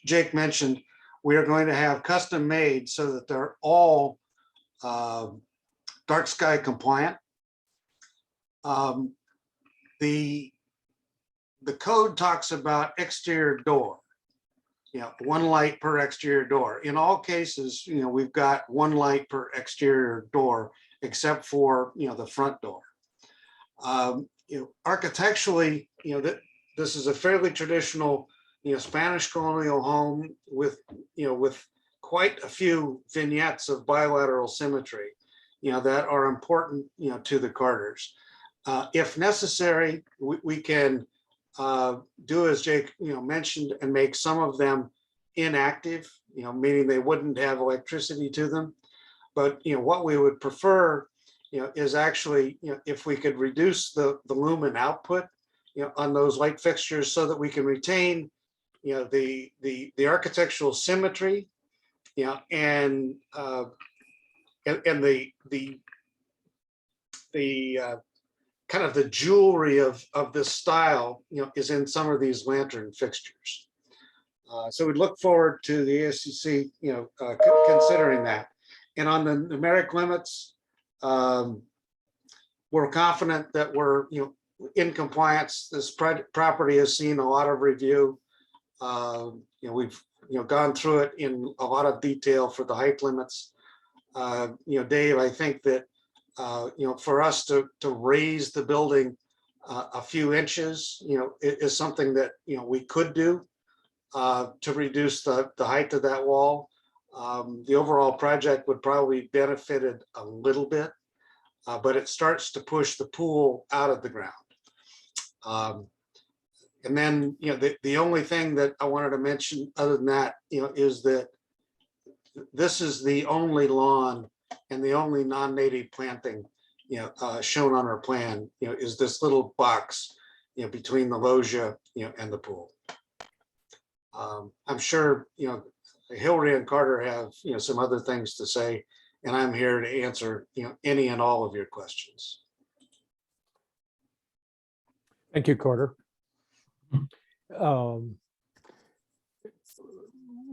Jake mentioned, we are going to have custom made so that they're all dark sky compliant. The code talks about exterior door, 1 light per exterior door. In all cases, we've got 1 light per exterior door, except for the front door. Architecturally, this is a fairly traditional Spanish colonial home with quite a few vignettes of bilateral symmetry, that are important, to the Carters. If necessary, we can do as Jake, mentioned, and make some of them inactive, meaning they wouldn't have electricity to them. But, what we would prefer, is actually, if we could reduce the lumen output, on those light fixtures so that we can retain, the architectural symmetry, and the kind of the jewelry of this style, is in some of these lantern fixtures. So we'd look forward to the ASCC, considering that. And on the numeric limits, we're confident that we're, in compliance. This property has seen a lot of review. We've, gone through it in a lot of detail for the height limits. Dave, I think that, for us to raise the building a few inches, is something that, we could do to reduce the height of that wall. The overall project would probably benefited a little bit, but it starts to push the pool out of the ground. And then, the only thing that I wanted to mention other than that, is that this is the only lawn and the only non-native planting, shown on our plan, is this little box, between the loggia, and the pool. I'm sure, Hillary and Carter have, some other things to say, and I'm here to answer, any and all of your questions. Thank you, Carter.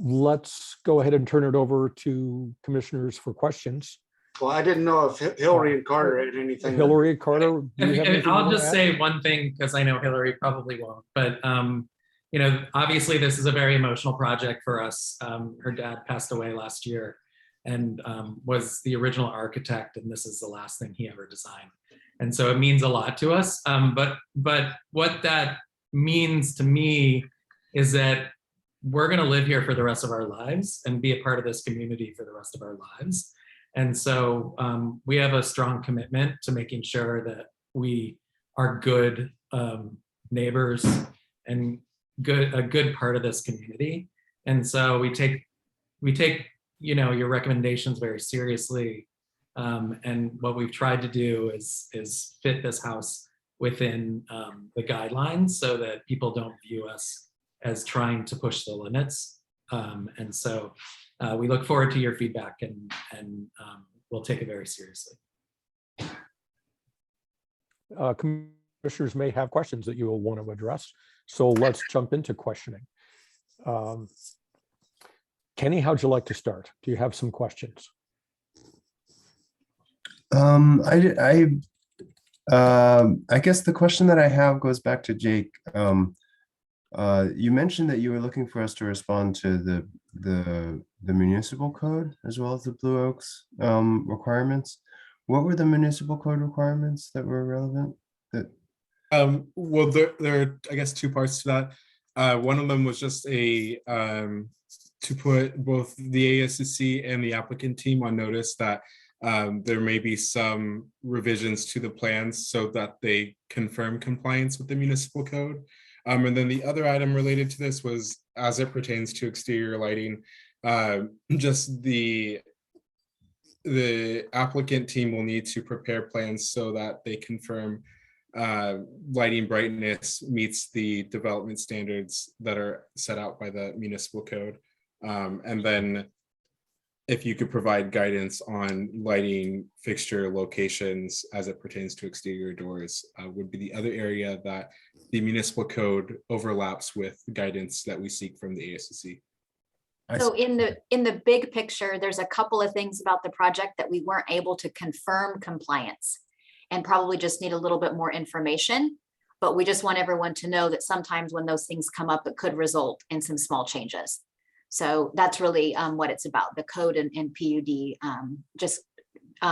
Let's go ahead and turn it over to commissioners for questions. Well, I didn't know if Hillary and Carter had anything. Hillary, Carter, do you have anything I'll you just want to add? say one thing because I know Hillary probably won't, but obviously this is a very emotional project for us. Her dad passed away last year and was the original architect, and this is the last thing he ever designed. And so it means a lot to us. But what that means to me is that we're going to live here for the rest of our lives and be a part of this community for the rest of our lives. And so we have a strong commitment to making sure that we are good neighbors and a good part of this community. And so we take your recommendations very seriously. And what we've tried to do is fit this house within the guidelines so that people don't view us as trying to push the limits. And so we look forward to your feedback and we'll take it very seriously. Commissioners may have questions that you will want to address. So let's jump into questioning. Kenny, how'd you like to start? Do you have some questions? I guess the question that I have goes back to Jake. You mentioned that you were looking for us to respond to the municipal code as well as the Blue Oaks requirements. What were the municipal code requirements that were relevant? Well, there are, I guess, two parts to that. One of them was just to put both the ASCC and the applicant team on notice that there may be some revisions to the plans so that they confirm compliance with the municipal code. And then the other item related to this was, as it pertains to exterior lighting, just the applicant team will need to prepare plans so that they confirm lighting brightness meets the development standards that are set out by the municipal code. And then if you could provide guidance on lighting fixture locations as it pertains to exterior doors, would be the other area that the municipal code overlaps with guidance that we seek from the ASCC. So in the big picture, there's a couple of things about the project that we weren't able to confirm compliance and probably just need a little bit more information. But we just want everyone to know that sometimes when those things come up, it could result in some small changes. So that's really what it's about, the code and PUD, just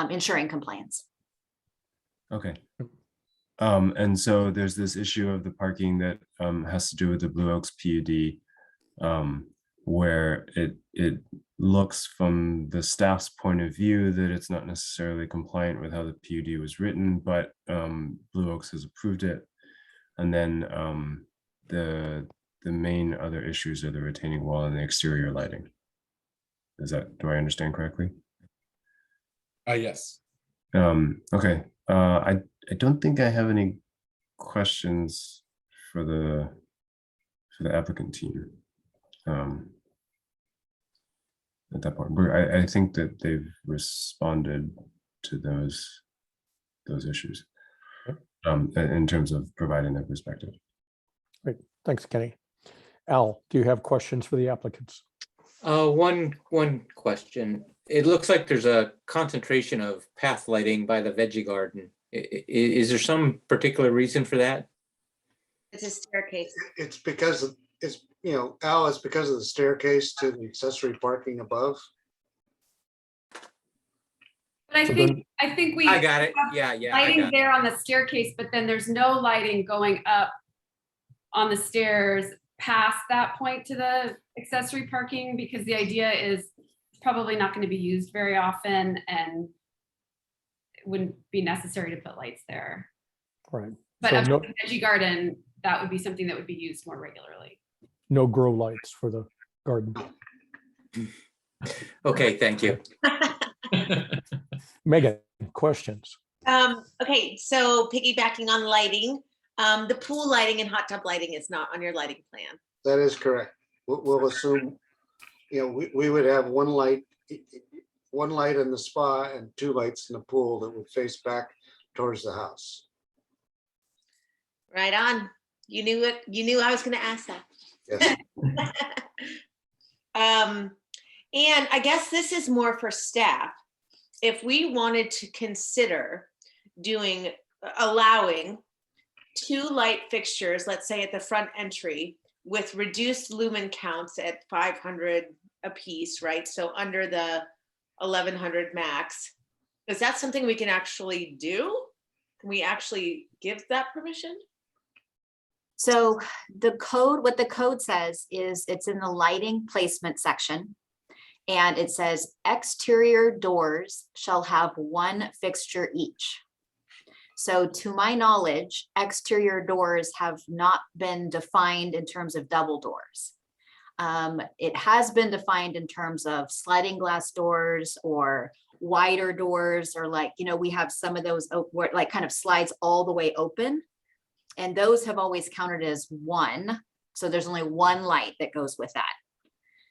ensuring compliance. Okay. And so there's this issue of the parking that has to do with the Blue Oaks PUD. where it looks from the staff's point of view that it's not necessarily compliant with how the PUD was written, but Blue Oaks has approved it. And then the main other issues are the retaining wall and the exterior lighting. Do I understand correctly? Yes. Okay. I don't think I have any questions for the applicant team. At that point, I think that they've responded to those issues in terms of providing their perspective. Great, thanks, Kenny. Al, do you have questions for the applicants? One question. It looks like there's a concentration of path lighting by the veggie garden. Is there some particular reason for that? It's a staircase. It's because it's, you know, Al, it's because of the staircase to the accessory parking above. But I think we. I got it. have Yeah. Lighting there on the staircase, but then there's no lighting going up on the stairs past that point to the accessory parking, because the idea is it's probably not going to be used very often and it wouldn't be necessary to put lights there. Right. But So up no, to the veggie garden, that would be something that would be used more regularly. no grow lights for the garden. Okay, thank you. Megan, questions? Okay, so piggybacking on lighting, the pool lighting and hot tub lighting is not on your lighting plan. That is correct. We'll assume, you know, we would have one light in the spa and 2 lights in the pool that would face back towards the house. Right on. You knew it. You knew I was going to ask that. Yes. And I guess this is more for staff. If we wanted to consider allowing 2 light fixtures, let's say at the front entry, with reduced lumen counts at 500 a piece, right? So under the 1100 max. Is that something we can actually do? Can we actually give that permission? So the code, what the code says is it's in the lighting placement section. And it says exterior doors shall have 1 fixture each. So to my knowledge, exterior doors have not been defined in terms of double doors. It has been defined in terms of sliding glass doors or wider doors, or like, you know, we have some of those where it like kind of slides all the way open. And those have always counted as 1. So there's only 1 light that goes with that.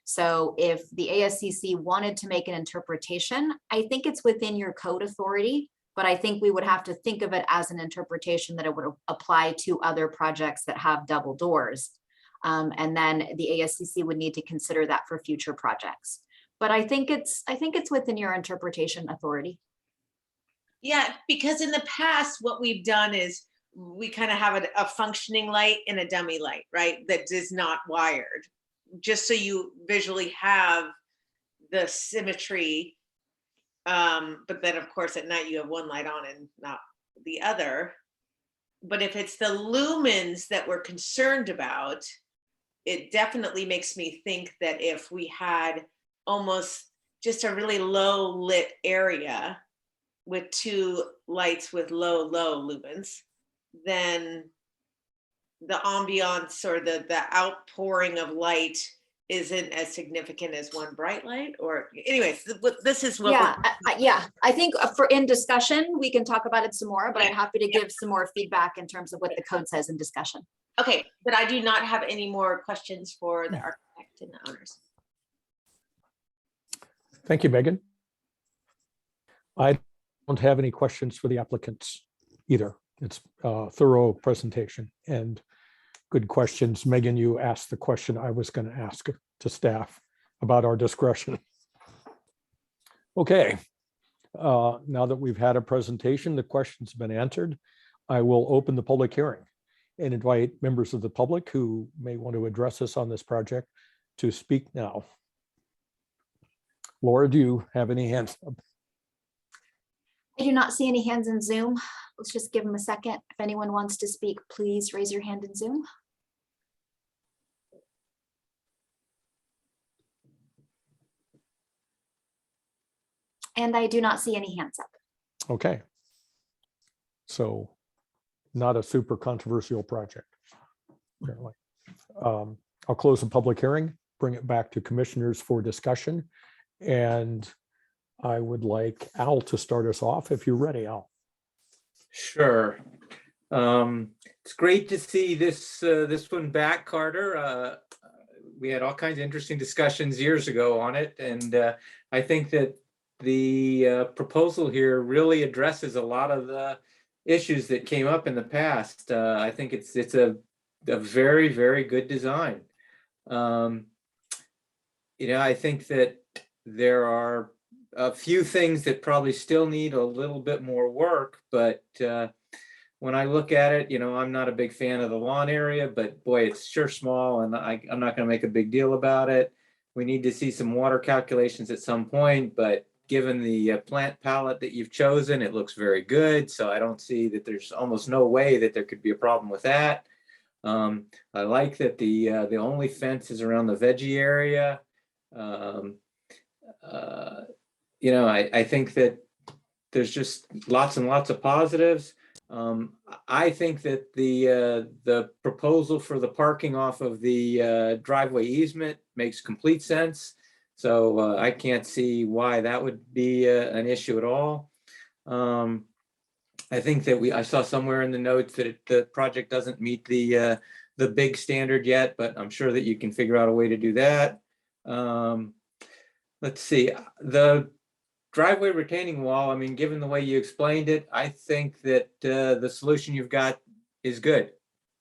So if the ASCC wanted to make an interpretation, I think it's within your code authority, but I think we would have to think of it as an interpretation that it would apply to other projects that have double doors. And then the ASCC would need to consider that for future projects. But I think it's within your interpretation authority. Yeah, because in the past, what we've done is we kind of have a functioning light and a dummy light, right? That is not wired, just so you visually have the symmetry. But then of course at night you have 1 light on and not the other. But if it's the lumens that we're concerned about, it definitely makes me think that if we had almost just a really low lit area with 2 lights with low lumens, then the ambiance or the outpouring of light isn't as significant as 1 bright light. Or anyways, this is what I think for in discussion we can talk about it some more, but I'm happy to give some more feedback in terms of what the code says in discussion. Okay, but I do not have any more questions for the architect and the owners. Thank you, Megan. I don't have any questions for the applicants either. It's a thorough presentation and good questions. Megan, you asked the question I was going to ask to staff about our discretion. Okay, now that we've had a presentation, the questions have been answered. I will open the public hearing and invite members of the public who may want to address us on this project to speak now. Laura, do you have any hands up? I do not see any hands in Zoom. Let's just give them a second. If anyone wants to speak, please raise your hand in Zoom. And I do not see any hands up. Okay. So not a super controversial project, apparently. I'll close the public hearing, bring it back to commissioners for discussion. And I would like Al to start us off if you're ready, Al. Sure. It's great to see this one back, Carter. We had all kinds of interesting discussions years ago on it, and I think that the proposal here really addresses a lot of the issues that came up in the past. I think it's a very, very good design. I think that there are a few things that probably still need a little bit more work, but when I look at it, I'm not a big fan of the lawn area, but boy, it's sure small, and I'm not going to make a big deal about it. We need to see some water calculations at some point, but given the plant palette that you've chosen, it looks very good. So I don't see that there's almost no way that there could be a problem with that. I like that the only fence is around the veggie area. I think that there's just lots and lots of positives. I think that the proposal for the parking off of the driveway easement makes complete sense. So I can't see why that would be an issue at all. I think that I saw somewhere in the notes that the project doesn't meet the big standard yet, but I'm sure that you can figure out a way to do that. Let's see, the driveway retaining wall, given the way you explained it, I think that the solution you've got is good.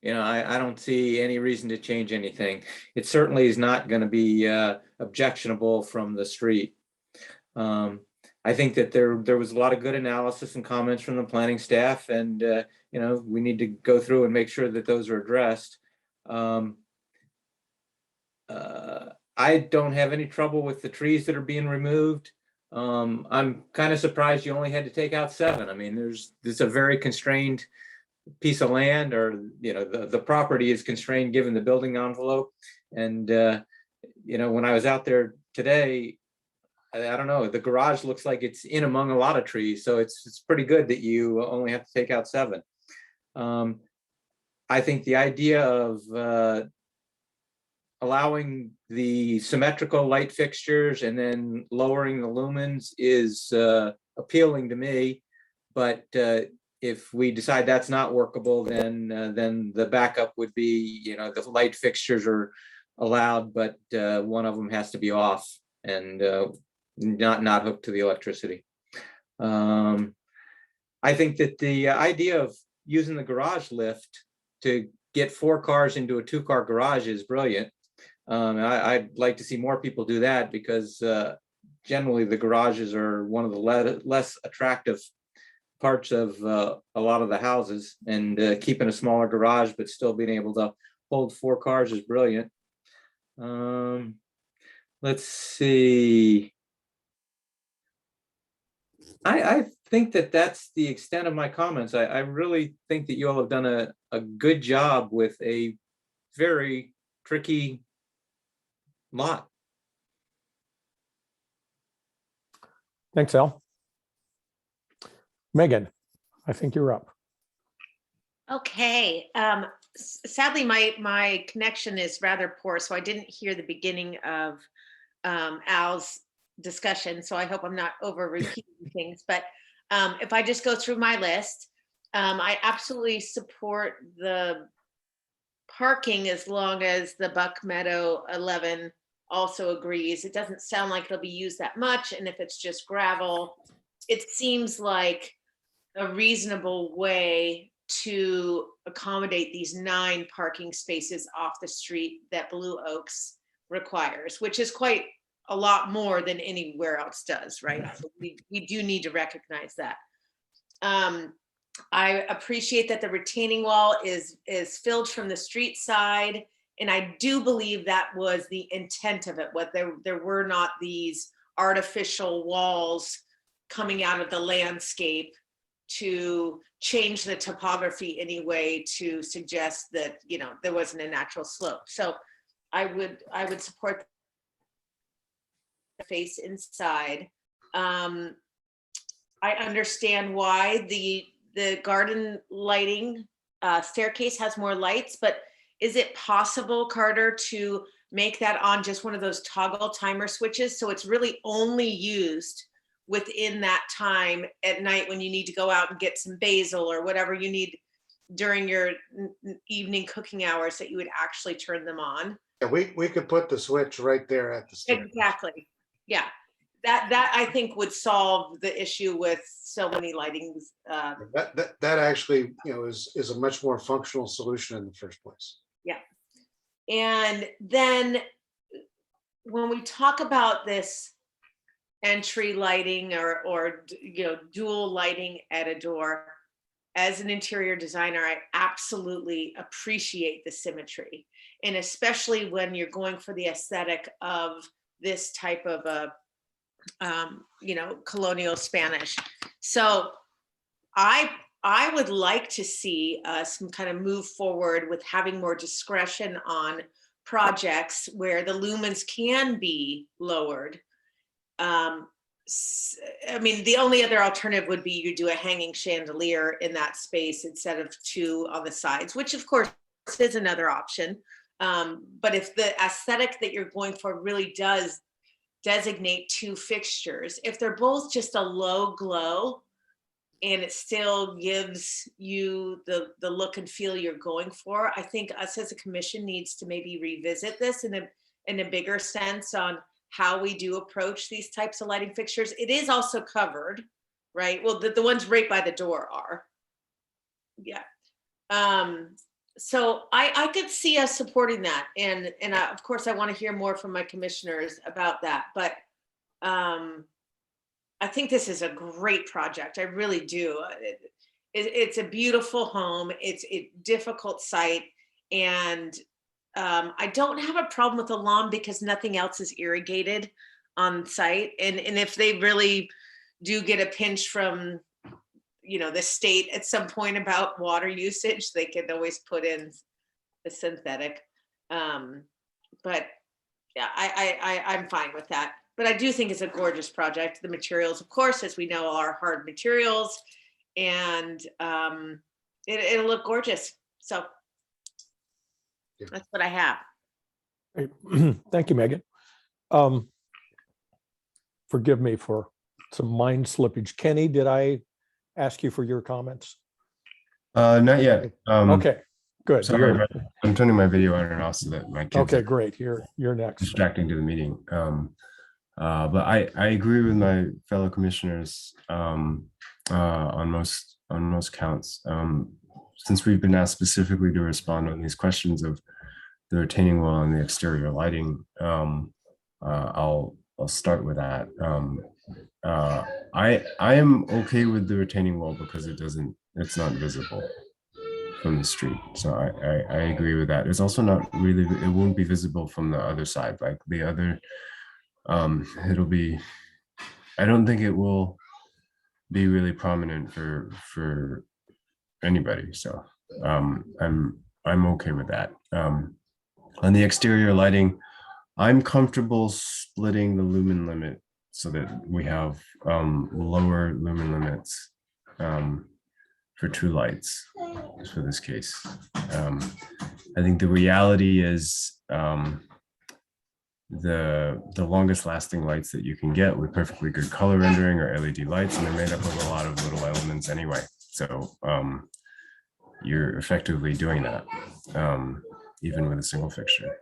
I don't see any reason to change anything. It certainly is not going to be objectionable from the street. I think that there was a lot of good analysis and comments from the planning staff, and we need to go through and make sure that those are addressed. I don't have any trouble with the trees that are being removed. I'm kind of surprised you only had to take out 7. There's a very constrained piece of land, or the property is constrained given the building envelope. And when I was out there today, I don't know, the garage looks like it's in among a lot of trees, so it's pretty good that you only have to take out 7. I think the idea of allowing the symmetrical light fixtures and then lowering the lumens is appealing to me, but if we decide that's not workable, then the backup would be, the light fixtures are allowed, but one of them has to be off and not hooked to the electricity. I think that the idea of using the garage lift to get 4 cars into a 2-car garage is brilliant. I'd like to see more people do that, because generally the garages are one of the less attractive parts of a lot of the houses, and keeping a smaller garage but still being able to hold 4 cars is brilliant. Let's see. I think that that's the extent of my comments. I really think that you all have done a good job with a very tricky lot. Thanks, Al. Megan, I think you're up. Okay. Sadly, my connection is rather poor, so I didn't hear the beginning of Al's discussion, so I hope I'm not over repeating things. But if I just go through my list, I absolutely support the parking as long as the Buck Meadow 11 also agrees. It doesn't sound like it'll be used that much, and if it's just gravel, it seems like a reasonable way to accommodate these 9 parking spaces off the street that Blue Oaks requires, which is quite a lot more than anywhere else does, right? So we do need to recognize that. I appreciate that the retaining wall is filled from the street side, and I do believe that was the intent of it. What there were not these artificial walls coming out of the landscape to change the topography anyway, to suggest that there wasn't a natural slope. So I would support the face inside. I understand why the garden lighting staircase has more lights, but is it possible, Carter, to make that on just one of those toggle timer switches? So it's really only used within that time at night when you need to go out and get some basil or whatever you need during your evening cooking hours, that you would actually turn them on. Yeah, we could put the switch right there at the stairs. Exactly. Yeah. That I think would solve the issue with so many lightings. That actually, is a much more functional solution in the first place. Yeah. And then when we talk about this entry lighting or dual lighting at a door, as an interior designer, I absolutely appreciate the symmetry. And especially when you're going for the aesthetic of this type of a colonial Spanish. So I would like to see us kind of move forward with having more discretion on projects where the lumens can be lowered. I mean, the only other alternative would be you do a hanging chandelier in that space instead of two on the sides, which of course is another option. But if the aesthetic that you're going for really does designate two fixtures, if they're both just a low glow and it still gives you the look and feel you're going for, I think us as a commission needs to maybe revisit this in a bigger sense on how we do approach these types of lighting fixtures. It is also covered, right? Well, the ones right by the door are. Yeah. So I could see us supporting that. And of course, I want to hear more from my commissioners about that. But I think this is a great project. I really do. It's a beautiful home. It's a difficult site. And I don't have a problem with the lawn because nothing else is irrigated on site. And if they really do get a pinch from, the state at some point about water usage, they can always put in the synthetic. But yeah, I'm fine with that. But I do think it's a gorgeous project. The materials, of course, as we know, are hard materials, and it'll look gorgeous. So that's what I have. Great. Thank you, Megan. Forgive me for some mind slippage. Kenny, did I ask you for your comments? Not yet. Okay, good. Sorry, I'm turning my video on and off so that my kids Okay, great. You're next. distracting to the meeting. But I agree with my fellow commissioners on most counts. Since we've been asked specifically to respond on these questions of the retaining wall and the exterior lighting, I'll start with that. I am okay with the retaining wall because it's not visible from the street. So I agree with that. It's also not really, it won't be visible from the other side, like the other, I don't think it will be really prominent for anybody. So I'm okay with that. On the exterior lighting, I'm comfortable splitting the lumen limit so that we have lower lumen limits for true lights for this case. I think the reality is the longest lasting lights that you can get with perfectly good color rendering are LED lights, and they're made up of a lot of little elements anyway. So you're effectively doing that even with a single fixture.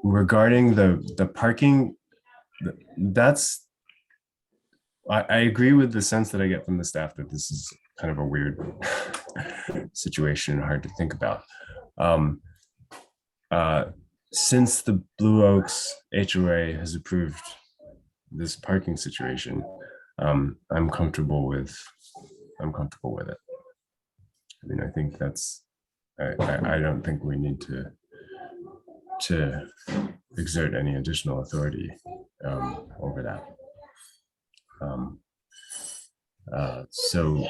Regarding the parking, I agree with the sense that I get from the staff that this is kind of a weird situation and hard to think about. Since the Blue Oaks HOA has approved this parking situation, I'm comfortable with it. I mean, I think I don't think we need to exert any additional authority over that. So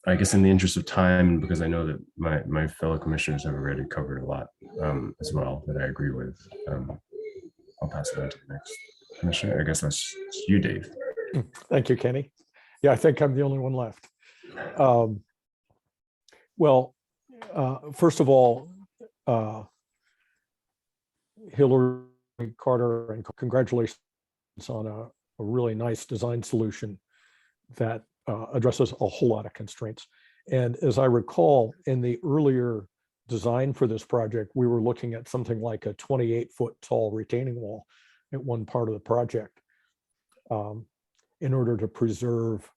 I guess in the interest of time, because I know that my fellow commissioners have already covered a lot as well that I agree with, I'll pass it on to the next Commissioner, I guess that's you, Dave. Thank you, Kenny. Yeah, I think I'm the only one left. Well, first of all, Hillary, Carter, and congratulations on a really nice design solution that addresses a whole lot of constraints. And as I recall, in the earlier design for this project, we were looking at something like a 28-foot tall retaining wall at one part of the project in order to preserve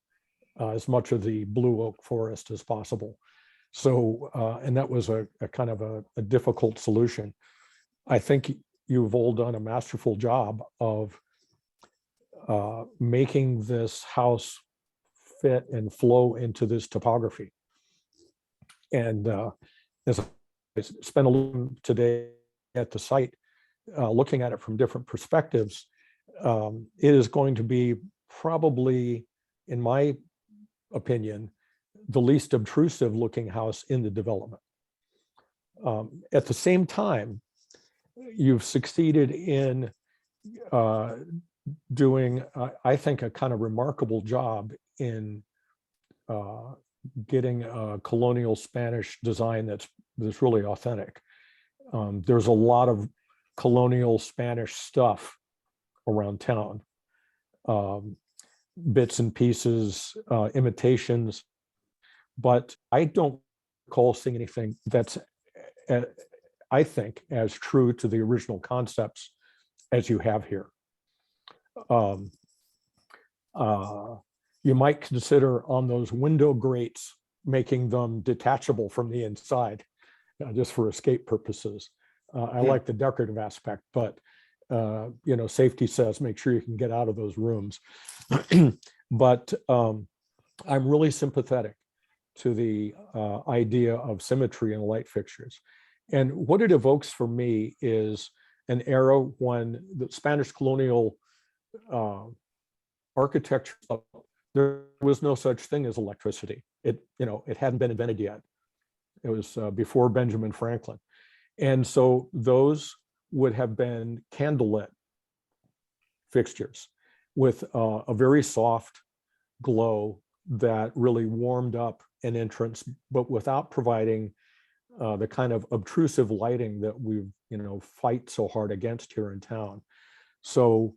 as much of the blue oak forest as possible. So, and that was a kind of a difficult solution. I think you've all done a masterful job of making this house fit and flow into this topography. And as I spent a little today at the site, looking at it from different perspectives, it is going to be probably, in my opinion, the least obtrusive looking house in the development. At the same time, you've succeeded in doing, I think, a kind of remarkable job in getting a colonial Spanish design that's really authentic. There's a lot of colonial Spanish stuff around town, bits and pieces, imitations, but I don't recall seeing anything that's, I think, as true to the original concepts as you have here. You might consider on those window grates, making them detachable from the inside, just for escape purposes. I like the decorative aspect, but you know, safety says make sure you can get out of those rooms. But I'm really sympathetic to the idea of symmetry in light fixtures. And what it evokes for me is an era when the Spanish colonial architecture, there was no such thing as electricity. It hadn't been invented yet. It was before Benjamin Franklin. And so those would have been candlelit fixtures with a very soft glow that really warmed up an entrance, but without providing the kind of obtrusive lighting that we fight so hard against here in town. So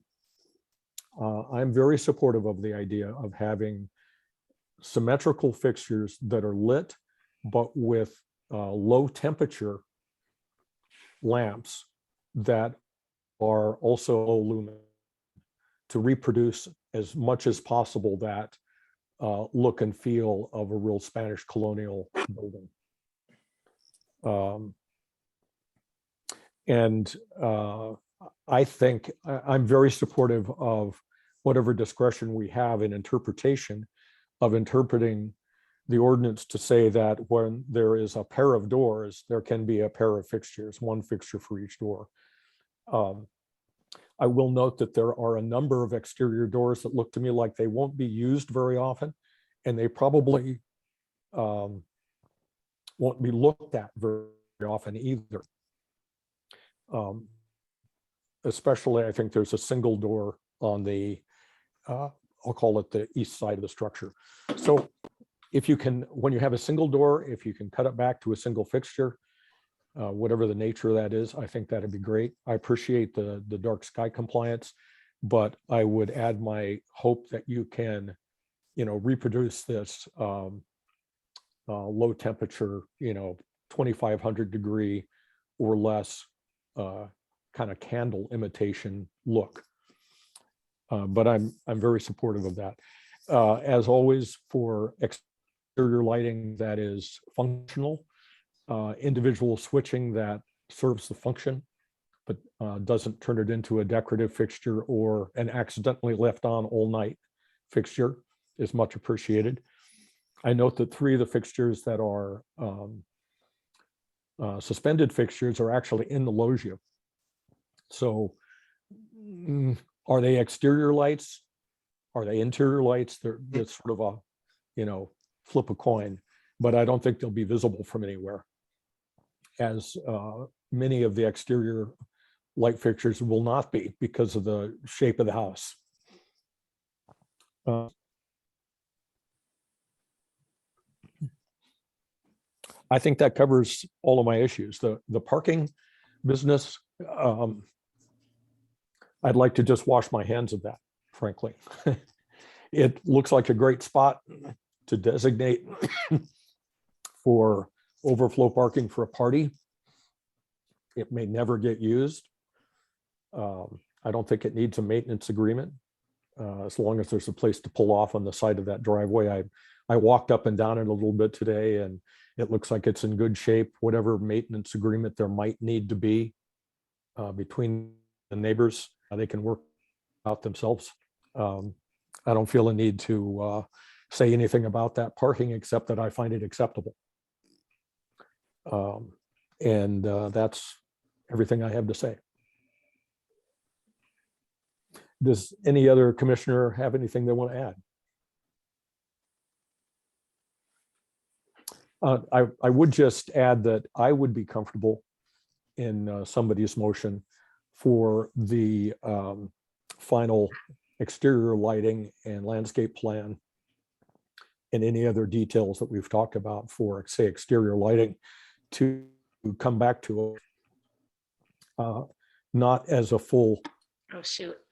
I'm very supportive of the idea of having symmetrical fixtures that are lit, but with low temperature lamps that are also low lumen to reproduce as much as possible that look and feel of a real Spanish colonial building. I think I'm very supportive of whatever discretion we have in interpretation of interpreting the ordinance to say that when there is a pair of doors, there can be a pair of fixtures, one fixture for each door. I will note that there are a number of exterior doors that look to me like they won't be used very often, and they probably won't be looked at very often either. Especially, I think there's a single door on the, I'll call it the east side of the structure. So if you can, when you have a single door, if you can cut it back to a single fixture, whatever the nature of that is, I think that'd be great. I appreciate the dark sky compliance, but I would add my hope that you can, reproduce this low temperature, 2,500 degree or less kind of candle imitation look. But I'm very supportive of that. As always, for exterior lighting that is functional, individual switching that serves the function, but doesn't turn it into a decorative fixture or an accidentally left on all night fixture is much appreciated. I note that 3 of the fixtures that are suspended fixtures are actually in the loggia. So are they exterior lights? Are they interior lights? It's sort of a, flip a coin, but I don't think they'll be visible from anywhere, as many of the exterior light fixtures will not be because of the shape of the house. I think that covers all of my issues. The parking business, I'd like to just wash my hands of that, frankly. It looks like a great spot to designate for overflow parking for a party. It may never get used. I don't think it needs a maintenance agreement, as long as there's a place to pull off on the side of that driveway. I walked up and down it a little bit today, and it looks like it's in good shape. Whatever maintenance agreement there might need to be between the neighbors, they can work out themselves. I don't feel a need to say anything about that parking, except that I find it acceptable. And that's everything I have to say. Does any other commissioner have anything they want to add? I would just add that I would be comfortable in somebody's motion for the final exterior lighting and landscape plan and any other details that we've talked about for, say, exterior lighting to come back to not as a full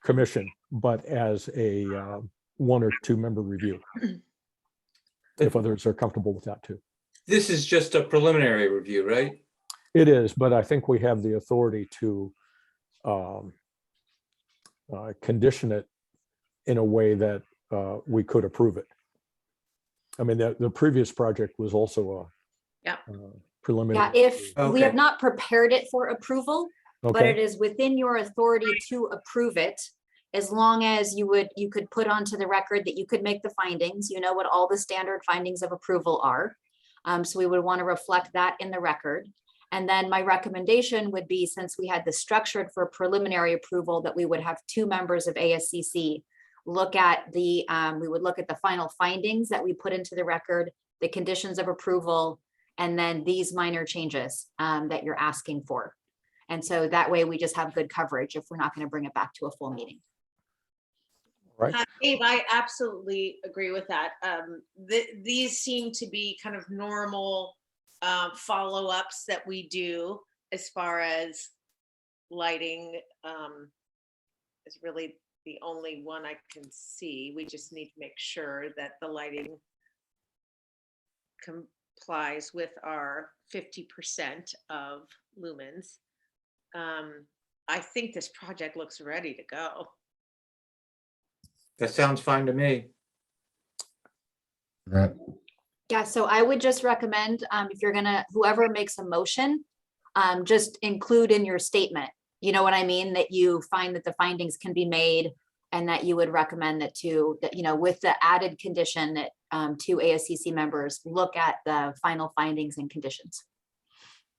commission, but as a 1 or 2 member review. If others are comfortable with that too. This is just a preliminary review, right? It is, but I think we have the authority to condition it in a way that we could approve it. I mean, the previous project was also a preliminary. Yeah, if we have not prepared it for approval, but Okay. it is within your authority to approve it, as long as you could put onto the record that you could make the findings, you know what all the standard findings of approval are. So we would want to reflect that in the record. And then my recommendation would be, since we had this structured for preliminary approval, that we would have 2 members of ASCC look at the, we would look at the final findings that we put into the record, the conditions of approval, and then these minor changes that you're asking for. And so that way we just have good coverage if we're not going to bring it back to a full meeting. Right. Dave, I absolutely agree with that. These seem to be kind of normal follow-ups that we do as far as lighting is really the only one I can see. We just need to make sure that the lighting complies with our 50% of lumens. I think this project looks ready to go. That sounds fine to me. Yeah, so I would just recommend, if you're gonna, whoever makes a motion, just include in your statement, you know what I mean? That you find that the findings can be made and that you would recommend that with the added condition that 2 ASCC members look at the final findings and conditions.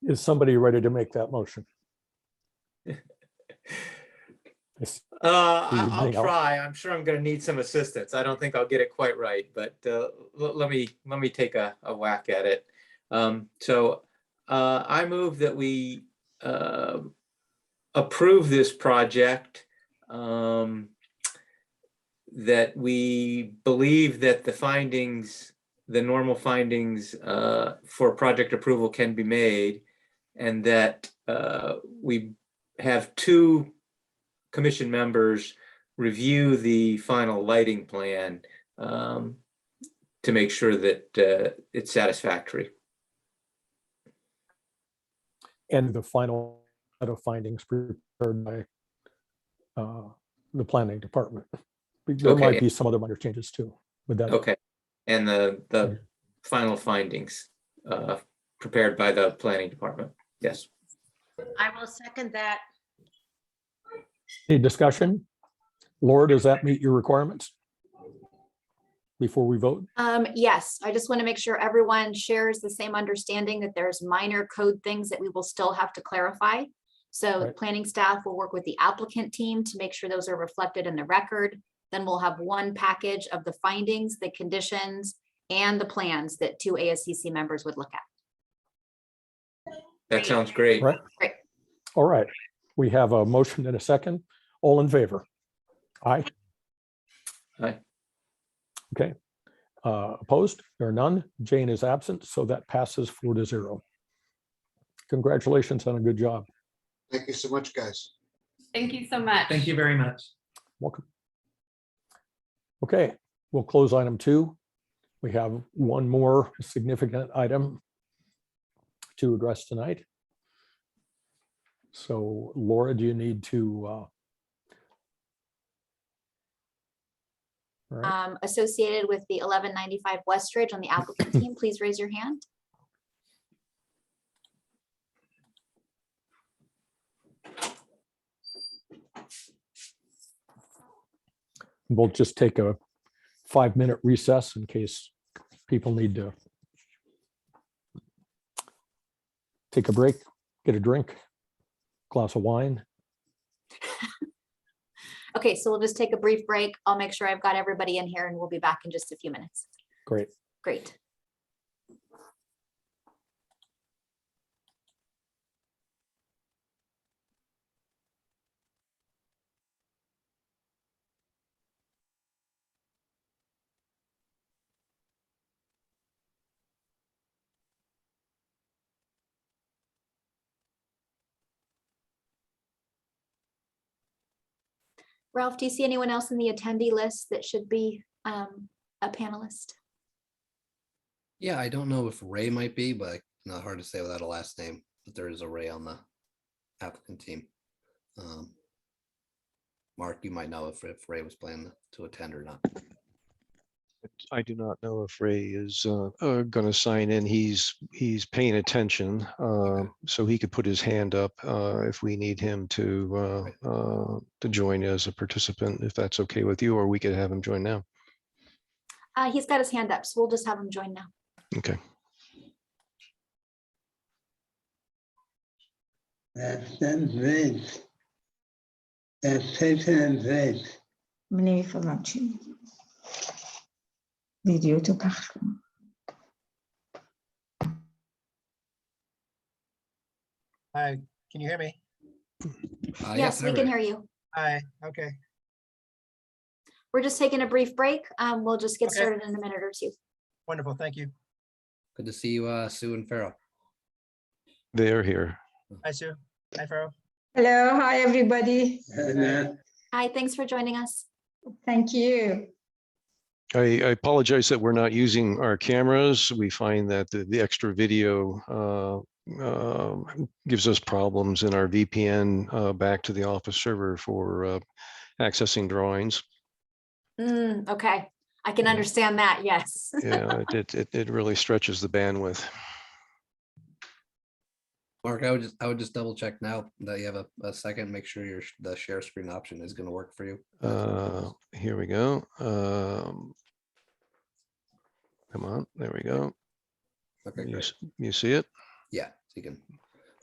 Is somebody ready to make that motion? I'll try. I'm sure I'm going to need some assistance. I don't think I'll get it quite right, but let me take a whack at it. So I move that we approve this project, that we believe that the findings, the normal findings for project approval can be made, and that we have 2 commission members review the final lighting plan to make sure that it's satisfactory. And the final set of findings prepared by the planning department. There might be some other minor changes too with that. Okay. And the final findings prepared by the planning department. Yes. I will second that. Any discussion? Laura, does that meet your requirements before we vote? Yes, I just want to make sure everyone shares the same understanding that there's minor code things that we will still have to clarify. So the planning staff will work with the applicant team to make sure those are reflected in the record. Then we'll have one package of the findings, the conditions, and the plans that 2 ASCC members would look at. That sounds great. Right. Great. All right. We have a motion and a second. All in favor? Aye. Aye. Okay. Opposed? There are none. Jane is absent, so that passes 4-0. Congratulations on a good job. Thank you so much, guys. Thank you so much. Thank you very much. Welcome. Okay, we'll close item 2. We have one more significant item to address tonight. So Laura, do you need to? All right. Associated with the 1195 Westridge on the applicant team, please raise your hand. We'll just take a 5-minute recess in case people need to take a break, get a drink, glass of wine. Okay, so we'll just take a brief break. I'll make sure I've got everybody in here and we'll be back in just a few minutes. Great. Great. Ralph, do you see anyone else in the attendee list that should be a panelist? Yeah, I don't know if Ray might be, but not hard to say without a last name, but there is a Ray on the applicant team. Mark, you might know if Ray was planning to attend or not. I do not know if Ray is going to sign in. He's paying attention, so he could put his hand up if we need him to join as a participant, if that's okay with you, or we could have him join now. He's got his hand up, so we'll just have him join now. Okay. Meneer Verwachting. Video تو پخش کن. Hi, can you hear me? Yes, we can hear you. Hi, okay. We're just taking a brief break. We'll just get Okay. started in a minute or two. Wonderful, thank you. Good to see you, Sue and Farrell. They're here. Hi, Sue. Hi, Farrell. Hello, hi everybody. Hi, thanks for joining us. Thank you. I apologize that we're not using our cameras. We find that the extra video gives us problems in our VPN back to the office server for accessing drawings. Okay, I can understand that, yes. Yeah, it really stretches the bandwidth. Mark, I would just double check now that you have a second, make sure the share screen option is going to work for you. Here we go. Come on, there we go. Okay, great. You see it? Yeah, so you can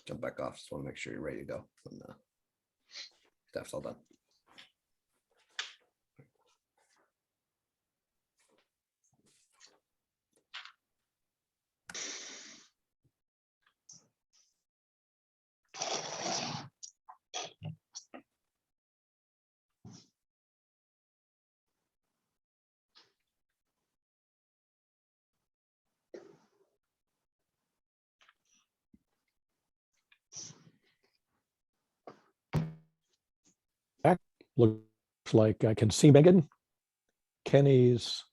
jump back off. Just want to make sure you're ready to go when stuff's all done. Looks like I can see Megan. Kenny's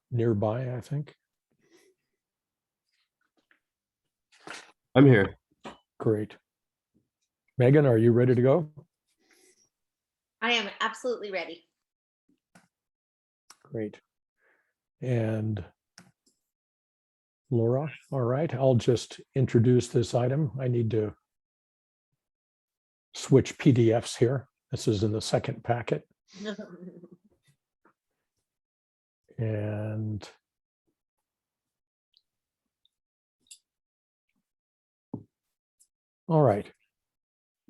nearby, I think. I'm here. Great. Megan, are you ready to go? I am absolutely ready. Great. And Laura, all right, I'll just introduce this item. I need to switch PDFs here. This is in the second packet. And all right,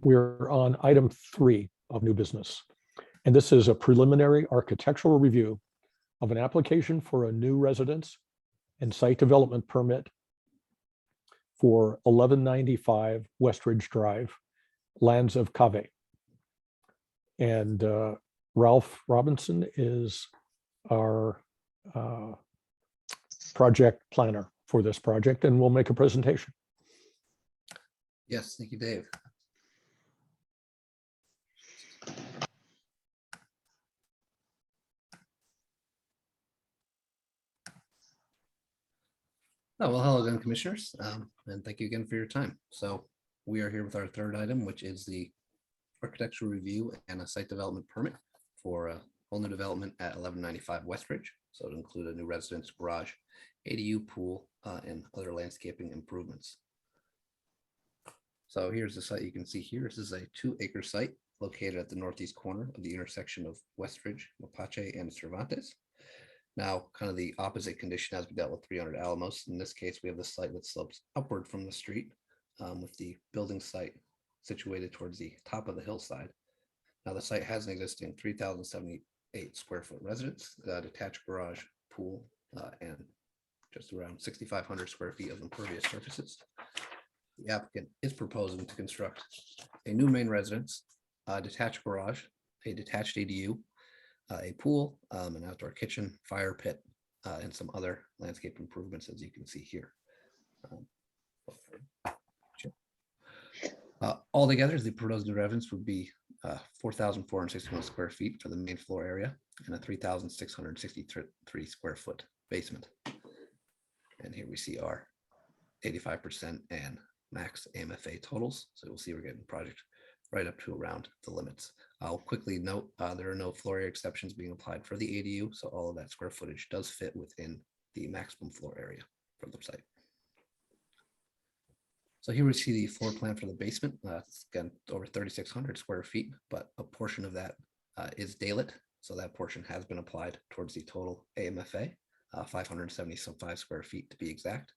we're on item 3 of new business. And this is a preliminary architectural review of an application for a new residence and site development permit for 1195 Westridge Drive lands of Cave. And Ralph Robinson is our project planner for this project and will make a presentation. Yes, thank you, Dave. Oh, well, hello again, commissioners, and thank you again for your time. So we are here with our third item, which is the architectural review and a site development permit for a whole new development at 1195 Westridge. So it include a new residence garage, ADU pool, and other landscaping improvements. So here's the site you can see here. This is a 2-acre site located at the northeast corner of the intersection of Westridge, Mapache, and Cervantes. Now, kind of the opposite condition as we dealt with 300 Alamos. In this case, we have the site that slopes upward from the street, with the building site situated towards the top of the hillside. Now, the site has an existing 3,078 square foot residence, detached garage, pool, and just around 6,500 square feet of impervious surfaces. The applicant is proposing to construct a new main residence, a detached garage, a detached ADU, a pool, an outdoor kitchen, fire pit, and some other landscape improvements, as you can see here. Altogether, the proposed new residence would be 4,461 square feet for the main floor area and a 3,663 square foot basement. And here we see our 85% and max AMFA totals. So we'll see we're getting the project right up to around the limits. I'll quickly note there are no floor area exceptions being applied for the ADU, so all of that square footage does fit within the maximum floor area for the site. So here we see the floor plan for the basement. It's again over 3,600 square feet, but a portion of that is daylit. So that portion has been applied towards the total AMFA, 575 square feet to be exact.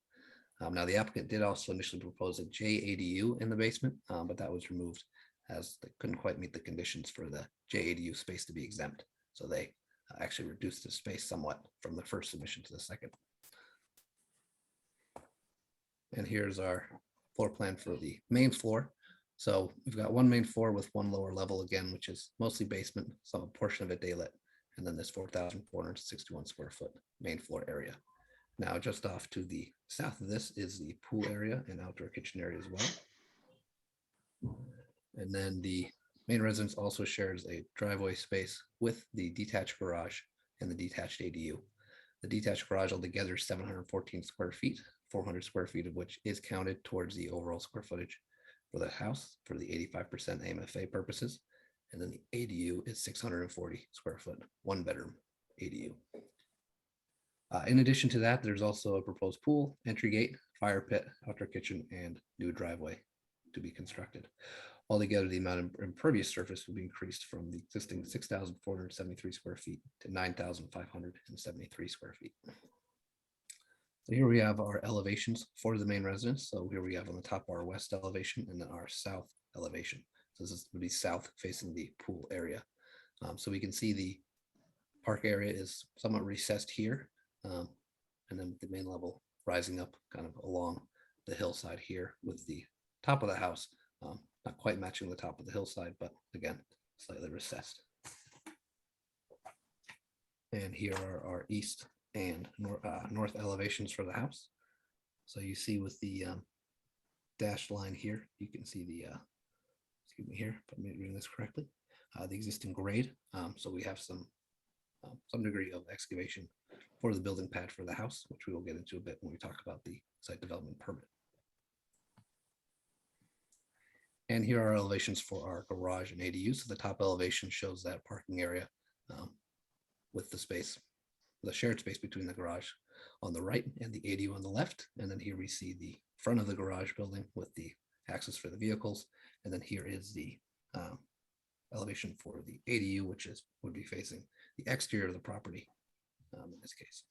Now the applicant did also initially propose a JADU in the basement, but that was removed as they couldn't quite meet the conditions for the JADU space to be exempt. So they actually reduced the space somewhat from the first submission to the second. And here's our floor plan for the main floor. So we've got one main floor with one lower level again, which is mostly basement, some portion of it daylit, and then this 4,461 square foot main floor area. Now, just off to the south of this is the pool area and outdoor kitchen area as well. And then the main residence also shares a driveway space with the detached garage and the detached ADU. The detached garage altogether is 714 square feet, 400 square feet of which is counted towards the overall square footage for the house for the 85% AMFA purposes. And then the ADU is 640 square foot, 1-bedroom ADU. In addition to that, there's also a proposed pool, entry gate, fire pit, outdoor kitchen, and new driveway to be constructed. Altogether, the amount of impervious surface will be increased from the existing 6,473 square feet to 9,573 square feet. So here we have our elevations for the main residence. So here we have on the top our west elevation and then our south elevation. So this would be south facing the pool area. So we can see the park area is somewhat recessed here. And then the main level rising up kind of along the hillside here with the top of the house, not quite matching the top of the hillside, but again, slightly recessed. And here are our east and north elevations for the house. So you see with the dashed line here, you can see the, excuse me here, if I'm reading this correctly, the existing grade. So we have some degree of excavation for the building pad for the house, which we will get into a bit when we talk about the site development permit. And here are elevations for our garage and ADU. So the top elevation shows that parking area with the space, the shared space between the garage on the right and the ADU on the left. And then here we see the front of the garage building with the access for the vehicles. And then here is the elevation for the ADU, which would be facing the exterior of the property in this case.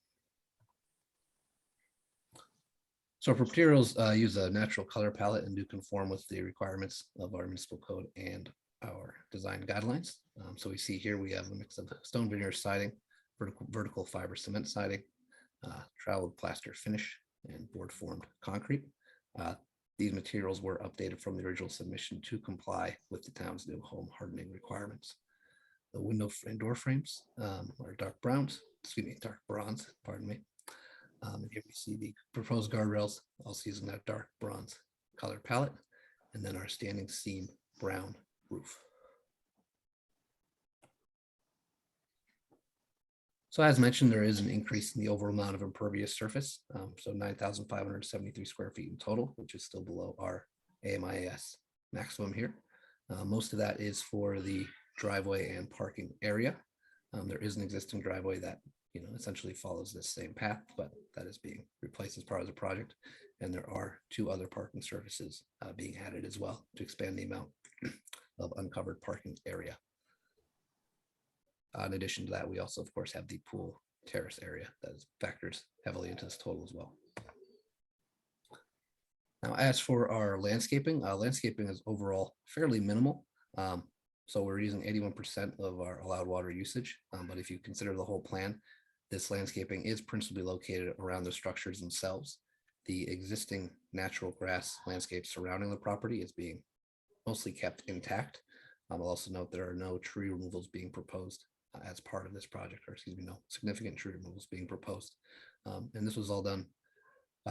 So for materials, use a natural color palette and do conform with the requirements of our municipal code and our design guidelines. So we see here we have a mix of stone veneer siding, vertical fiber cement siding, traveled plaster finish, and board formed concrete. These materials were updated from the original submission to comply with the town's new home hardening requirements. The window and door frames are dark browns, dark bronze, pardon me. Here we see the proposed guardrails, also using that dark bronze color palette, and then our standing seam brown roof. So as mentioned, there is an increase in the overall amount of impervious surface. So 9,573 square feet in total, which is still below our AMIS maximum here. Most of that is for the driveway and parking area. There is an existing driveway that essentially follows this same path, but that is being replaced as part of the project. And there are 2 other parking surfaces being added as well to expand the amount of uncovered parking area. In addition to that, we also, of course, have the pool terrace area that factors heavily into this total as well. Now, as for our landscaping, landscaping is overall fairly minimal. So we're using 81% of our allowed water usage. But if you consider the whole plan, this landscaping is principally located around the structures themselves. The existing natural grass landscape surrounding the property is being mostly kept intact. I'll also note there are no tree removals being proposed as part of this project, or excuse me, no significant tree removals being proposed. And this was all done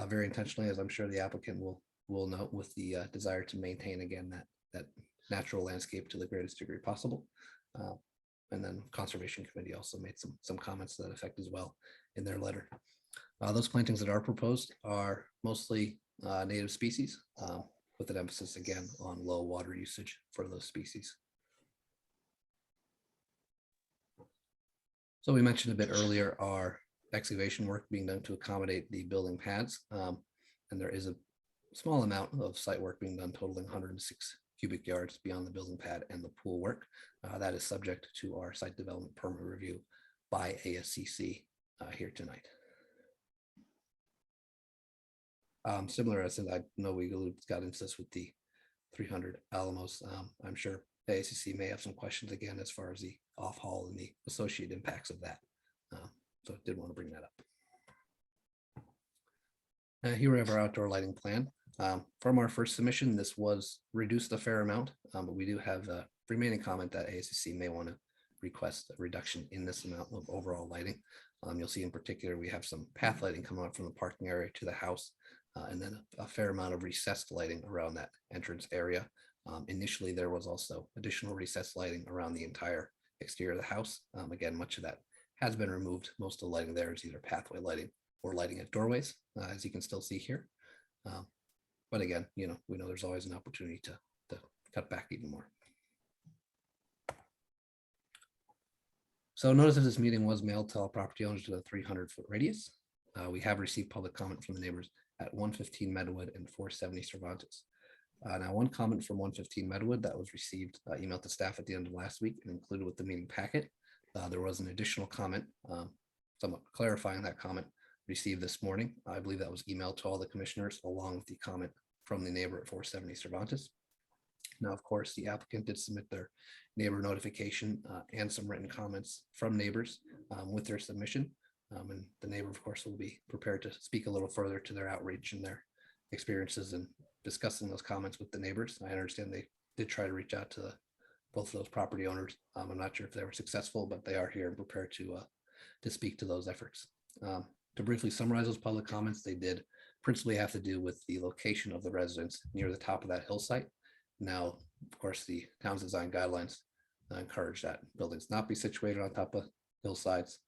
very intentionally, as I'm sure the applicant will note, with the desire to maintain again that natural landscape to the greatest degree possible. And then Conservation Committee also made some comments to that effect as well in their letter. Those plantings that are proposed are mostly native species, with an emphasis again on low water usage for those species. So we mentioned a bit earlier our excavation work being done to accommodate the building pads. And there is a small amount of site work being done totaling 106 cubic yards beyond the building pad and the pool work. That is subject to our site development permit review by ASCC here tonight. Similar, as I know we got into this with the 300 Alamos. I'm sure the ASCC may have some questions again as far as the off haul and the associated impacts of that. So I did want to bring that up. Here we have our outdoor lighting plan. From our first submission, this was reduced a fair amount, but we do have a remaining comment that ASCC may want to request a reduction in this amount of overall lighting. You'll see in particular, we have some path lighting coming up from the parking area to the house, and then a fair amount of recessed lighting around that entrance area. Initially, there was also additional recessed lighting around the entire exterior of the house. Again, much of that has been removed. Most of the lighting there is either pathway lighting or lighting at doorways, as you can still see here. But again, we know there's always an opportunity to cut back even more. So notice that this meeting was mailed to all property owners to a 300-foot radius. We have received public comment from the neighbors at 115 Meadowwood and 470 Cervantes. Now, one comment from 115 Meadowwood that was received emailed to staff at the end of last week and included with the meeting packet. There was an additional comment, somewhat clarifying that comment, received this morning. I believe that was emailed to all the commissioners along with the comment from the neighbor at 470 Cervantes. Now, of course, the applicant did submit their neighbor notification and some written comments from neighbors with their submission. And the neighbor, of course, will be prepared to speak a little further to their outreach and their experiences and discussing those comments with the neighbors. I understand they did try to reach out to both of those property owners. I'm not sure if they were successful, but they are here and prepared to speak to those efforts. To briefly summarize those public comments, they did principally have to do with the location of the residence near the top of that hillsite. Now, of course, the town's design guidelines encourage that buildings not be situated on top of hillsides.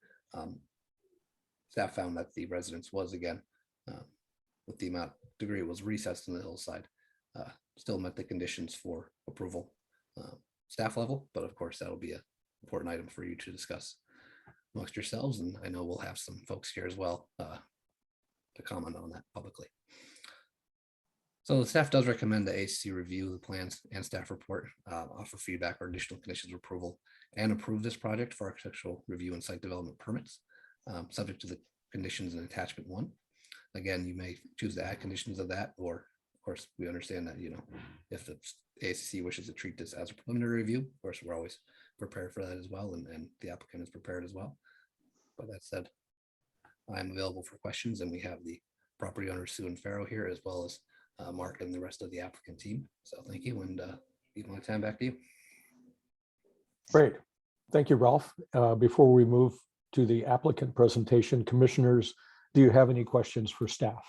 Staff found that the residence was, again, with the amount degree it was recessed in the hillside, still met the conditions for approval staff level, but of course that'll be an important item for you to discuss amongst yourselves, and I know we'll have some folks here as well to comment on that publicly. So the staff does recommend the ASCC review the plans and staff report, offer feedback or additional conditions of approval, and approve this project for architectural review and site development permits, subject to the conditions in attachment 1. Again, you may choose to add conditions of that, or of course, we understand that, if the ASCC wishes to treat this as a preliminary review, of course, we're always prepared for that as well, and the applicant is prepared as well. But that said, I'm available for questions, and we have the property owner Sue and Farrow here, as well as Mark and the rest of the applicant team. So thank you, and leave my time back to you. Great. Thank you, Ralph. Before we move to the applicant presentation, commissioners, do you have any questions for staff?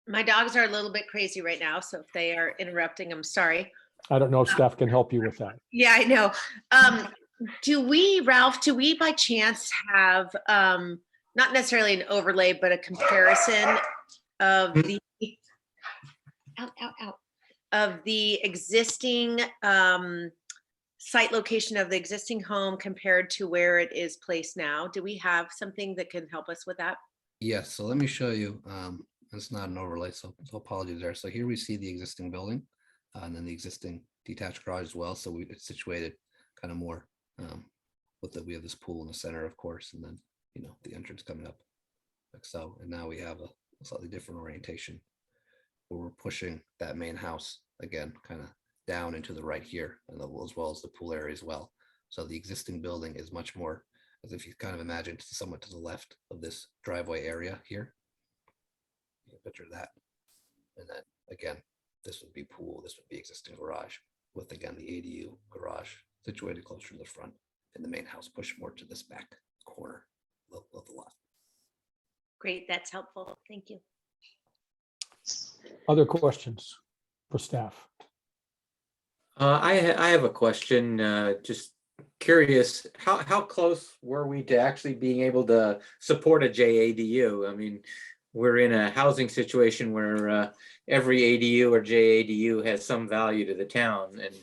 My dogs are a little bit crazy right now, so if they are interrupting, I'm sorry. I don't know if staff can help you with that. Yeah, I know. Ralph, do we by chance have, not necessarily an overlay, but a comparison of the, of the existing site location of the existing home compared to where it is placed now? Do we have something that can help us with that? Yes, so let me show you. It's not an overlay, so apologies there. So here we see the existing building and then the existing detached garage as well. So it's situated kind of more we have this pool in the center, of course, and then, you know, the entrance coming up like so. And now we have a slightly different orientation where we're pushing that main house again, kind of down into the right here, and as well as the pool area as well. So the existing building is much more, as if you kind of imagine, somewhat to the left of this driveway area here. You can picture that. And then again, this would be pool, this would be existing garage with, again, the ADU garage situated closer to the front, and the main house pushed more to this back corner of the lot. Great, that's helpful. Thank you. Other questions for staff? I have a question, just curious, how close were we to actually being able to support a JADU? I mean, we're in a housing situation where every ADU or JADU has some value to the town, and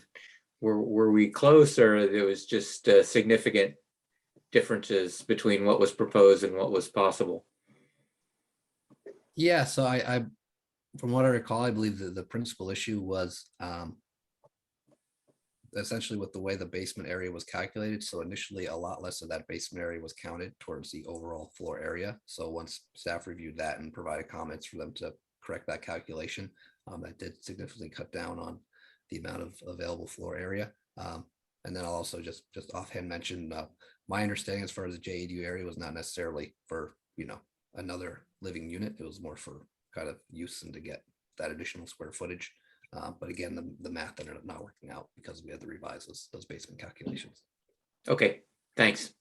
were we close, or there was just significant differences between what was proposed and what was possible? Yeah, so I from what I recall, I believe that the principal issue was essentially with the way the basement area was calculated. So initially a lot less of that basement area was counted towards the overall floor area. So once staff reviewed that and provided comments for them to correct that calculation, that did significantly cut down on the amount of available floor area. And then I'll also just offhand mention, my understanding as far as the JADU area was not necessarily for, you know, another living unit. It was more for kind of use and to get that additional square footage. But again, the math ended up not working out because we had to revise those basement calculations. Okay, thanks.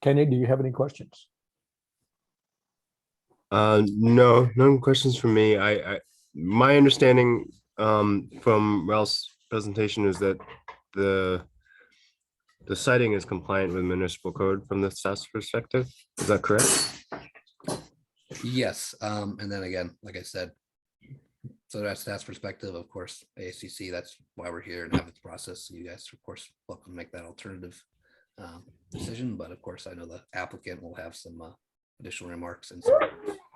Kenny, do you have any questions? No questions from me. My understanding from Ralph's presentation is that the siting is compliant with municipal code from the staff's perspective. Is that correct? Yes, and then again, like I said, so that's staff's perspective, of course, ASCC, that's why we're here and have this process. So you guys, of course, welcome to make that alternative decision. But of course, I know the applicant will have some additional remarks and so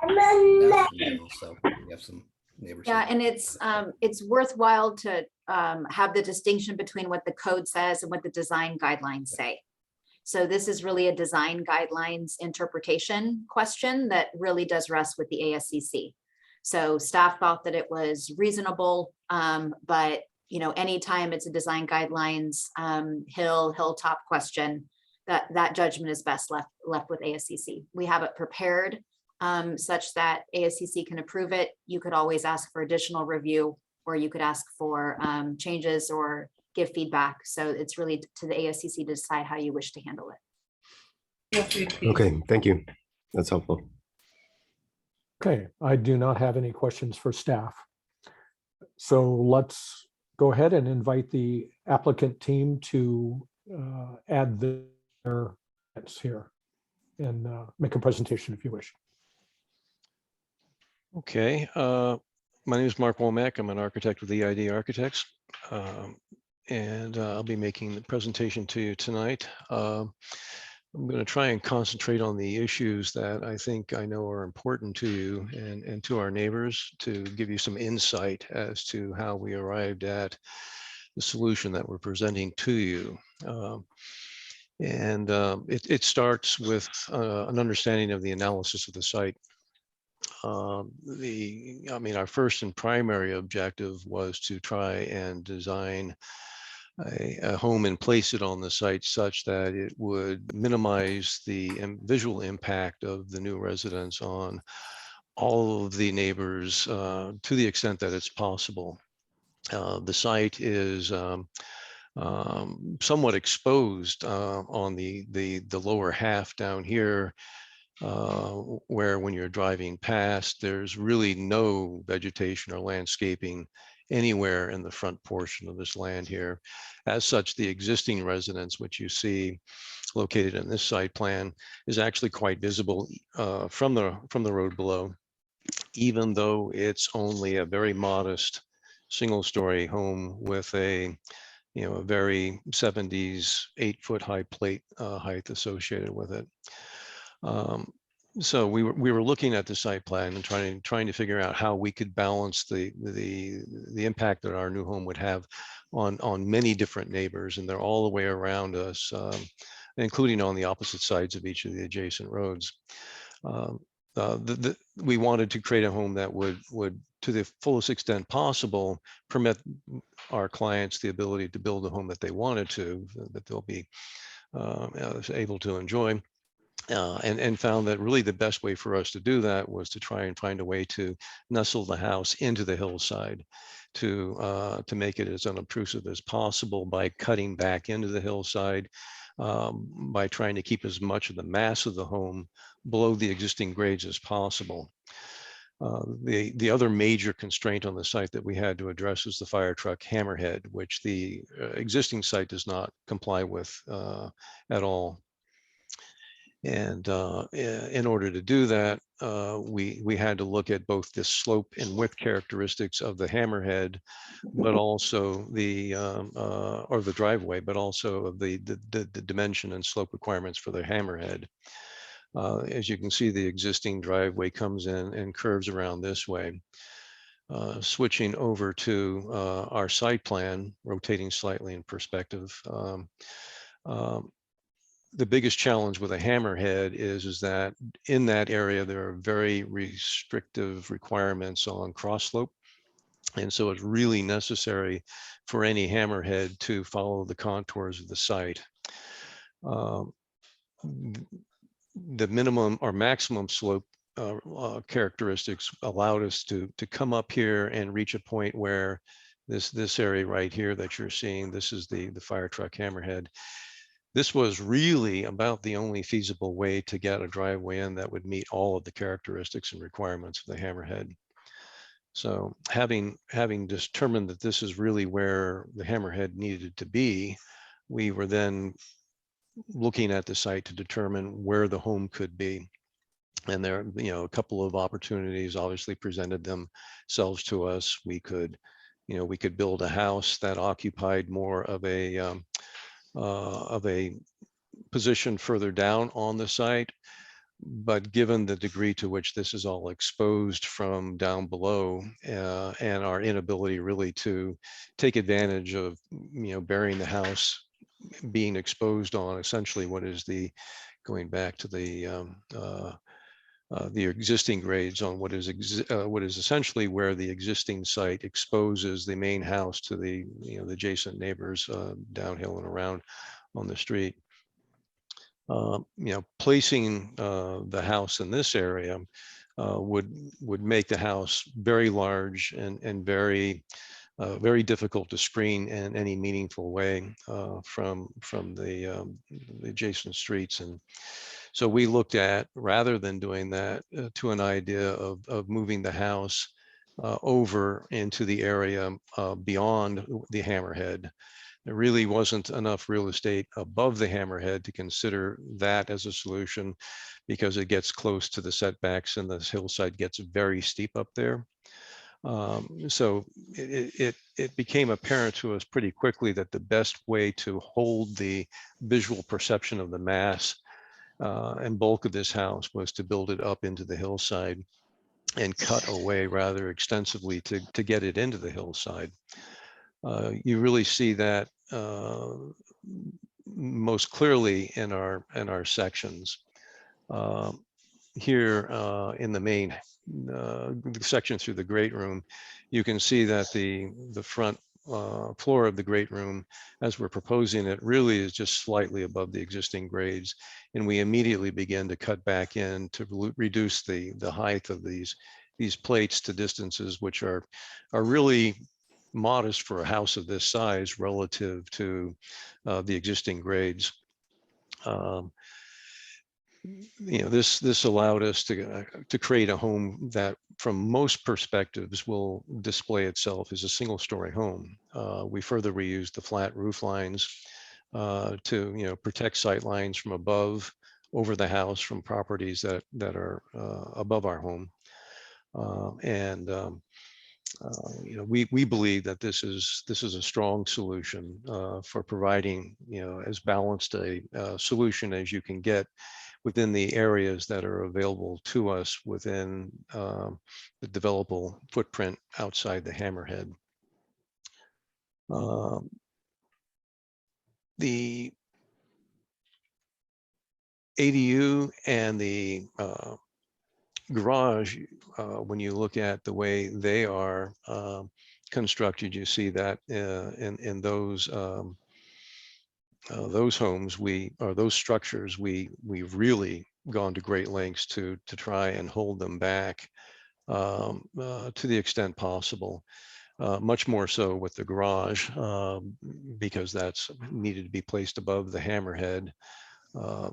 we have some neighbors. Yeah, and it's worthwhile to have the distinction between what the code says and what the design guidelines say. So this is really a design guidelines interpretation question that really does rest with the ASCC. So staff thought that it was reasonable, but you know, anytime it's a design guidelines hilltop question, that judgment is best left with ASCC. We have it prepared such that ASCC can approve it. You could always ask for additional review, or you could ask for changes or give feedback. So it's really to the ASCC to decide how you wish to handle it. Okay, thank you. That's helpful. Okay, I do not have any questions for staff. So let's go ahead and invite the applicant team to add their comments here and make a presentation if you wish. Okay, my name is Mark Womack. I'm an architect with EID Architects, and I'll be making the presentation to you tonight. I'm going to try and concentrate on the issues that I think I know are important to you and to our neighbors, to give you some insight as to how we arrived at the solution that we're presenting to you. It starts with an understanding of the analysis of the site. Our first and primary objective was to try and design a home and place it on the site such that it would minimize the visual impact of the new residents on all of the neighbors to the extent that it's possible. The site is somewhat exposed on the lower half down here, where when you're driving past, there's really no vegetation or landscaping anywhere in the front portion of this land here. As such, the existing residence, which you see located in this site plan, is actually quite visible from the road below, even though it's only a very modest single-story home with a very 70s 8-foot high plate height associated with it. So we were looking at the site plan and trying to figure out how we could balance the impact that our new home would have on many different neighbors, and they're all the way around us, including on the opposite sides of each of the adjacent roads. We wanted to create a home that would, to the fullest extent possible, permit our clients the ability to build a home that they wanted to, that they'll be able to enjoy. And found that really the best way for us to do that was to try and find a way to nestle the house into the hillside, to make it as unobtrusive as possible by cutting back into the hillside, by trying to keep as much of the mass of the home below the existing grades as possible. The other major constraint on the site that we had to address is the fire truck hammerhead, which the existing site does not comply with at all. And in order to do that, we had to look at both the slope and width characteristics of the hammerhead, but also or the driveway, but also of the dimension and slope requirements for the hammerhead. As you can see, the existing driveway comes in and curves around this way. Switching over to our site plan, rotating slightly in perspective. The biggest challenge with a hammerhead is that in that area, there are very restrictive requirements on cross slope. And so it's really necessary for any hammerhead to follow the contours of the site. The minimum or maximum slope characteristics allowed us to come up here and reach a point where this area right here that you're seeing, this is the fire truck hammerhead. This was really about the only feasible way to get a driveway in that would meet all of the characteristics and requirements of the hammerhead. So having determined that this is really where the hammerhead needed to be, we were then looking at the site to determine where the home could be. And there, a couple of opportunities obviously presented themselves to us. We could build a house that occupied more of a position further down on the site, but given the degree to which this is all exposed from down below, and our inability really to take advantage of burying the house being exposed on essentially what is going back to the existing grades on what is essentially where the existing site exposes the main house to the adjacent neighbors downhill and around on the street. Placing the house in this area would make the house very large and very difficult to screen in any meaningful way from the adjacent streets. And so we looked at, rather than doing that, to an idea of moving the house over into the area beyond the hammerhead. There really wasn't enough real estate above the hammerhead to consider that as a solution, because it gets close to the setbacks and the hillside gets very steep up there. So it became apparent to us pretty quickly that the best way to hold the visual perception of the mass and bulk of this house was to build it up into the hillside and cut away rather extensively to get it into the hillside. You really see that most clearly in our sections. Here in the main section through the great room, you can see that the front floor of the great room, as we're proposing it, really is just slightly above the existing grades. And we immediately begin to cut back in to reduce the height of these plates to distances which are really modest for a house of this size relative to the existing grades. This allowed us to create a home that from most perspectives will display itself as a single-story home. We further reused the flat roof lines to protect sight lines from above over the house from properties that are above our home. We believe that this is a strong solution for providing as balanced a solution as you can get within the areas that are available to us within the developable footprint outside the hammerhead. The ADU and the garage, when you look at the way they are constructed, you see that in those homes, those structures, we've really gone to great lengths to try and hold them back to the extent possible. Much more so with the garage because that's needed to be placed above the hammerhead.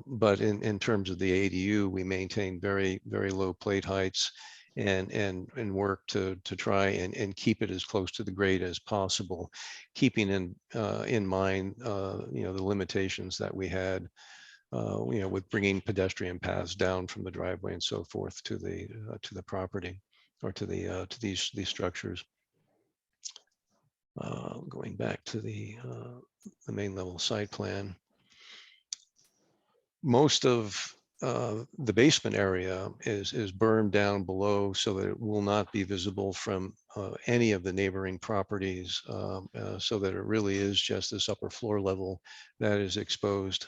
But in terms of the ADU, we maintain very, very low plate heights and work to try and keep it as close to the grade as possible, keeping in mind the limitations that we had with bringing pedestrian paths down from the driveway and so forth to the property or to these structures. Going back to the main level site plan. Most of the basement area is burned down below so that it will not be visible from any of the neighboring properties, so that it really is just this upper floor level that is exposed.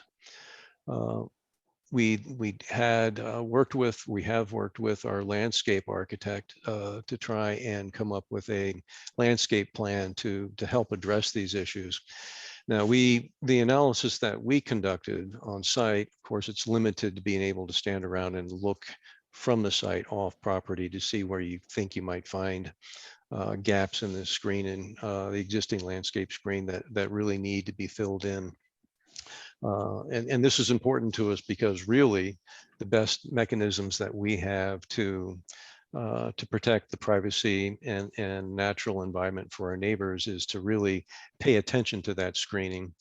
We have worked with our landscape architect to try and come up with a landscape plan to help address these issues. Now, the analysis that we conducted on site, of course, it's limited to being able to stand around and look from the site off property to see where you think you might find gaps in the screen and the existing landscape screen that really need to be filled in. And this is important to us because really the best mechanisms that we have to protect the privacy and natural environment for our neighbors is to really pay attention to that screening.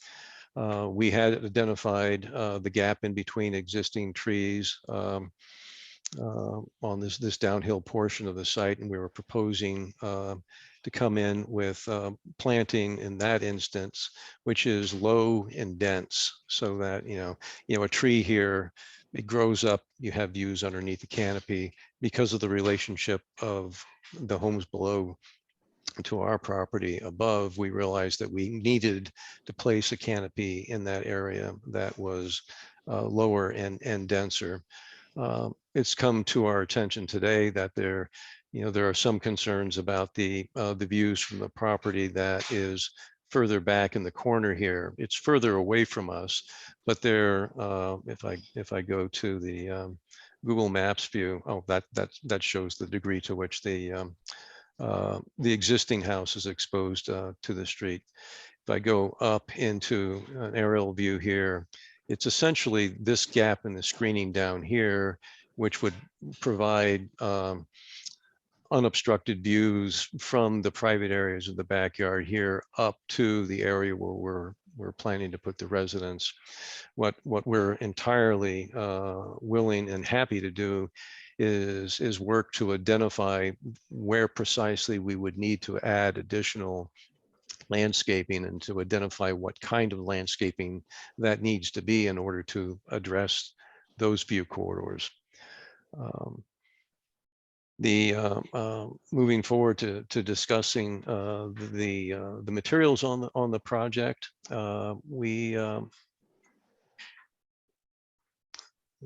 We had identified the gap in between existing trees on this downhill portion of the site, and we were proposing to come in with planting in that instance, which is low and dense, so that a tree here, it grows up, you have views underneath the canopy. Because of the relationship of the homes below to our property above, we realized that we needed to place a canopy in that area that was lower and denser. It's come to our attention today that there are some concerns about the views from the property that is further back in the corner here. It's further away from us, but there, if I go to the Google Maps view, that shows the degree to which the existing house is exposed to the street. If I go up into an aerial view here, it's essentially this gap in the screening down here, which would provide unobstructed views from the private areas of the backyard here up to the area where we're planning to put the residence. What we're entirely willing and happy to do is work to identify where precisely we would need to add additional landscaping and to identify what kind of landscaping that needs to be in order to address those view corridors. Moving forward to discussing the materials on the project,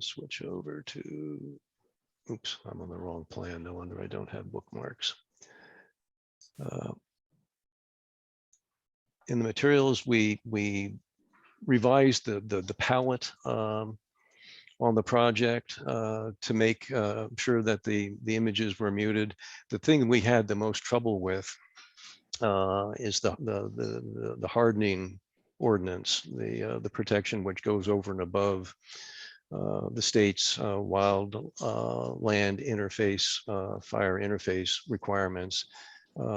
switch over to, oops, I'm on the wrong plan. No wonder I don't have bookmarks. in the materials, we revised the palette on the project to make sure that the images were muted. The thing we had the most trouble with is the hardening ordinance, the protection which goes over and above the state's wild land interface, fire interface requirements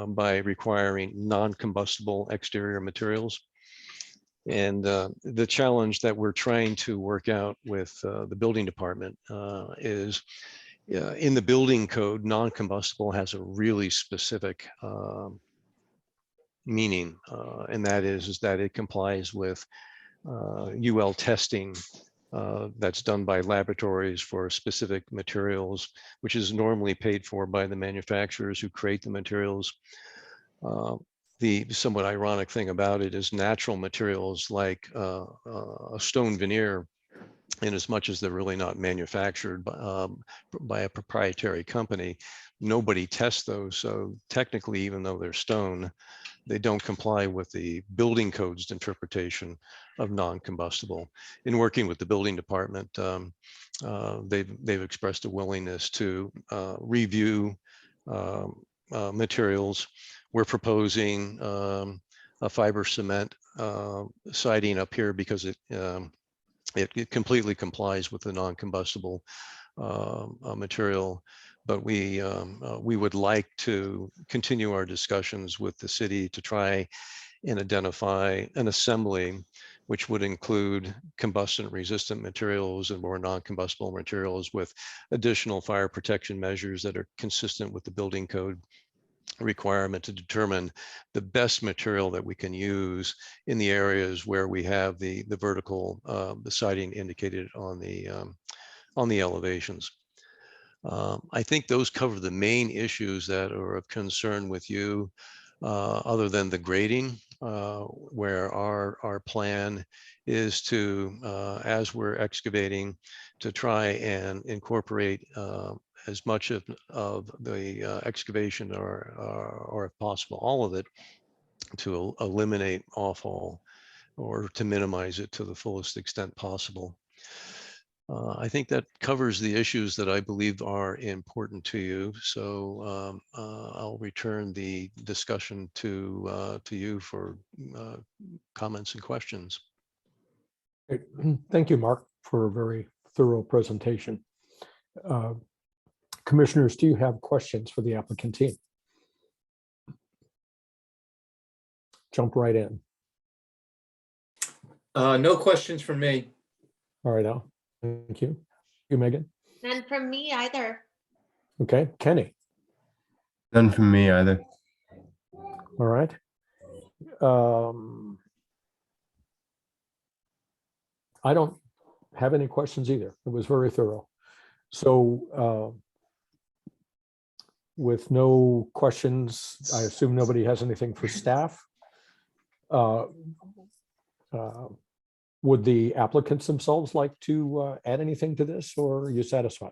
by requiring non-combustible exterior materials. And the challenge that we're trying to work out with the building department is in the building code, non-combustible has a really specific meaning, and that is that it complies with UL testing that's done by laboratories for specific materials, which is normally paid for by the manufacturers who create the materials. The somewhat ironic thing about it is natural materials like a stone veneer, in as much as they're really not manufactured by a proprietary company, nobody tests those. So technically, even though they're stone, they don't comply with the building code's interpretation of non-combustible. In working with the building department, they've expressed a willingness to review materials. We're proposing a fiber cement siding up here because it completely complies with the non-combustible material. But we would like to continue our discussions with the city to try and identify an assembly which would include combustion resistant materials and more non-combustible materials with additional fire protection measures that are consistent with the building code requirement to determine the best material that we can use in the areas where we have the vertical the siding indicated on the elevations. I think those cover the main issues that are of concern with you, other than the grading, where our plan is to, as we're excavating, to try and incorporate as much of the excavation or if possible, all of it, to eliminate offall or to minimize it to the fullest extent possible. I think that covers the issues that I believe are important to you. So I'll return the discussion to you for comments and questions. Great. Thank you, Mark, for a very thorough presentation. Commissioners, do you have questions for the applicant team? Jump right in. No questions from me. All right, Al. Thank you. You, Megan? None from me either. Okay, Kenny. None from me either. All right. I don't have any questions either. It was very thorough. So with no questions, I assume nobody has anything for staff. Would the applicants themselves like to add anything to this, or are you satisfied?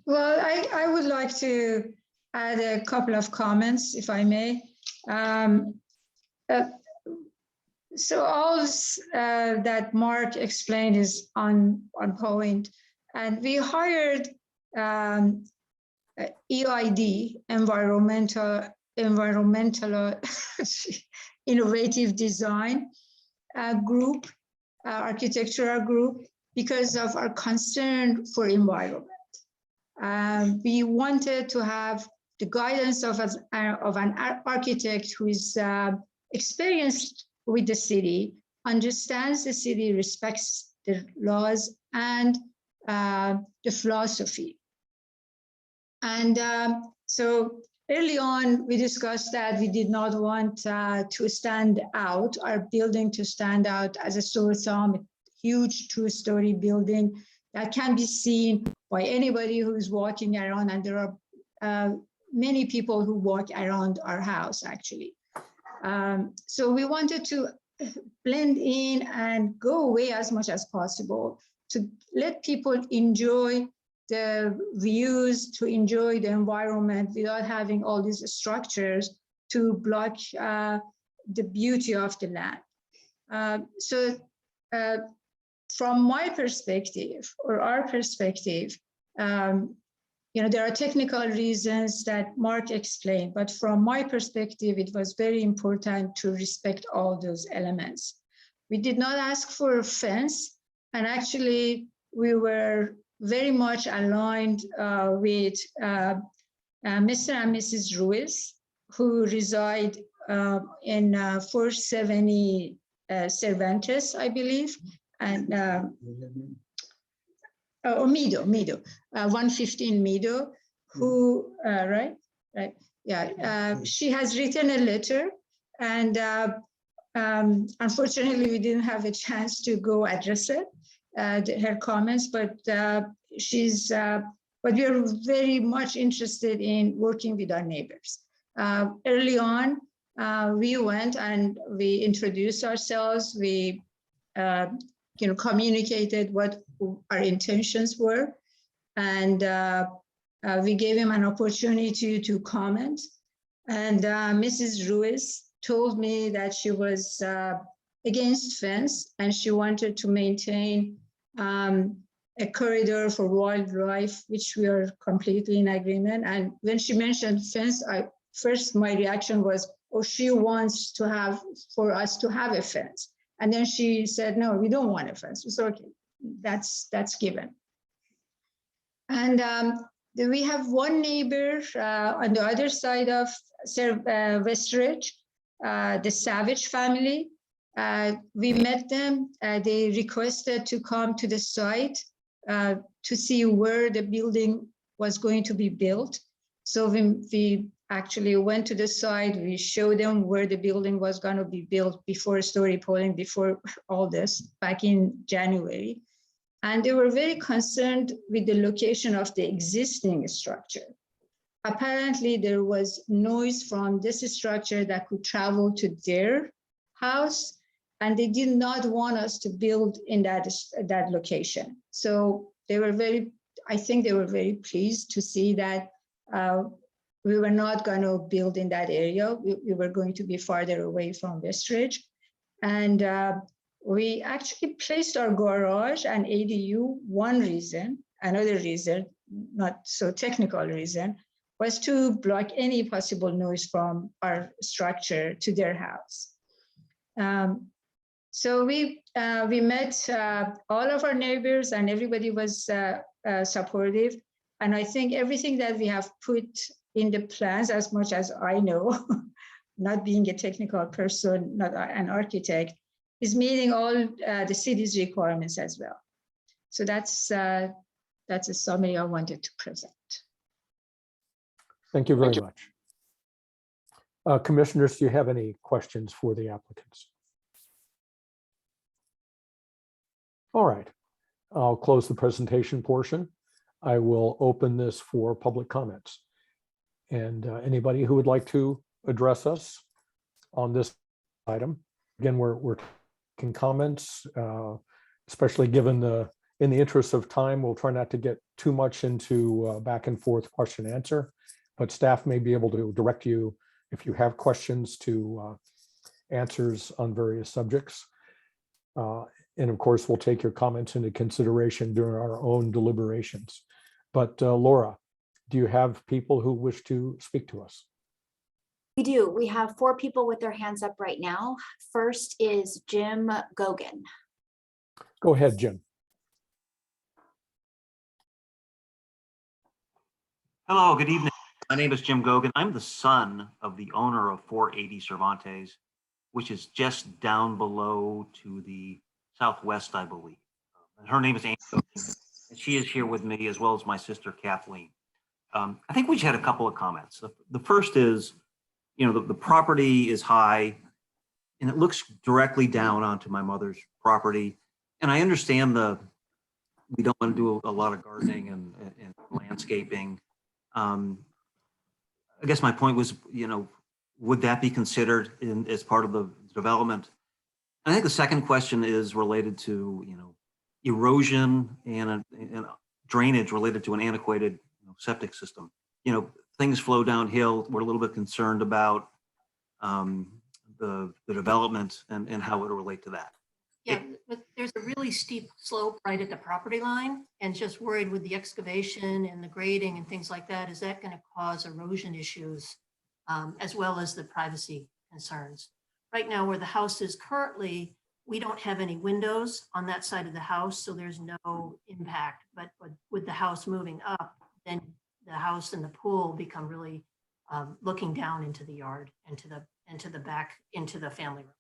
Well, I would like to add a couple of comments, if I may. So all that Mark explained is on point, and we hired EID, environmental innovative design group, architectural group, because of our concern for environment. We wanted to have the guidance of an architect who is experienced with the city, understands the city, respects the laws and the philosophy. And so early on, we discussed that we did not want to stand out, our building to stand out as a sore thumb, a huge two-story building that can be seen by anybody who's walking around, and there are many people who walk around our house, actually. So we wanted to blend in and go away as much as possible to let people enjoy the views, to enjoy the environment without having all these structures to block the beauty of the land. So from my perspective, or our perspective, there are technical reasons that Mark explained, but from my perspective, it was very important to respect all those elements. We did not ask for a fence, and actually we were very much aligned with Mr. and Mrs. Ruiz, who reside in 470 Cervantes, I believe, and Meadow, 115 Meadow, who, right, yeah, she has written a letter, and unfortunately we didn't have a chance to go address it, her comments, but but we are very much interested in working with our neighbors. Early on, we went and we introduced ourselves, we communicated what our intentions were, and we gave him an opportunity to comment. And Mrs. Ruiz told me that she was against fence, and she wanted to maintain a corridor for wildlife, which we are completely in agreement. And when she mentioned fence, my reaction was, oh, she wants for us to have a fence. And then she said, no, we don't want a fence. We said, okay, that's given. And then we have one neighbor on the other side of Westridge, the Savage family. We met them. They requested to come to the site to see where the building was going to be built. So we actually went to the site. We showed them where the building was going to be built before story polling, before all this, back in January. And they were very concerned with the location of the existing structure. Apparently, there was noise from this structure that could travel to their house, and they did not want us to build in that location. So they were I think they were very pleased to see that we were not going to build in that area. We were going to be farther away from Westridge. And we actually placed our garage and ADU. One reason, another reason, not so technical reason, was to block any possible noise from our structure to their house. So we met all of our neighbors, and everybody was supportive. And I think everything that we have put in the plans, as much as I know, not being a technical person, not an architect, is meeting all the city's requirements as well. So that's a summary I wanted to present. Thank you very much. Commissioners, do you have any questions for the applicants? All right, I'll close the presentation portion. I will open this for public comments. And anybody who would like to address us on this item. Again, we're taking comments, especially given in the interest of time, we'll try not to get too much into back and forth question answer, but staff may be able to direct you if you have questions to answers on various subjects. And of course, we'll take your comments into consideration during our own deliberations. But Laura, do you have people who wish to speak to us? We do. We have 4 people with their hands up right now. First is Jim Gogan. Go ahead, Jim. Hello, good evening. My name is Jim Gogan. I'm the son of the owner of 480 Cervantes, which is just down below to the southwest, I believe. And her name is Amy Gogan, and she is here with me, as well as my sister Kathleen. I think we just had a couple of comments. The first is, the property is high and it looks directly down onto my mother's property. And I understand we don't want to do a lot of gardening and landscaping. I guess my point was, would that be considered as part of the development? I think the second question is related to, erosion and drainage related to an antiquated septic system. Things flow downhill. We're a little bit concerned about the development and how it'll relate to that. Yeah, but there's a really steep slope right at the property line, and just worried with the excavation and the grading and things like that, is that going to cause erosion issues as well as the privacy concerns? Right now, where the house is currently, we don't have any windows on that side of the house, so there's no impact. But with the house moving up, then the house and the pool become really looking down into the yard, into the back, into the family room.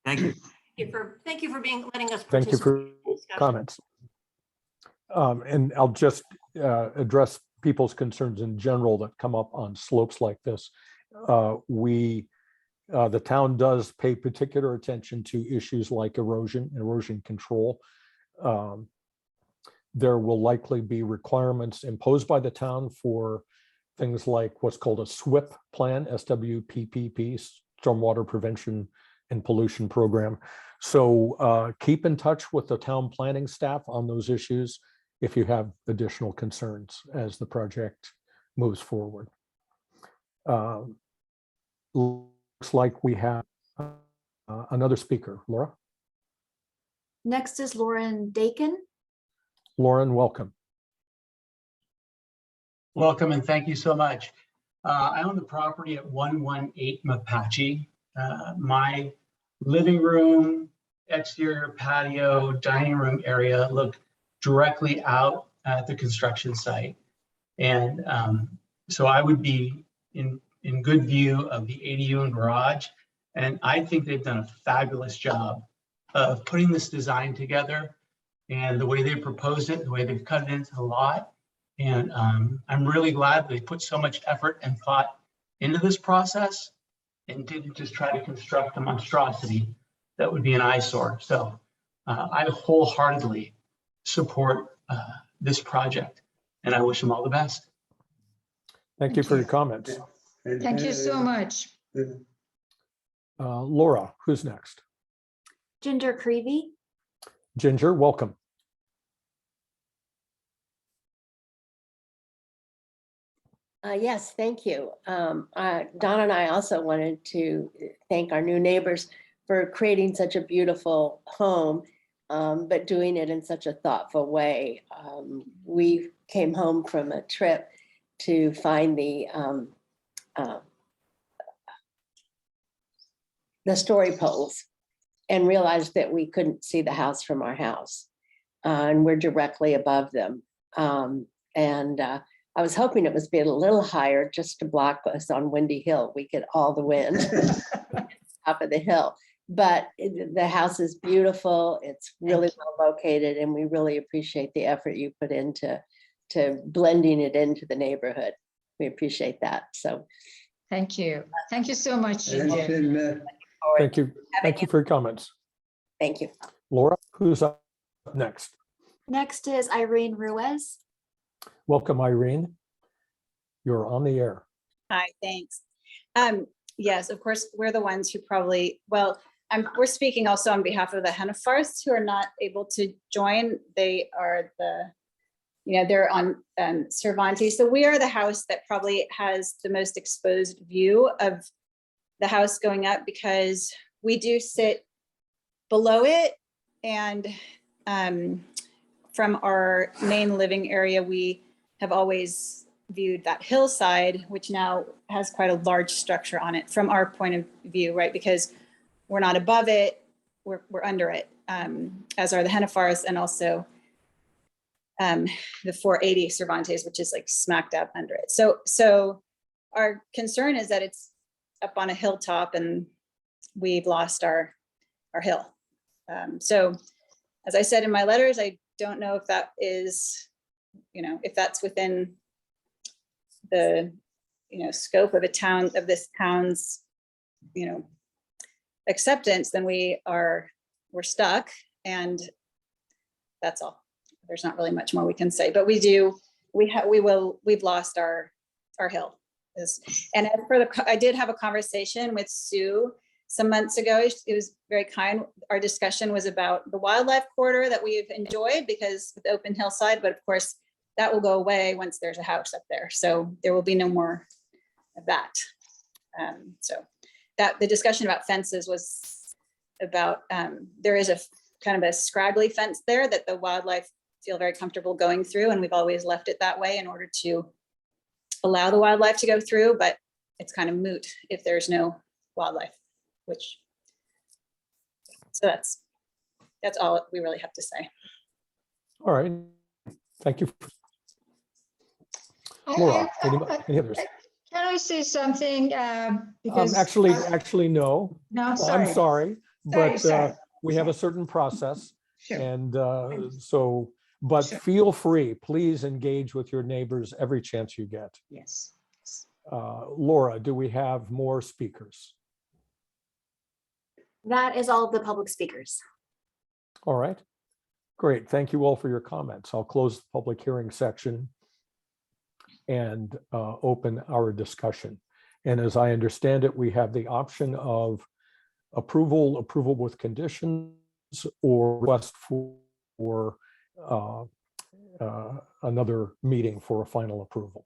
Thank you. Thank you for letting us Thank you participate for in the discussion. comments. And I'll just address people's concerns in general that come up on slopes like this. The town does pay particular attention to issues like erosion control. There will likely be requirements imposed by the town for things like what's called a SWIP plan, SWPPP, Stormwater Prevention and Pollution Program. So keep in touch with the town planning staff on those issues if you have additional concerns as the project moves forward. Looks like we have another speaker. Laura? Next is Lauren Dakin. Lauren, welcome. Welcome and thank you so much. I own the property at 118 Mapache. My living room, exterior patio, dining room area look directly out at the construction site. And so I would be in good view of the ADU and garage. And I think they've done a fabulous job of putting this design together, and the way they proposed it, the way they've cut it into the lot. And I'm really glad they put so much effort and thought into this process and didn't just try to construct a monstrosity that would be an eyesore. So I wholeheartedly support this project, and I wish them all the best. Thank you for your comments. Thank you so much. Laura, who's next? Ginger Creevy. Ginger, welcome. Yes, thank you. Don and I also wanted to thank our new neighbors for creating such a beautiful home, but doing it in such a thoughtful way. We came home from a trip to find the story poles and realized that we couldn't see the house from our house, and we're directly above them. I was hoping it was being a little higher just to block us on Windy Hill. We get all the wind top of the hill, but the house is beautiful. It's really well located, and we really appreciate the effort you put into blending it into the neighborhood. We appreciate that. So thank you. Thank you so much. Thank you. Thank you for your comments. Thank you. Laura, who's up next? Next is Irene Ruiz. Welcome, Irene. You're on the air. Hi, thanks. Yes, of course, we're the ones who probably, we're speaking also on behalf of the Hennefars who are not able to join. They are they're on Cervantes. So we are the house that probably has the most exposed view of the house going up, because we do sit below it. And from our main living area, we have always viewed that hillside, which now has quite a large structure on it from our point of view, right? Because we're not above it, we're under it, as are the Hennefars, and also the 480 Cervantes, which is like smack dab under it. So our concern is that it's up on a hilltop and we've lost our hill. So as I said in my letters, I don't know if that is, if that's within the, scope of this town's, acceptance, then we're stuck, and that's all. There's not really much more we can say, but we've lost our hill. And as for I did have a conversation with Sue some months ago. It was very kind. Our discussion was about the wildlife corridor that we've enjoyed because with open hillside, but of course that will go away once there's a house up there. So there will be no more of that. So that the discussion about fences was about, there is a kind of a scraggly fence there that the wildlife feel very comfortable going through. And we've always left it that way in order to allow the wildlife to go through, but it's kind of moot if there's no wildlife, which, so that's all we really have to say. All right, thank you. Laura, any others? Can I say something? Because Actually, no. No, I'm sorry. sorry, but Sorry. we have a certain process. Sure. And so, but feel free, please engage with your neighbors every chance you get. Yes. Laura, do we have more speakers? That is all of the public speakers. All right, great. Thank you all for your comments. I'll close the public hearing section and open our discussion. And as I understand it, we have the option of approval with conditions, or request for another meeting for a final approval.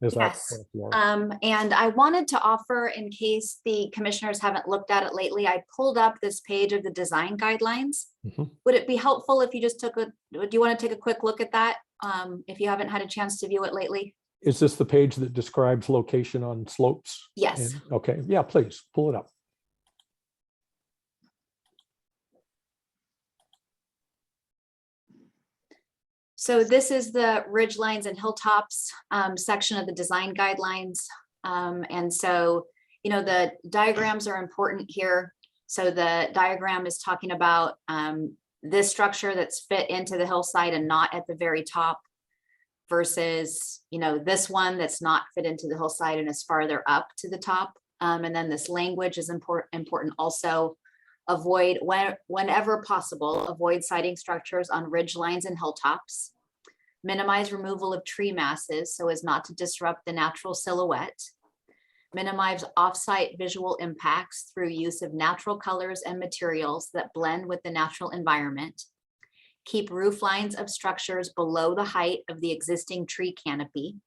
Is that Yes. correct, Laura? And I wanted to offer, in case the commissioners haven't looked at it lately, I pulled up this page of the design guidelines. Mhm. Would it be helpful if you just do you want to take a quick look at that? If you haven't had a chance to view it lately? Is this the page that describes location on slopes? Yes. Okay, yeah, please pull it up. So this is the ridge lines and hilltops section of the design guidelines. And so, you know, the diagrams are important here. So the diagram is talking about this structure that's fit into the hillside and not at the very top versus, you know, this one that's not fit into the hillside and is farther up to the top. And then this language is important also. Avoid, whenever possible, avoid siting structures on ridge lines and hilltops. Minimize removal of tree masses so as not to disrupt the natural silhouette. Minimize off-site visual impacts through use of natural colors and materials that blend with the natural environment. Keep roof lines of structures below the height of the existing tree canopy.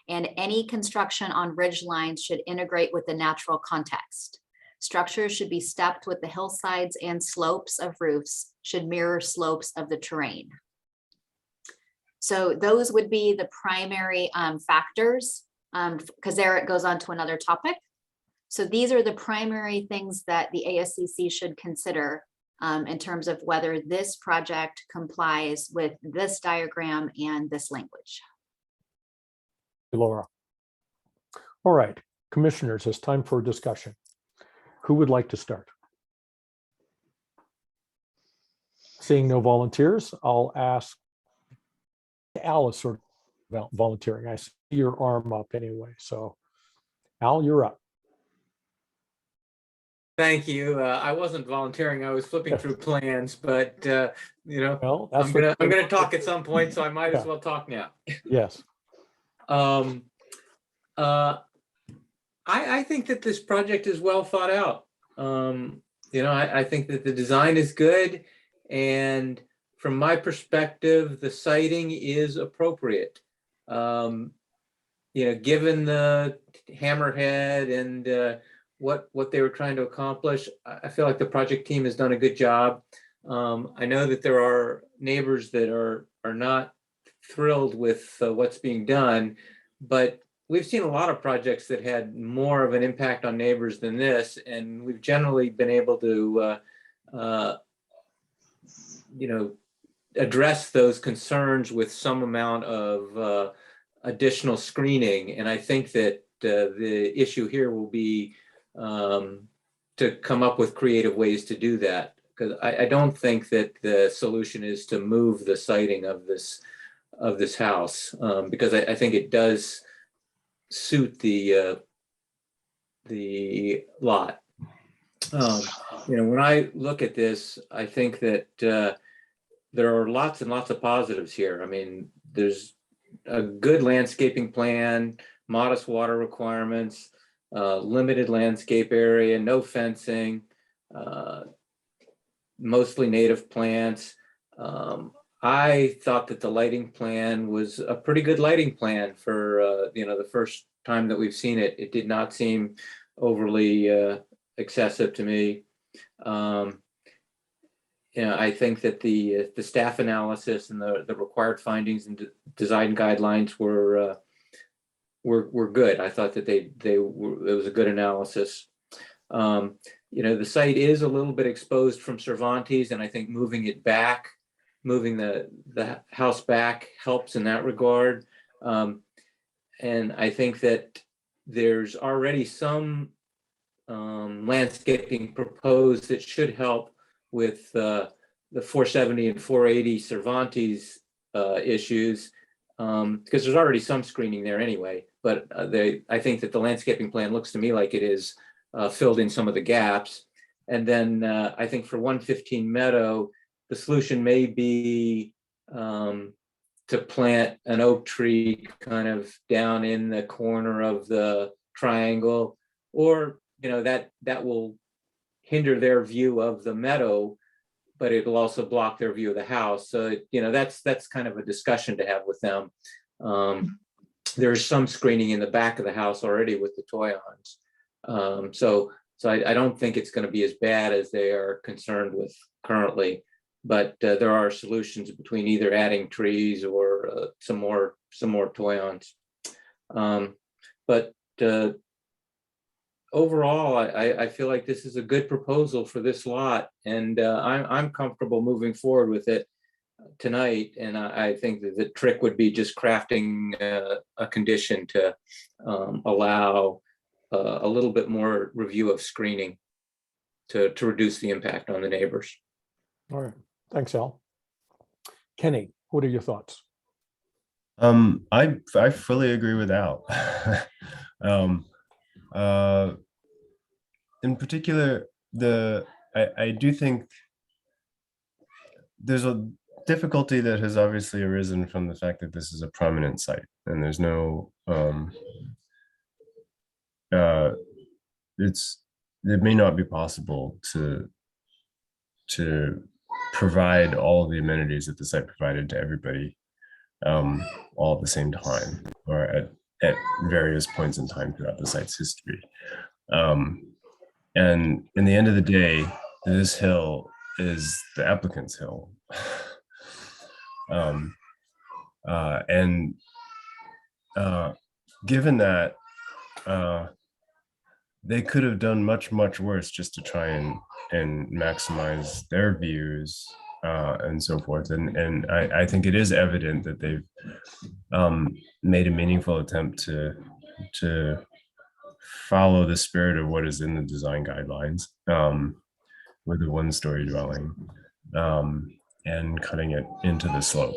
And any construction on ridge lines should integrate with the natural context. Structures should be stepped with the hillsides, and slopes of roofs should mirror slopes of the terrain. So those would be the primary factors, because there it goes on to another topic. So these are the primary things that the ASCC should consider in terms of whether this project complies with this diagram and this language. Laura. All right, commissioners, it's time for discussion. Who would like to start? Seeing no volunteers, I'll ask Alice sort of about volunteering. I see your arm up anyway, so Al, you're up. Thank you. I wasn't volunteering. I was flipping through plans, but you know, Well, I'm gonna talk at some point, so I might as well talk now. Yes. I think that this project is well thought out. You know, I think that the design is good, and from my perspective, the siting is appropriate. You know, given the hammerhead and what they were trying to accomplish, I feel like the project team has done a good job. I know that there are neighbors that are not thrilled with what's being done, but we've seen a lot of projects that had more of an impact on neighbors than this, and we've generally been able to, you know, address those concerns with some amount of additional screening. And I think that the issue here will be to come up with creative ways to do that, because I don't think that the solution is to move the siting of this house, because I think it does suit the lot. You know, when I look at this, I think that there are lots and lots of positives here. I mean, there's a good landscaping plan, modest water requirements, limited landscape area, no fencing, mostly native plants. I thought that the lighting plan was a pretty good lighting plan for the first time that we've seen it. It did not seem overly excessive to me. I think that the staff analysis and the required findings and design guidelines were good. I thought that it was a good analysis. The site is a little bit exposed from Cervantes, and I think moving the house back helps in that regard. And I think that there's already some landscaping proposed that should help with the 470 and 480 Cervantes issues, because there's already some screening there anyway. But I think that the landscaping plan looks to me like it is filled in some of the gaps. And then I think for 115 Meadow, the solution may be to plant an oak tree kind of down in the corner of the triangle, or that will hinder their view of the meadow, but it'll also block their view of the house. So that's kind of a discussion to have with them. There's some screening in the back of the house already with the toy-ons. So I don't think it's going to be as bad as they are concerned with currently. But there are solutions between either adding trees or some more toy-ons. But overall, I feel like this is a good proposal for this lot, and I'm comfortable moving forward with it tonight. And I think that the trick would be just crafting a condition to allow a little bit more review of screening to reduce the impact on the neighbors. All right. Thanks, Al. Kenny, what are your thoughts? I fully agree with Al. In particular, I do think there's a difficulty that has obviously arisen from the fact that this is a prominent site, and there's no it may not be possible to provide all the amenities that the site provided to everybody all at the same time, or at various points in time throughout the site's history. And in the end of the day, this hill is the applicant's hill. Given that they could have done much worse just to try and maximize their views and so forth. And I think it is evident that they've made a meaningful attempt to follow the spirit of what is in the design guidelines with the one-story dwelling and cutting it into the slope.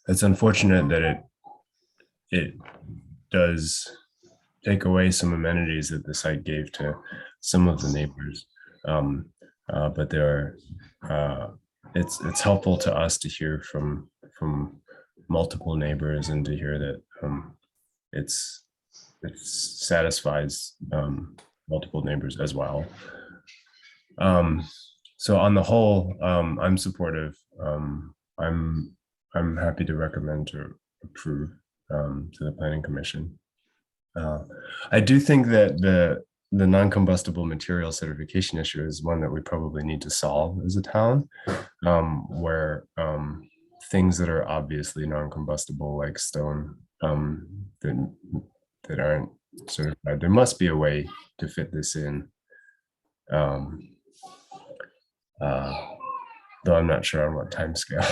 It's unfortunate that it does take away some amenities that the site gave to some of the neighbors. But it's helpful to us to hear from multiple neighbors and to hear that it satisfies multiple neighbors as well. So on the whole, I'm supportive. I'm happy to recommend to approve to the Planning Commission. I do think that the non-combustible material certification issue is one that we probably need to solve as a town, where things that are obviously non-combustible, like stone, that aren't certified, there must be a way to fit this in. Though I'm not sure on what time scale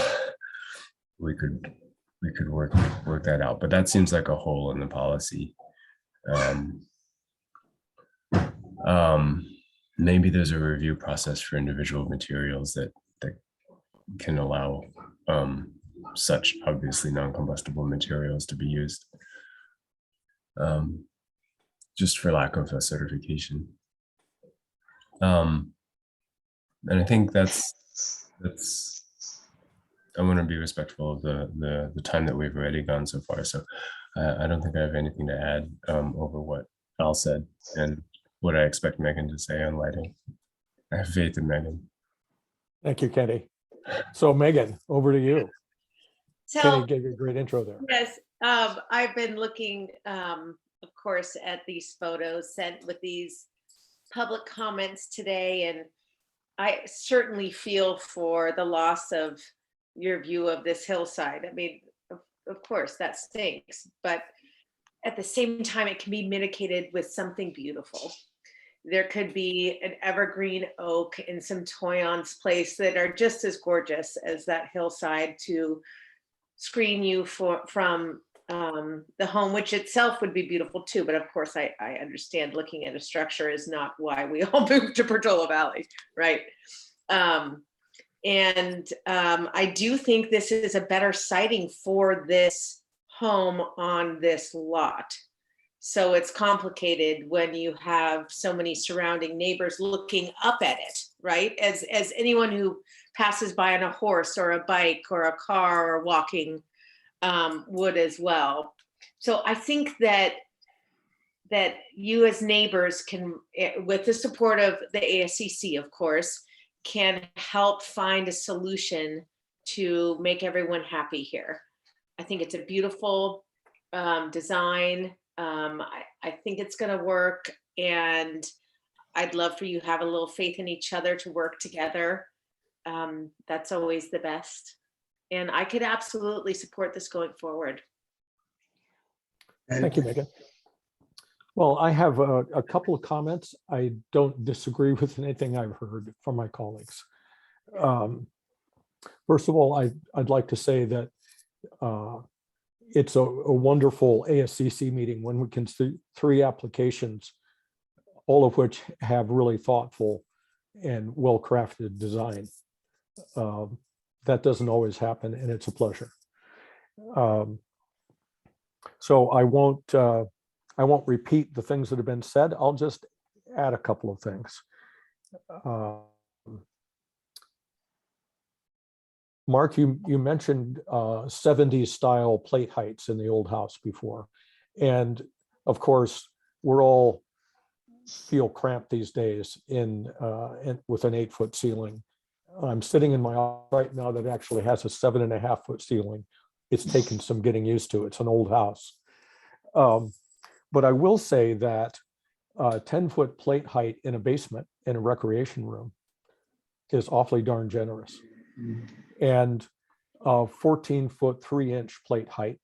we could work that out, but that seems like a hole in the policy. Maybe there's a review process for individual materials that can allow such obviously non-combustible materials to be used, just for lack of a certification. And I think that's I want to be respectful of the time that we've already gone so far. So I don't think I have anything to add over what all said, and what I expect Megan to say on lighting. I have faith in Megan. Thank you, Kenny. So Megan, over to you. So, Kenny gave you a great intro there. yes, I've been looking, of course, at these photos sent with these public comments today, and I certainly feel for the loss of your view of this hillside. I mean, of course, that stinks, but at the same time, it can be mitigated with something beautiful. There could be an evergreen oak in some Toyon's place that are just as gorgeous as that hillside to screen you from the home, which itself would be beautiful too. But of course, I understand looking at a structure is not why we all moved to Portola Valley, right? I do think this is a better siting for this home on this lot. So it's complicated when you have so many surrounding neighbors looking up at it, right? As anyone who passes by on a horse or a bike or a car or walking would as well. So I think that you as neighbors can, with the support of the ASCC, of course, can help find a solution to make everyone happy here. I think it's a beautiful design. I think it's going to work, and I'd love for you to have a little faith in each other to work together. That's always the best. And I could absolutely support this going forward. Thank you, Megan. Well, I have a couple of comments. I don't disagree with anything I've heard from my colleagues. First of all, I'd like to say that it's a wonderful ASCC meeting when we can see 3 applications, all of which have really thoughtful and well-crafted design. That doesn't always happen, and it's a pleasure. So I won't repeat the things that have been said. I'll just add a couple of things. Mark, you mentioned 70s style plate heights in the old house before. And of course, we're all feel cramped these days with an 8-foot ceiling. I'm sitting in my office right now that actually has a 7.5-foot ceiling. It's taken some getting used to. It's an old house. But I will say that 10-foot plate height in a basement in a recreation room is awfully darn generous. And 14-foot 3-inch plate height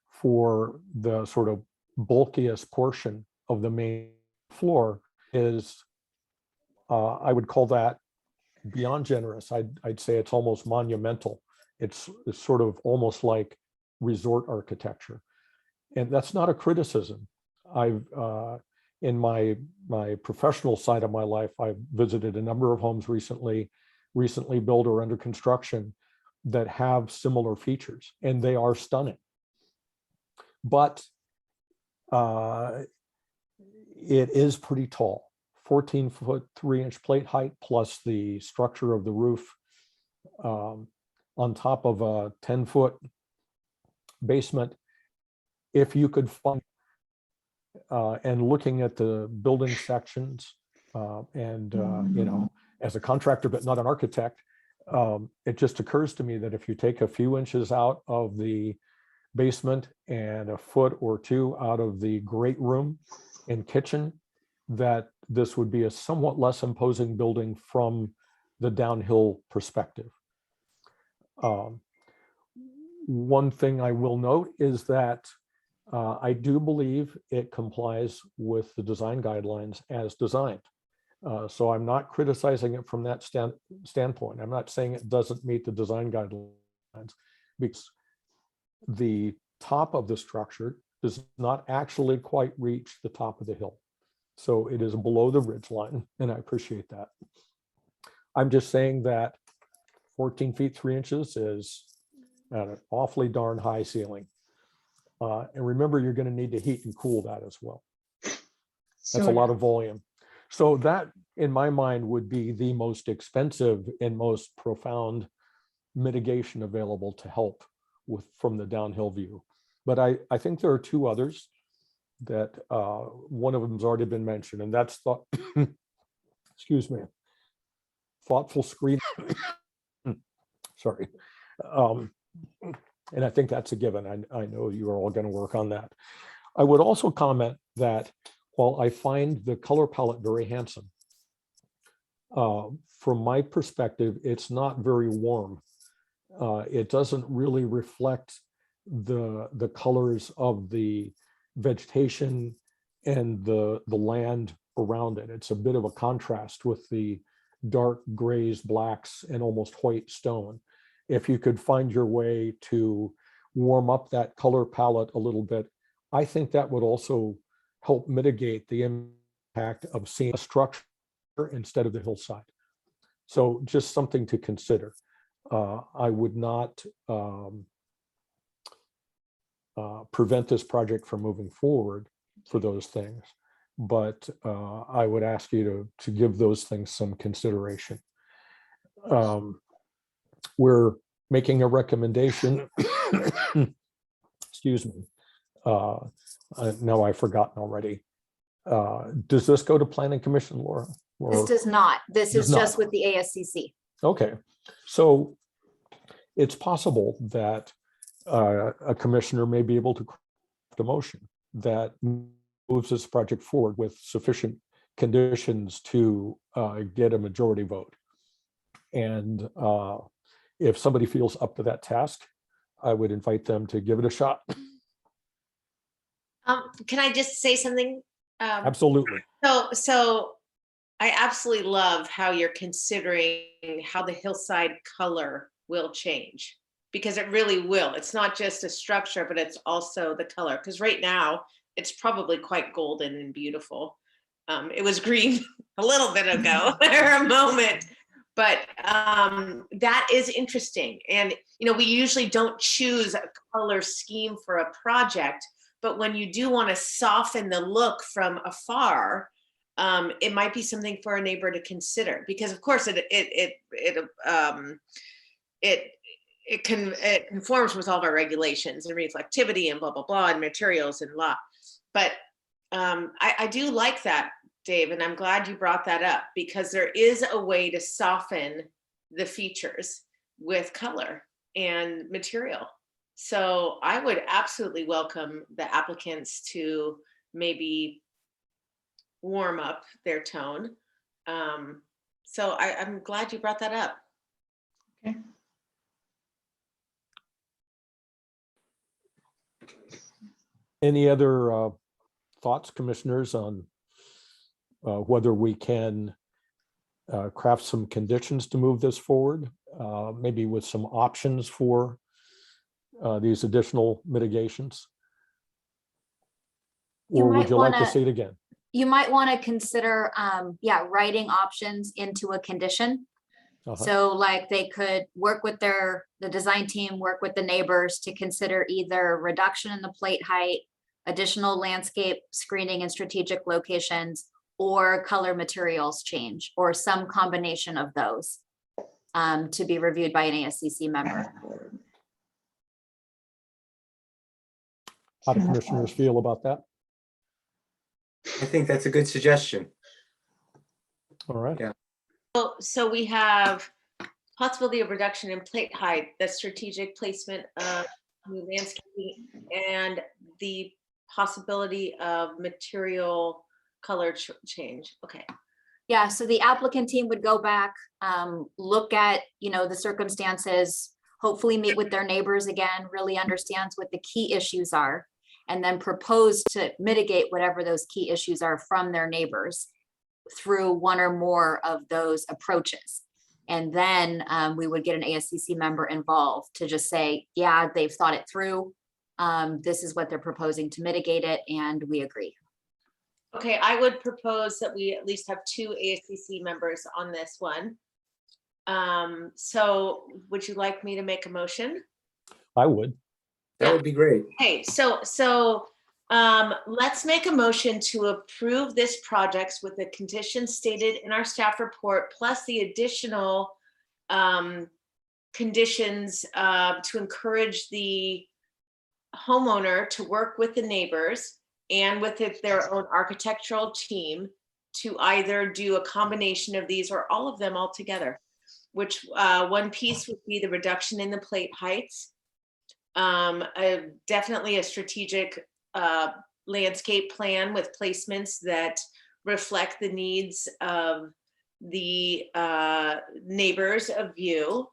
for the sort of bulkiest portion of the main floor is, I would call that beyond generous. I'd say it's almost monumental. It's sort of almost like resort architecture. And that's not a criticism. I've in my professional side of my life, I've visited a number of homes recently built or under construction that have similar features, and they are stunning. But it is pretty tall, 14-foot 3-inch plate height plus the structure of the roof on top of a 10-foot basement. If you could find, and looking at the building sections you know, as a contractor, but not an architect, it just occurs to me that if you take a few inches out of the basement and a foot or 2 out of the great room and kitchen, that this would be a somewhat less imposing building from the downhill perspective. One thing I will note is that I do believe it complies with the design guidelines as designed. So I'm not criticizing it from that standpoint. I'm not saying it doesn't meet the design guidelines, because the top of the structure does not actually quite reach the top of the hill. So it is below the ridge line, and I appreciate that. I'm just saying that 14 feet 3 inches is at an awfully darn high ceiling. And remember, you're going to need to heat and cool that as well. That's a lot of volume. So that, in my mind, would be the most expensive and most profound mitigation available to help from the downhill view. But I think there are 2 others that one of them's already been mentioned, and that's thought, excuse me, thoughtful screen. Sorry. And I think that's a given. I know you are all going to work on that. I would also comment that while I find the color palette very handsome, from my perspective, it's not very warm. It doesn't really reflect the colors of the vegetation and the land around it. It's a bit of a contrast with the dark grays, blacks, and almost white stone. If you could find your way to warm up that color palette a little bit, I think that would also help mitigate the impact of seeing a structure instead of the hillside. So just something to consider. I would not prevent this project from moving forward for those things, but I would ask you to give those things some consideration. We're making a recommendation. Excuse me. No, I've forgotten already. Does this go to Planning Commission, Laura? This does not. This is just with the ASCC. Okay, so it's possible that a commissioner may be able to craft a motion that moves this project forward with sufficient conditions to get a majority vote. And if somebody feels up to that task, I would invite them to give it a shot. Can I just say something? Absolutely. So I absolutely love how you're considering how the hillside color will change, because it really will. It's not just a structure, but it's also the color. Because right now it's probably quite golden and beautiful. It was green a little bit ago for a moment, but that is interesting. And we usually don't choose a color scheme for a project, but when you do want to soften the look from afar, it might be something for a neighbor to consider, because of course it conforms with all of our regulations and reflectivity and blah blah blah and materials and blah. But I do like that, Dave, and I'm glad you brought that up, because there is a way to soften the features with color and material. So I would absolutely welcome the applicants to maybe warm up their tone. So I'm glad you brought that up. Okay. Any other thoughts, commissioners, on whether we can craft some conditions to move this forward, maybe with some options for these additional mitigations? Or would you like to see it again? You might want to consider, writing options into a condition. So like they could work with the design team, work with the neighbors to consider either reduction in the plate height, additional landscape screening in strategic locations, or color materials change, or some combination of those, to be reviewed by an ASCC member. How do commissioners feel about that? I think that's a good suggestion. All right. Yeah. So we have possibility of reduction in plate height, the strategic placement of new landscaping, and the possibility of material color change. Okay. Yeah, so the applicant team would go back, look at, the circumstances, hopefully meet with their neighbors again, really understands what the key issues are, and then propose to mitigate whatever those key issues are from their neighbors through one or more of those approaches. And then we would get an ASCC member involved to just say, yeah, they've thought it through. This is what they're proposing to mitigate it, and we agree. Okay, I would propose that we at least have 2 ASCC members on this one. So would you like me to make a motion? I would. That would be great. Okay, so let's make a motion to approve this project with the conditions stated in our staff report, plus the additional conditions to encourage the homeowner to work with the neighbors and with their own architectural team to either do a combination of these or all of them all together, which one piece would be the reduction in the plate heights. Definitely a strategic landscape plan with placements that reflect the needs of the neighbors of view,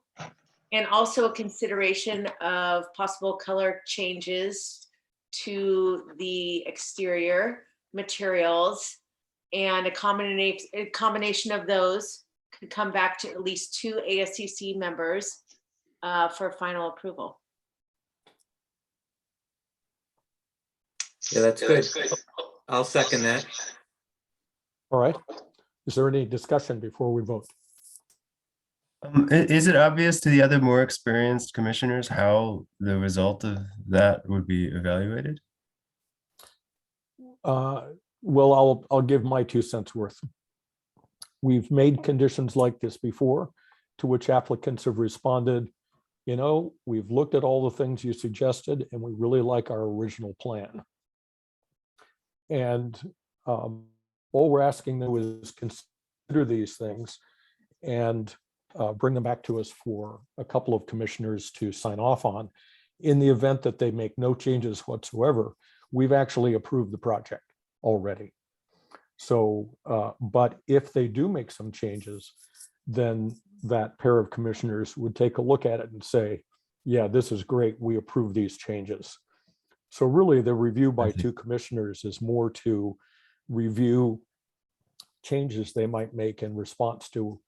and also a consideration of possible color changes to the exterior materials, and a combination of those could come back to at least 2 ASCC members for final approval. Yeah, that's good. I'll second that. All right. Is there any discussion before we vote? Is it obvious to the other more experienced commissioners how the result of that would be evaluated? Well, I'll give my 2 cents worth. We've made conditions like this before, to which applicants have responded, you know, we've looked at all the things you suggested and we really like our original plan. And all we're asking them is consider these things and bring them back to us for a couple of commissioners to sign off on. In the event that they make no changes whatsoever, we've actually approved the project already. So, but if they do make some changes, then that pair of commissioners would take a look at it and say, yeah, this is great, we approve these changes. So really the review by 2 commissioners is more to review changes they might make in response to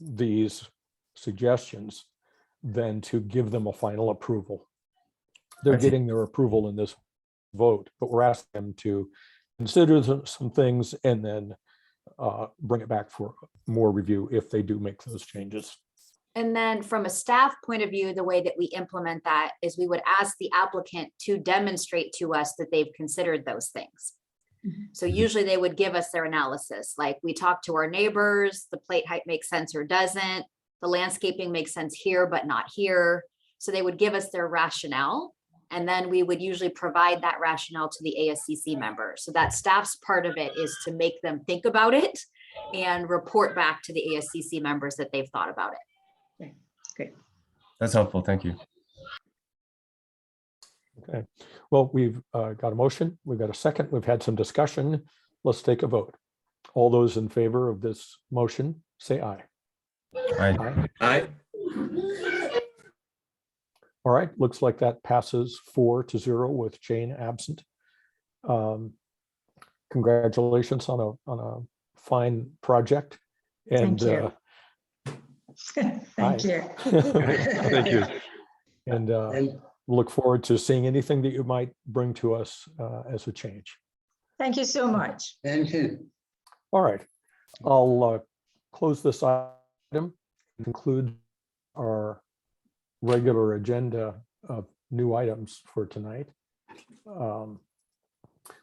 these suggestions than to give them a final approval. They're getting their approval in this vote, but we're asking them to consider some things and then bring it back for more review if they do make those changes. And then from a staff point of view, the way that we implement that is we would ask the applicant to demonstrate to us that they've considered those things. So usually they would give us their analysis, like we talked to our neighbors, the plate height makes sense or doesn't, the landscaping makes sense here, but not here. So they would give us their rationale. And then we would usually provide that rationale to the ASCC members. So that staff's part of it is to make them think about it and report back to the ASCC members that they've thought about it. Great. That's helpful. Thank you. Okay, well, we've got a motion, we've got a second, we've had some discussion. Let's take a vote. All those in favor of this motion, say aye. Aye. Aye. All right, looks like that passes 4-0 with Jane absent. Congratulations on a fine project. And Thank you. Thank you. Thank you. And look forward to seeing anything that you might bring to us as a change. Thank you so much. Thank you. All right, I'll close this item and conclude our regular agenda of new items for tonight.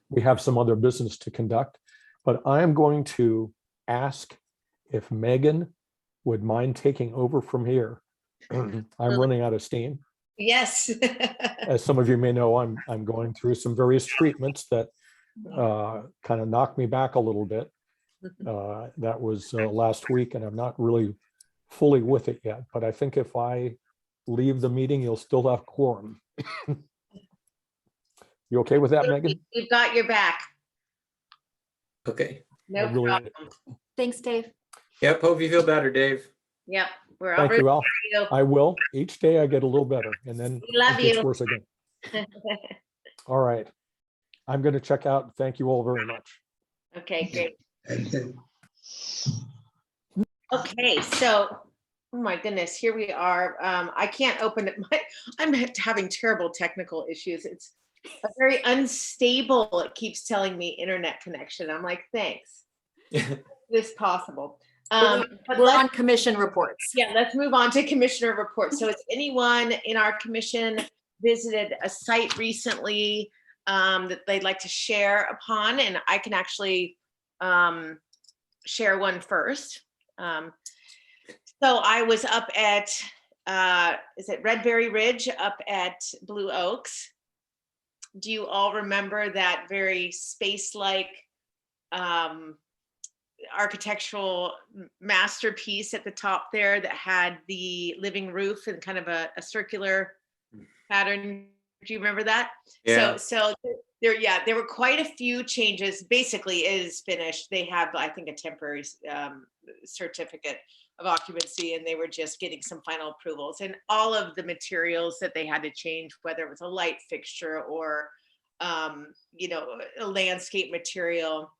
We have some other business to conduct, but I am going to ask if Megan would mind taking over from here. I'm running out of steam. Yes. As some of you may know, I'm going through some various treatments that kind of knocked me back a little bit. That was last week, and I'm not really fully with it yet, but I think if I leave the meeting, you'll still have quorum. You okay with that, Megan? We've got your back. Okay. No problem. Thanks, Dave. Yep. Hope you feel better, Dave. Yep. We're all Thank you, Al. for you. I will. Each day I get a little better, and then We love it gets you. worse again. All right. I'm going to check out. Thank you all very much. Okay, great. Okay, so, oh my goodness, here we are. I can't open it. I'm having terrible technical issues. It's a very unstable, it keeps telling me internet connection. I'm like, thanks. Is this possible? But We're on commission reports. Yeah, let's move on to commissioner reports. So has anyone in our commission visited a site recently that they'd like to share upon? And I can actually share one first. So I was up at, is it Redberry Ridge up at Blue Oaks? do you all remember that very space-like architectural masterpiece at the top there that had the living roof and kind of a circular pattern? Do you remember that? Yeah. So there were quite a few changes. Basically, it is finished. They have, I think, a temporary certificate of occupancy, and they were just getting some final approvals. And all of the materials that they had to change, whether it was a light fixture or you know, a landscape material,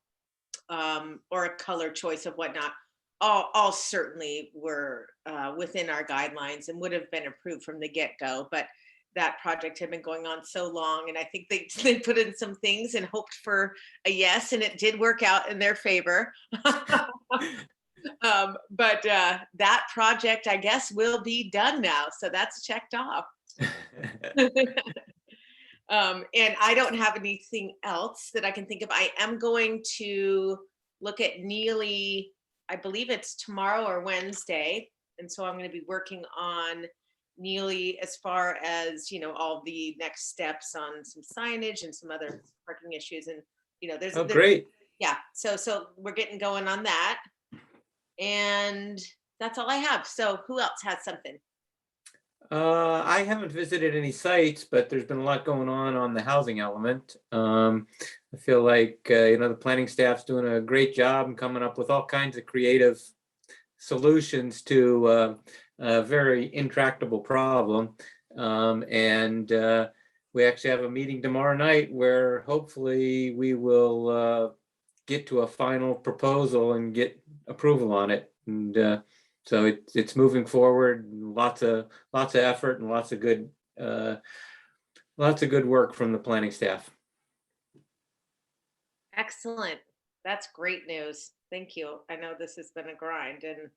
or a color choice of whatnot, all certainly were within our guidelines and would have been approved from the get-go. But that project had been going on so long, and I think they put in some things and hoped for a yes, and it did work out in their favor. But that project, I guess, will be done now, so that's checked off. And I don't have anything else that I can think of. I am going to look at Neely, I believe it's tomorrow or Wednesday. And so I'm going to be working on Neely as far as, you know, all the next steps on some signage and some other parking issues. And, you know, there's Great. Yeah. So we're getting going on that. And that's all I have. So who else has something? I haven't visited any sites, but there's been a lot going on the housing element. I feel like, you know, the planning staff's doing a great job and coming up with all kinds of creative solutions to a very intractable problem. And we actually have a meeting tomorrow night where hopefully we will get to a final proposal and get approval on it. And so it's moving forward. Lots of effort and lots of good work from the planning staff. Excellent. That's great news. Thank you. I know this has been a grind and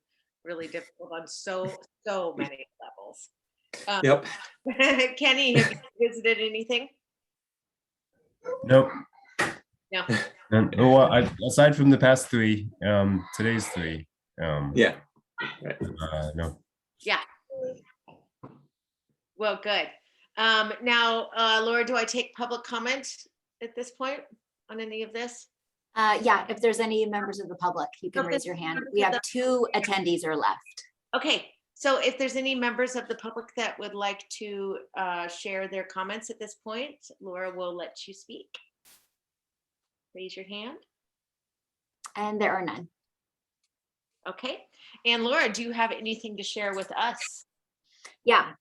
really difficult on so many levels. Yep. Kenny, have you visited anything? Nope. No. Well, aside from the past three, today's three. Yeah. No. Yeah. Well, good. Now, Laura, do I take public comment at this point on any of this? Yeah, if there's any members of the public, you can raise your hand. We have 2 attendees are left. Okay, so if there's any members of the public that would like to share their comments at this point, Laura will let you speak. Raise your hand. And there are none. Okay, and Laura, do you have anything to share with us? Yeah,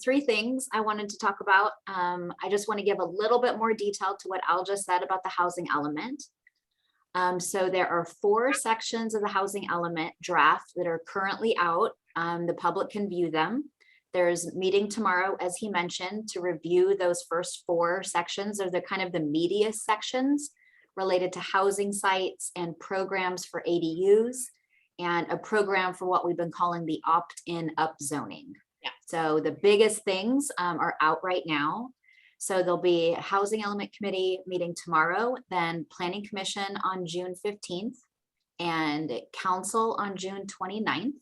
3 things I wanted to talk about. I just want to give a little bit more detail to what Al just said about the housing element. So there are 4 sections of the housing element draft that are currently out. The public can view them. There's meeting tomorrow, as he mentioned, to review those first 4 sections. They're the kind of the meatiest sections related to housing sites and programs for ADUs and a program for what we've been calling the opt-in upzoning. Yeah. So the biggest things are out right now. So there'll be a housing element committee meeting tomorrow, then planning commission on June 15th and council on June 29th.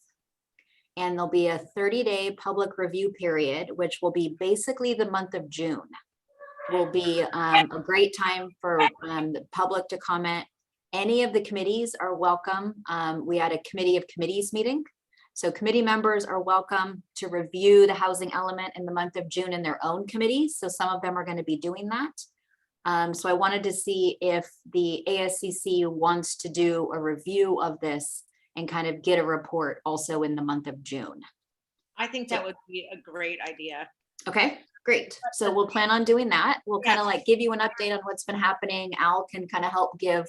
And there'll be a 30-day public review period, which will be basically the month of June. Will be a great time for the public to comment. Any of the committees are welcome. We had a committee of committees meeting. So committee members are welcome to review the housing element in the month of June in their own committees. So some of them are going to be doing that. So I wanted to see if the ASCC wants to do a review of this and kind of get a report also in the month of June. I think that would be a great idea. Okay, great. So we'll plan on doing that. We'll kind of like give you an update on what's been happening. Al can kind of help give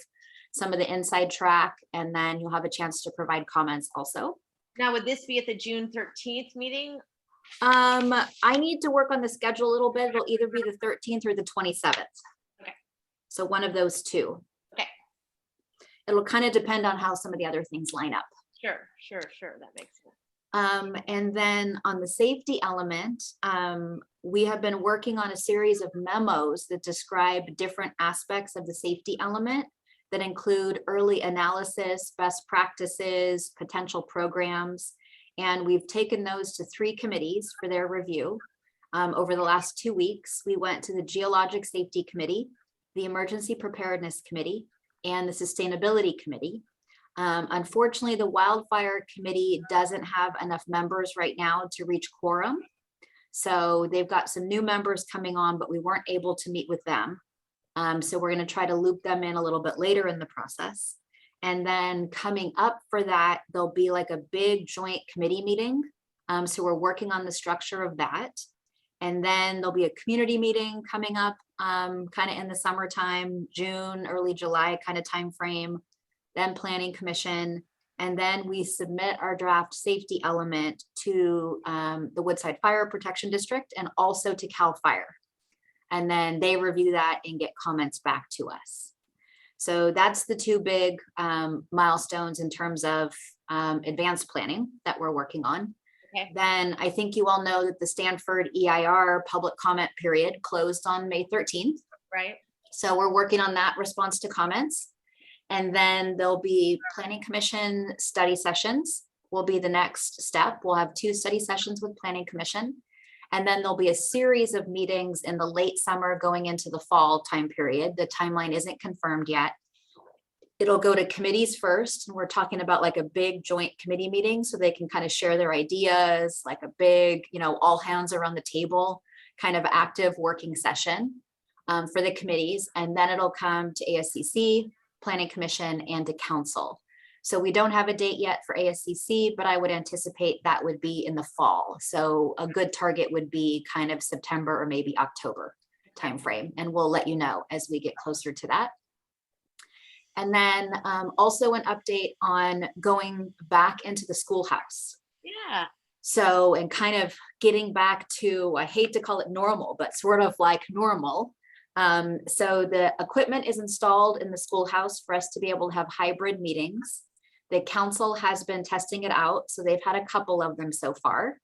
some of the inside track, and then you'll have a chance to provide comments also. Now, would this be at the June 13th meeting? I need to work on the schedule a little bit. It'll either be the 13th or the 27th. Okay. So one of those 2. Okay. It'll kind of depend on how some of the other things line up. Sure. That makes sense. And then on the safety element, we have been working on a series of memos that describe different aspects of the safety element that include early analysis, best practices, potential programs. And we've taken those to 3 committees for their review. Over the last 2 weeks, we went to the Geologic Safety Committee, the Emergency Preparedness Committee, and the Sustainability Committee. Unfortunately, the Wildfire Committee doesn't have enough members right now to reach quorum. So they've got some new members coming on, but we weren't able to meet with them. So we're going to try to loop them in a little bit later in the process. And then coming up for that, there'll be like a big joint committee meeting. So we're working on the structure of that. And then there'll be a community meeting coming up kind of in the summertime, June, early July kind of time frame, then Planning Commission. And then we submit our draft safety element to the Woodside Fire Protection District and also to CAL FIRE. And then they review that and get comments back to us. So that's the two big milestones in terms of advanced planning that we're working on. Okay. Then I think you all know that the Stanford EIR public comment period closed on May 13th. Right. So we're working on that response to comments. And then there'll be Planning Commission study sessions will be the next step. We'll have 2 study sessions with Planning Commission. And then there'll be a series of meetings in the late summer going into the fall time period. The timeline isn't confirmed yet. It'll go to committees first. And we're talking about like a big joint committee meeting so they can kind of share their ideas, like a big, all hands around the table, kind of active working session for the committees. And then it'll come to ASCC, Planning Commission, and to Council. So we don't have a date yet for ASCC, but I would anticipate that would be in the fall. So a good target would be kind of September or maybe October timeframe. And we'll let you know as we get closer to that. And then also an update on going back into the schoolhouse. Yeah. So, and kind of getting back to, I hate to call it normal, but sort of like normal. So the equipment is installed in the schoolhouse for us to be able to have hybrid meetings. The council has been testing it out. So they've had a couple of them so far.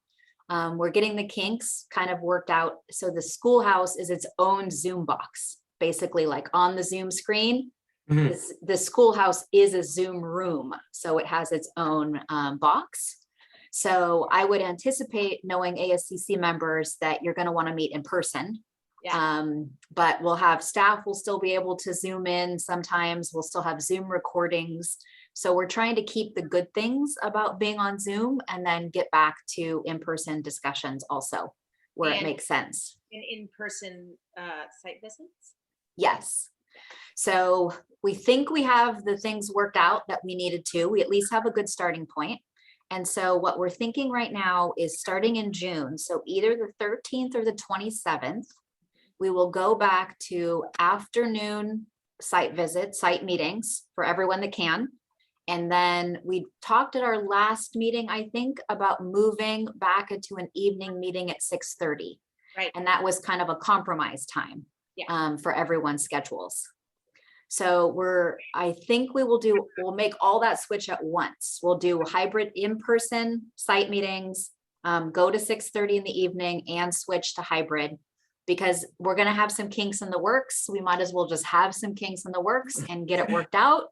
We're getting the kinks kind of worked out. So the schoolhouse is its own Zoom box, basically like on the Zoom screen. Mhm. The schoolhouse is a Zoom room. So it has its own box. So I would anticipate, knowing ASCC members, that you're going to want to meet in person. Yeah. But we'll have staff will still be able to Zoom in. Sometimes we'll still have Zoom recordings. So we're trying to keep the good things about being on Zoom and then get back to in-person discussions also where it And makes sense. In-person site visits? Yes. So we think we have the things worked out that we needed to. We at least have a good starting point. And so what we're thinking right now is starting in June. So either the 13th or the 27th, we will go back to afternoon site visits, site meetings for everyone that can. And then we talked at our last meeting, I think, about moving back into an evening meeting at 6:30. Right. And that was kind of a compromise time for everyone's schedules. So I think we'll make all that switch at once. We'll do hybrid in-person site meetings, go to 6:30 in the evening and switch to hybrid, because we're going to have some kinks in the works. We might as well just have some kinks in the works and get it worked out.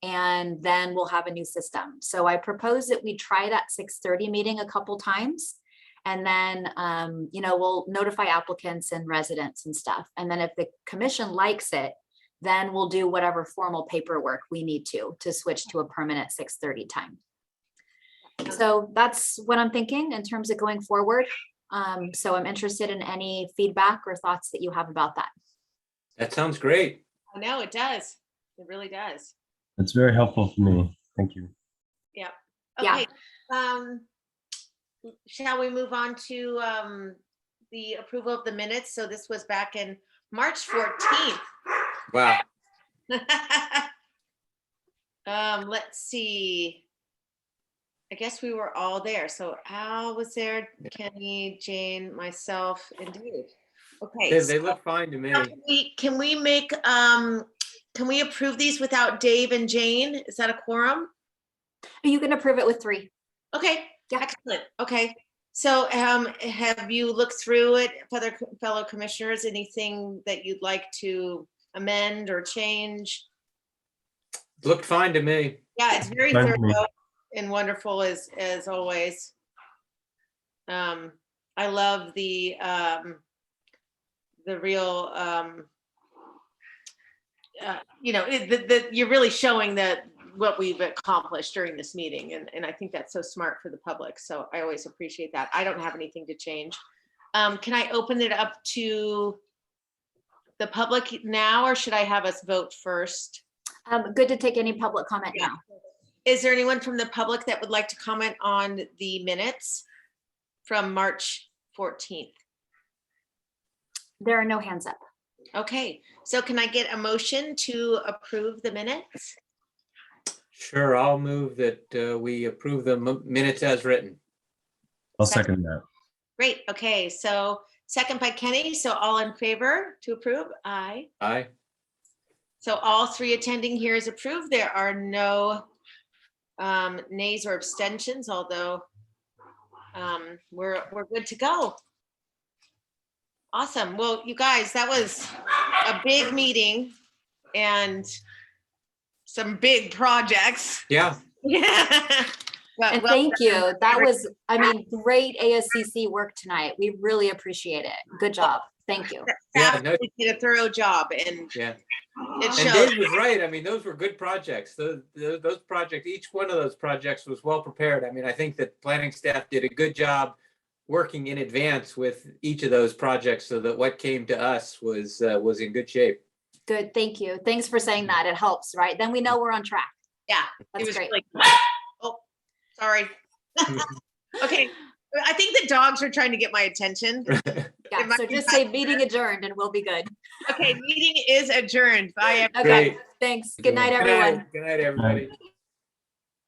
And then we'll have a new system. So I propose that we try that 6:30 meeting a couple times. And then, we'll notify applicants and residents and stuff. And then if the commission likes it, then we'll do whatever formal paperwork we need to switch to a permanent 6:30 time. So that's what I'm thinking in terms of going forward. So I'm interested in any feedback or thoughts that you have about that. That sounds great. I know it does. It really does. That's very helpful for me. Thank you. Yeah. Yeah. Okay. Shall we move on to the approval of the minutes? So this was back in March 14th. Wow. Let's see. I guess we were all there. So Al was there, Kenny, Jane, myself, and Dave. Okay. They look fine to me. Now, can we approve these without Dave and Jane? Is that a quorum? You can approve it with 3. Okay. Excellent. Okay. So have you looked through it, fellow commissioners? Anything that you'd like to amend or change? Looked fine to me. Yeah, it's very Fine to me. thorough and wonderful as always. I love the real, you're really showing that what we've accomplished during this meeting. And I think that's so smart for the public. So I always appreciate that. I don't have anything to change. Can I open it up to the public now, or should I have us vote first? Good to take any public comment now. Is there anyone from the public that would like to comment on the minutes from March 14th? There are no hands up. Okay, so can I get a motion to approve the minutes? Sure, I'll move that we approve the minutes as written. I'll second that. Great, okay, so second by Kenny, so all in favor to approve? Aye. Aye. So all three attending here is approved. There are no nays or abstentions, although we're good to go. Awesome. Well, you guys, that was a big meeting and some big projects. Yeah. Yeah. And thank you. That was, I mean, great ASCC work tonight. We really appreciate it. Good job. Thank you. Staff really did a thorough job, and yeah, it and showed. Dave was right. I mean, those were good projects. Those projects, each one of those projects was well prepared. I mean, I think that planning staff did a good job working in advance with each of those projects, so that what came to us was in good shape. Good. Thank you. Thanks for saying that. It helps, right? Then we know we're on track. Yeah, That's it was great. like, oh, sorry. Okay, I think the dogs are trying to get my attention. Yeah, so just say meeting adjourned and we'll be good. Okay, meeting is adjourned. Bye, everybody. Okay, thanks. Good night, everyone. Good night, everybody.